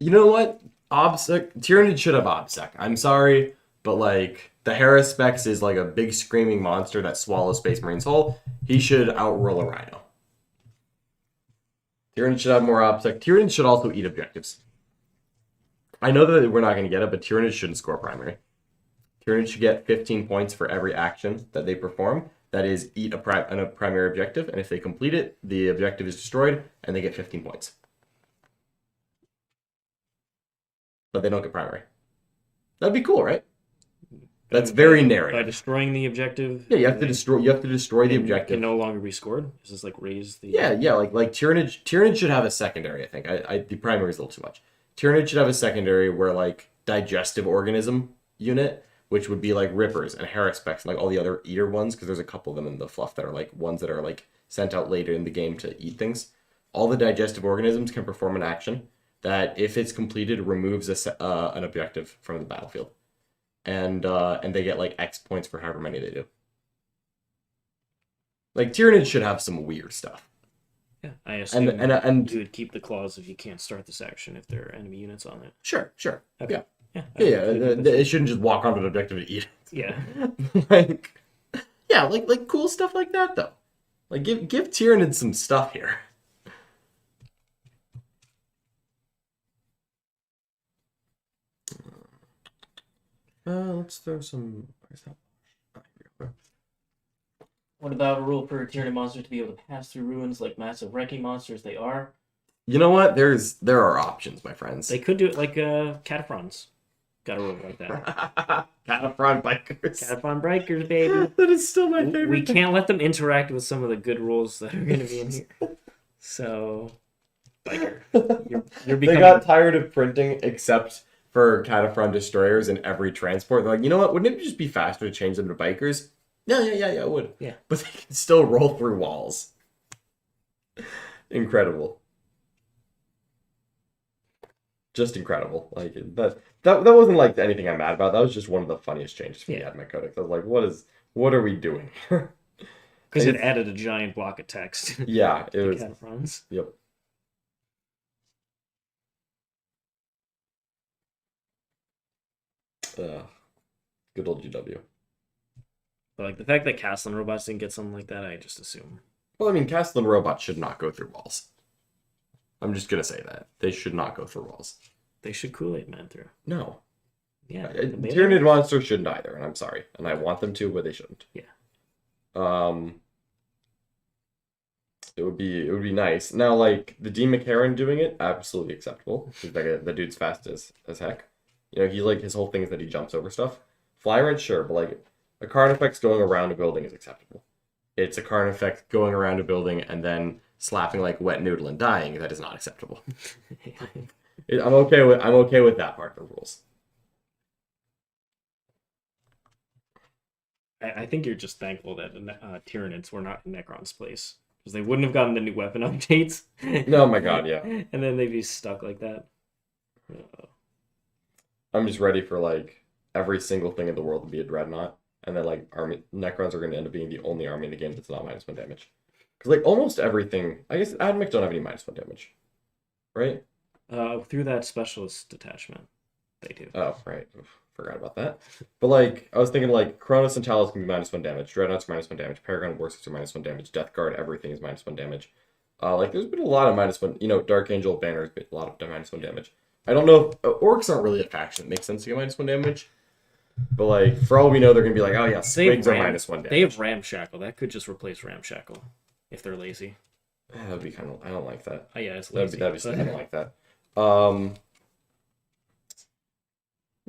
You know what? OBSEC, Tyranid should have OBSEC. I'm sorry, but like, the Hera Specs is like a big screaming monster that swallows Space Marine's whole. He should outroll a Rhino. Tyranid should have more OBSEC. Tyranid should also eat objectives. I know that we're not going to get it, but Tyranid shouldn't score primary. Tyranid should get 15 points for every action that they perform. That is, eat a primary objective, and if they complete it, the objective is destroyed, and they get 15 points. But they don't get primary. That'd be cool, right? That's very narrative. By destroying the objective. Yeah, you have to destroy the objective. Can no longer be scored. Is this like raise the? Yeah. Like Tyranid should have a secondary. I think the primary is a little too much. Tyranid should have a secondary where like digestive organism unit, which would be like Rippers and Harrispecs and like all the other eater ones, because there's a couple of them in the fluff that are like ones that are like sent out later in the game to eat things. All the digestive organisms can perform an action that, if it's completed, removes an objective from the battlefield, and they get like X points for however many they do. Like Tyranids should have some weird stuff. Yeah, I assume and you would keep the clause if you can't start this action if there are enemy units on it. Sure. Okay. Yeah. It shouldn't just walk onto an objective to eat. Yeah. like cool stuff like that though. Like give Tyranids some stuff here. Let's throw some. Where's that? Oh, here we go. What about a rule for Tyranid monsters to be able to pass through ruins like massive wrecking monsters they are? You know what? There are options, my friends. They could do it like Cataphrons. Got a rule like that. Cataphron bikers. Cataphron breakers, baby. That is still my favorite. We can't let them interact with some of the good rules that are going to be in here. So, biker, you're They becoming. got tired of printing except for Cataphron destroyers in every transport. They're like, you know what? Wouldn't it just be faster to change them to bikers? Yeah, it would. Yeah. But they can still roll through walls. Incredible. Just incredible. Like that wasn't like anything I'm mad about. That was just one of the funniest changes for the Admech Codex. I was like, what are we doing? Because it added a giant block of text. Yeah, it was. Cataphrons. Yep. Good old GW. But like the fact that Castellan robots didn't get something like that, I just assume. Well, I mean, Castellan robots should not go through walls. I'm just gonna say that they should not go through walls. They should Kool-Aid Man through. No. Yeah. Tyranid monsters shouldn't either, and I'm sorry, and I want them to, but they shouldn't. Yeah. It would be nice. Now, like the D McHarren doing it, absolutely acceptable. He's like the dude's fast as heck. You know, he like his whole thing is that he jumps over stuff. Flyrant, sure, but like a Carnifex going around a building is acceptable. It's a Carnifex going around a building and then slapping like wet noodle and dying. That is not acceptable. I'm okay with that part of the rules. I think you're just thankful that Tyranids were not in Necron's place. Because they wouldn't have gotten the new weapon updates. Oh my god, yeah. And then they'd be stuck like that. I'm just ready for like every single thing in the world to be a dreadnought. And then like Necrons are going to end up being the only army in the game that's not -1 damage. Because like almost everything, I guess Admech don't have any -1 damage. Right? Through that specialist detachment, they do. Oh, right. Oof, forgot about that. But like, I was thinking like Kronos and Talos can be -1 damage, Dreadnoughts are -1 damage, Paragon Warships are -1 damage, Death Guard, everything is -1 damage. Like there's been a lot of -1, you know, Dark Angel Banner has been a lot of -1 damage. I don't know if orcs aren't really a faction that makes sense to get -1 damage. But like, for all we know, they're gonna be like, oh yeah, squigs are -1 damage. They have Ramshackle. That could just replace Ramshackle if they're lazy. That'd be kind of. I don't like that. Oh yeah, it's lazy. That'd be. I don't like that.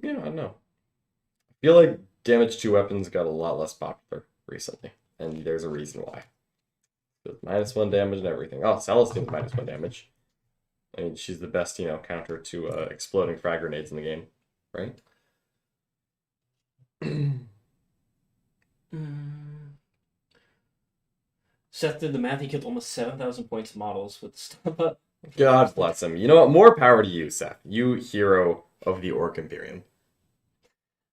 Yeah, I don't know. I feel like damage to weapons got a lot less popular recently, and there's a reason why. -1 damage and everything. Oh, Celestine's -1 damage. I mean, she's the best, you know, counter to exploding frag grenades in the game, right? Seth did the math. He killed almost 7,000 points of models with stuff up. God bless him. You know what? More power to you, Seth. You hero of the Orc Imperium.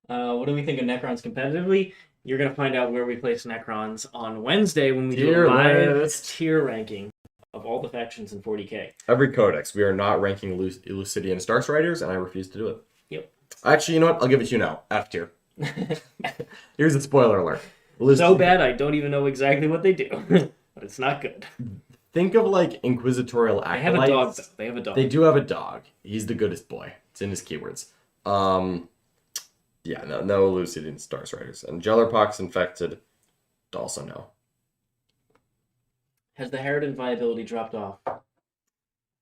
What do we think of Necrons competitively? You're going to find out where we place Necrons on Wednesday when we do a live tier ranking of all the factions in 40k. Every codex. We are not ranking Elucidian Star Riders, and I refuse to do it. Yep. Actually, you know what? I'll give it to you now. F tier. Here's a spoiler alert. So bad, I don't even know exactly what they do. But it's not good. Think of like Inquisitorial Acolytes. They have a dog, though. They have a dog. They do have a dog. He's the goodest boy. It's in his keywords. Yeah, no Elucidian Star Riders. And Jellerpox Infected, also no. Has the Harridan viability dropped off?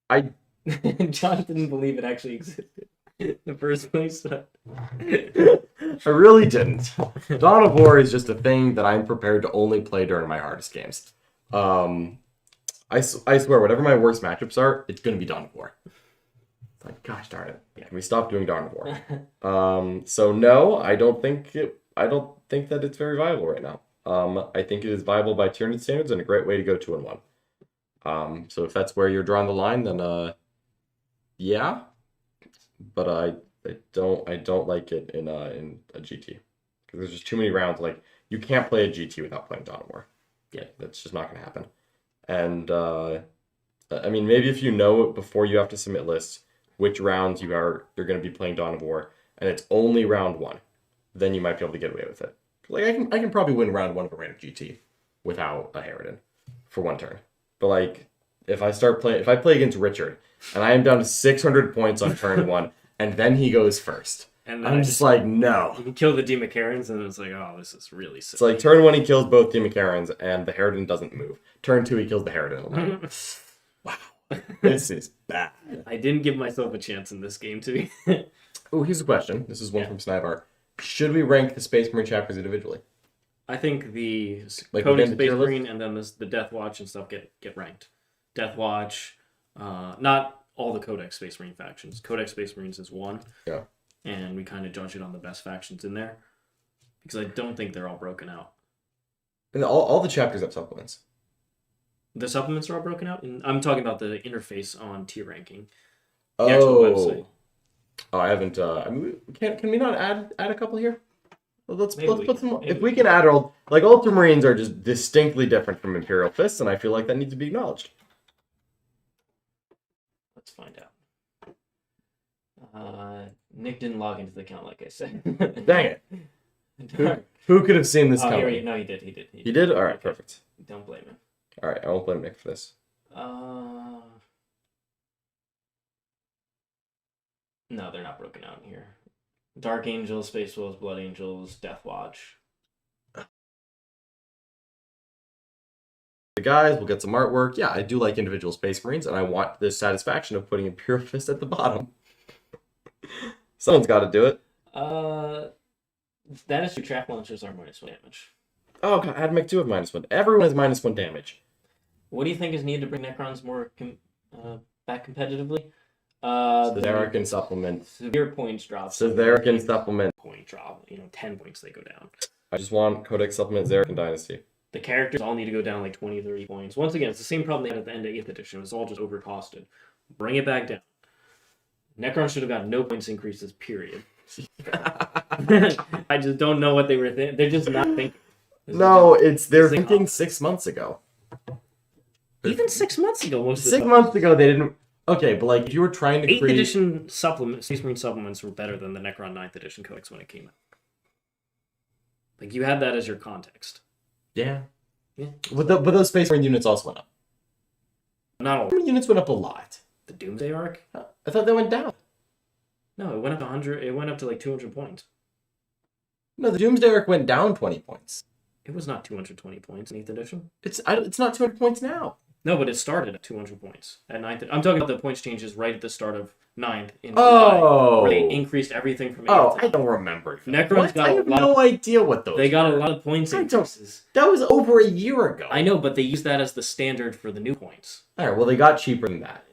John didn't believe it actually existed in the first place. I really didn't. Dawn of War is just a thing that I'm prepared to only play during my hardest games. I swear, whatever my worst matchups are, it's going to be Dawn of War. It's like, gosh darn it. Can we stop doing Dawn of War? So no, I don't think that it's very viable right now. I think it is viable by Tyranid standards and a great way to go 2-1. So if that's where you're drawing the line, then yeah. But I don't like it in a GT. Because there's just too many rounds. Like, you can't play a GT without playing Dawn of War. Yeah, that's just not gonna happen. And I mean, maybe if you know before you have to submit lists which rounds you're going to be playing Dawn of War, and it's only round 1, then you might be able to get away with it. Like I can probably win round 1 of a random GT without a Harridan for 1 turn. But like if I play against Richard and I am down to 600 points on turn 1, and then he goes first, and I'm just like, no. You can kill the Demacarans, and it's like, oh, this is really sick. It's like turn 1 he kills both Demacarans, and the Harridan doesn't move. Turn 2 he kills the Harridan. Wow. This is bad. I didn't give myself a chance in this game, too. Oh, here's a question. This is one from Snivar. Should we rank the Space Marine chapters individually? I think the Like Codex within the Space tier list? Marine and then the Death Watch and stuff get ranked. Death Watch, not all the Codex Space Marine factions. Codex Space Marines is 1. Yeah. And we kind of judge it on the best factions in there. Because I don't think they're all broken out. And all the chapters have supplements. The supplements are all broken out? And I'm talking about the interface on tier ranking. The actual website. Oh, I haven't. I mean, can we not add a couple here? Let's put some. If we can add all, like, Ultramarines are just distinctly different from Imperial Fists, and I feel like that needs to be acknowledged. Let's find out. Nick didn't log into the account, like I said. Dang it! Who could have seen this coming? No, he did. He did. All right, perfect. Don't blame him. All right, I won't blame Nick for this. No, they're not broken out in here. Dark Angels, Space Wolves, Blood Angels, Death Watch. The guys, we'll get some artwork. Yeah, I do like individual Space Marines, and I want the satisfaction of putting Imperial Fist at the bottom. Someone's got to do it. That is true. Trap launchers are -1 damage. Oh, God, I'd make 2 of -1. Everyone has -1 damage. What do you think is needed to bring Necrons more back competitively? Cesarican supplement. Severe points drop. Cesarican supplement. Point drop. 10 points they go down. I just want Codex supplement Cesarican Dynasty. The characters all need to go down like 20, 30 points. Once again, it's the same problem they had at the end of 8th edition. It was all just overcosted. Bring it back down. Necrons should have got no points increases, period. I just don't know what they were thinking. They're just not thinking. No, they're thinking 6 months ago. Even 6 months ago, most of the 6 months ago, they didn't. Okay, but like if you were trying to 8th create edition Space Marine supplements were better than the Necron 9th edition codex when it came out. Like you had that as your context. Yeah. But those Space Marine units also went up. Not all. Units went up a lot. The Doomsday arc? I thought they went down. No, it went up 100. It went up to like 200 points. No, the Doomsday arc went down 20 points. It was not 220 points in 8th edition. It's not 200 points now. No, but it started at 200 points at 9th. I'm talking about the points changes right at the start of 9th in July, where they increased everything from 8th. Oh, I don't remember. Necrons got I have no idea what those. They got a lot of points increases. That was over a year ago. I know, but they used that as the standard for the new points. All right, well they got cheaper than that.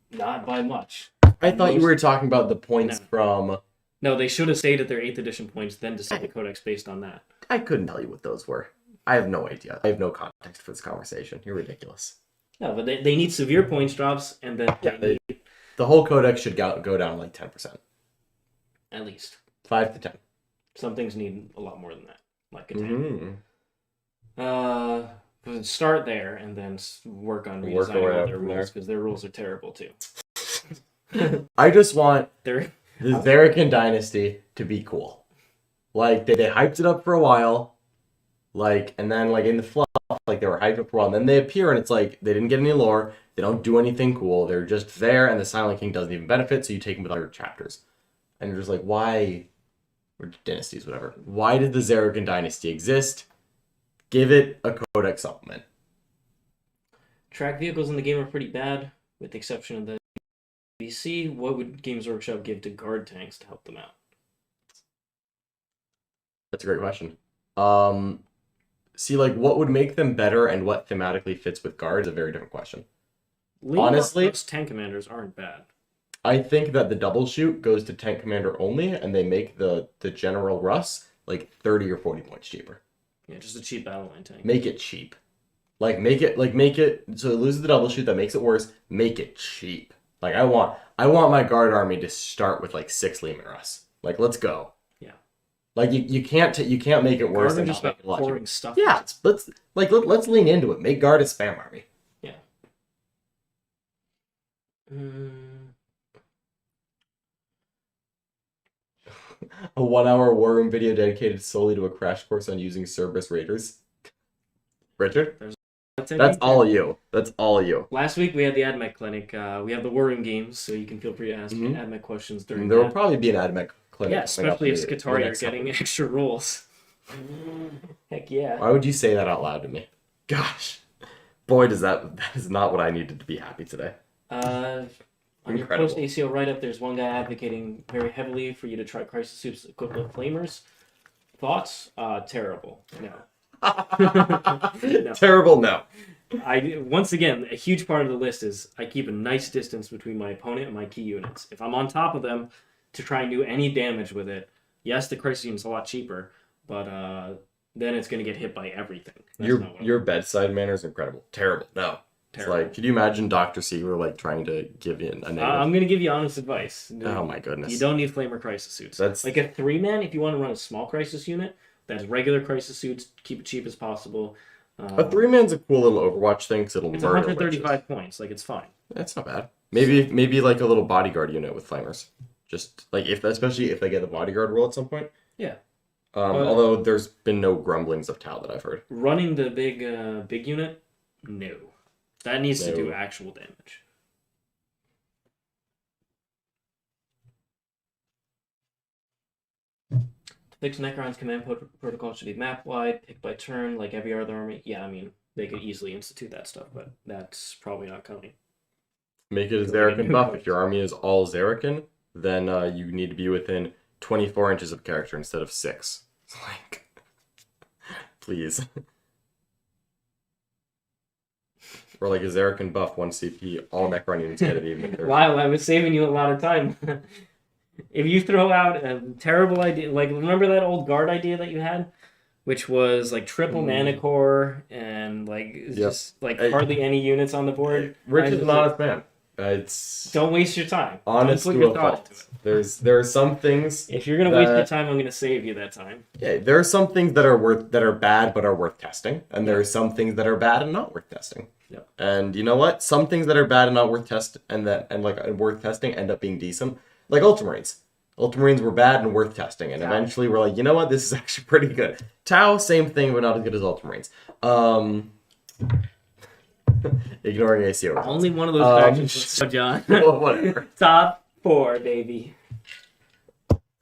Not by much. I thought you were talking about the points from. No, they should have stayed at their 8th edition points, then decide the codex based on that. I couldn't tell you what those were. I have no idea. I have no context for this conversation. You're ridiculous. No, but they need severe points drops, and then the whole codex should go down like 10%. At least 5 to 10. Some things need a lot more than that, like a 10. Start there, and then work on redesigning all their rules, because their rules are terrible too. I just want the Zerican Dynasty to be cool. Like, they hyped it up for a while, like, and then, like, in the fluff, like, they were hyped up for a while, and then they appear, and it's like, they didn't get any lore, they don't do anything cool, they're just there, and the Silent King doesn't even benefit, so you take them with other chapters. And you're just like, why, or dynasties, whatever, why did the Zerican Dynasty exist? Give it a codex supplement. Track vehicles in the game are pretty bad, with the exception of the BC. What would Games Workshop give to guard tanks to help them out? That's a great question. See, like, what would make them better and what thematically fits with guard is a very different question. Honestly, most tank commanders aren't bad. I think that the double shoot goes to tank commander only, and they make the general Russ like 30 or 40 points cheaper. Yeah, just a cheap battle line tank. Make it cheap. Make it so it loses the double shoot, that makes it worse. Make it cheap. Like I want my guard army to start with like 6 Lehman Russ. Like let's go. Yeah. Like you can't make it worse than just not make it a lot cheaper. pouring stuff. Yeah, let's lean into it. Make guard a spam army. Yeah. A 1-hour war room video dedicated solely to a crash course on using Cerberus Raiders. Richard? That's all you. That's all you. Last week we had the AdMech clinic. We have the War Room games, so you can feel free to ask AdMech questions during There that. will probably be an AdMech clinic. Yeah, especially if Skatari are getting extra rolls. Heck yeah. Why would you say that out loud to me? Gosh. Boy, that is not what I needed to be happy today. On your post ACO write-up, there's one guy advocating very heavily for you to try Crisis Soup's equivalent flamers. Thoughts? Terrible. No. No. Terrible, no. Once again, a huge part of the list is I keep a nice distance between my opponent and my key units. If I'm on top of them to try and do any damage with it, yes, the Crisis unit's a lot cheaper, but then it's going to get hit by everything. Your bedside manner is incredible. Terrible, no. Terrible. It's like, could you imagine Dr. Siegler like trying to give you a negative? I'm going to give you honest advice. Oh my goodness. You don't need Flamer Crisis Suits. That's like a 3-man, if you want to run a small Crisis unit, that's regular Crisis Suits, keep it cheap as possible. A 3-man's a cool little Overwatch thing because it'll It's murder 135 witches. points. Like, it's fine. That's not bad. Maybe like a little bodyguard unit with flamers. Just like especially if they get the bodyguard role at some point. Yeah. Although there's been no grumblings of Tau that I've heard. Running the big unit, no. That needs to do actual damage. Fixed Necrons command protocol should be map-wide, pick by turn, like every other army. Yeah, I mean, they could easily institute that stuff, but that's probably not coming. Make it a Zerakin buff. If your army is all Zerakin, then you need to be within 24 inches of character instead of 6. Like, please. Or like a Zerakin buff, 1 CP, all Necron units get it even. Wow, I was saving you a lot of time. If you throw out a terrible idea, like remember that old guard idea that you had, which was like triple mana core and like just like hardly any units on the board. Rich is an honest man. Don't waste your time. Honest Don't put to your a thought fault. into it. There are some things. If you're gonna waste your time, I'm gonna save you that time. Yeah, there are some things that are bad but are worth testing, and there are some things that are bad and not worth testing. Yeah. And you know what? Some things that are bad and not worth testing worth testing end up being decent. Like Ultramarines. Ultramarines were bad and worth testing, and eventually we're like, you know what? This is actually pretty good. Tau, same thing, but not as good as Ultramarines. Ignoring ACO results. Only one of those factions was so John. Well, whatever. Top 4, baby.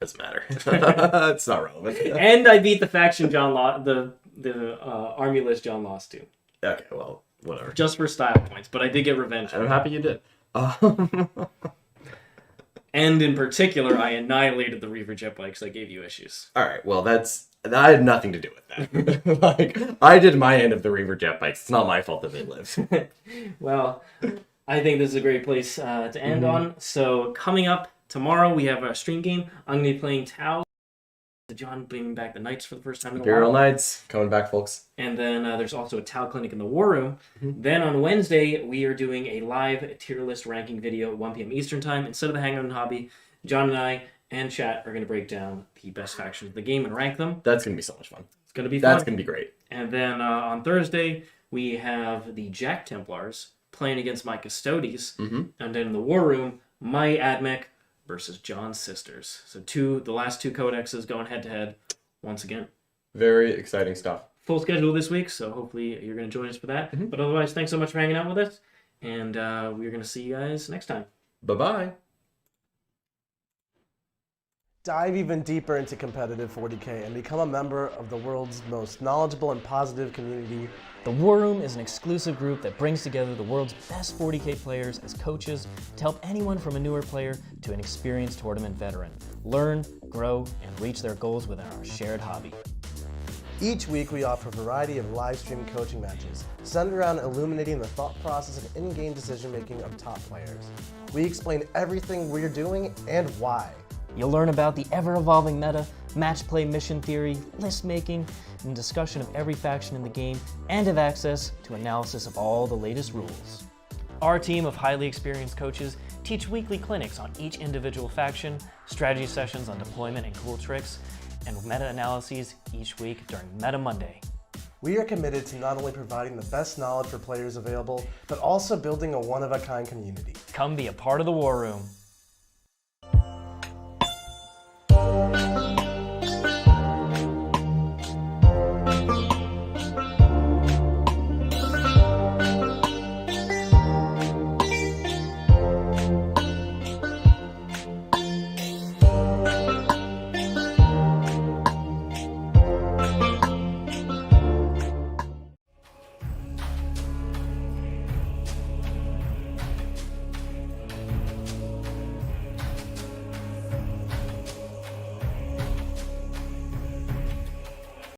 Doesn't matter. It's not relevant. And I beat the faction John lost, the army list John lost to. Okay, well, whatever. Just for style points, but I did get revenge. I'm happy you did. And in particular, I annihilated the Reaver jet bikes. I gave you issues. All right, well, I had nothing to do with that. Like, I did my end of the Reaver jet bikes. It's not my fault that they lived. Well, I think this is a great place to end on. So coming up tomorrow, we have our stream game. I'm going to be playing Tau. John bringing back the Knights for the first time in a while. Imperial Knights, coming back, folks. And then there's also a Tau clinic in the War Room. Then on Wednesday, we are doing a live tier list ranking video at 1 p.m. Eastern Time. Instead of the Hangout and Hobby, John and I and chat are going to break down the best factions of the game and rank them. That's going to be so much fun. It's going to be fun. That's going to be great. And then on Thursday, we have the Jack Templars playing against my Custodies. And then in the War Room, my AdMech versus John's Sisters. So the last 2 codexes going head-to-head once again. Very exciting stuff. Full schedule this week, so hopefully you're going to join us for that. But otherwise, thanks so much for hanging out with us, and we're going to see you guys next time. Bye-bye. Dive even deeper into competitive 40K and become a member of the world's most knowledgeable and positive community. The War Room is an exclusive group that brings together the world's best 40K players as coaches to help anyone from a newer player to an experienced tournament veteran learn, grow, and reach their goals within our shared hobby. Each week, we offer a variety of live stream coaching matches centered around illuminating the thought process and in-game decision-making of top players. We explain everything we're doing and why. You'll learn about the ever-evolving meta, match play mission theory, list making, and discussion of every faction in the game, and have access to analysis of all the latest rules. Our team of highly experienced coaches teach weekly clinics on each individual faction, strategy sessions on deployment and cool tricks, and meta-analyses each week during Meta Monday. We are committed to not only providing the best knowledge for players available, but also building a one-of-a-kind community. Come be a part of the War Room.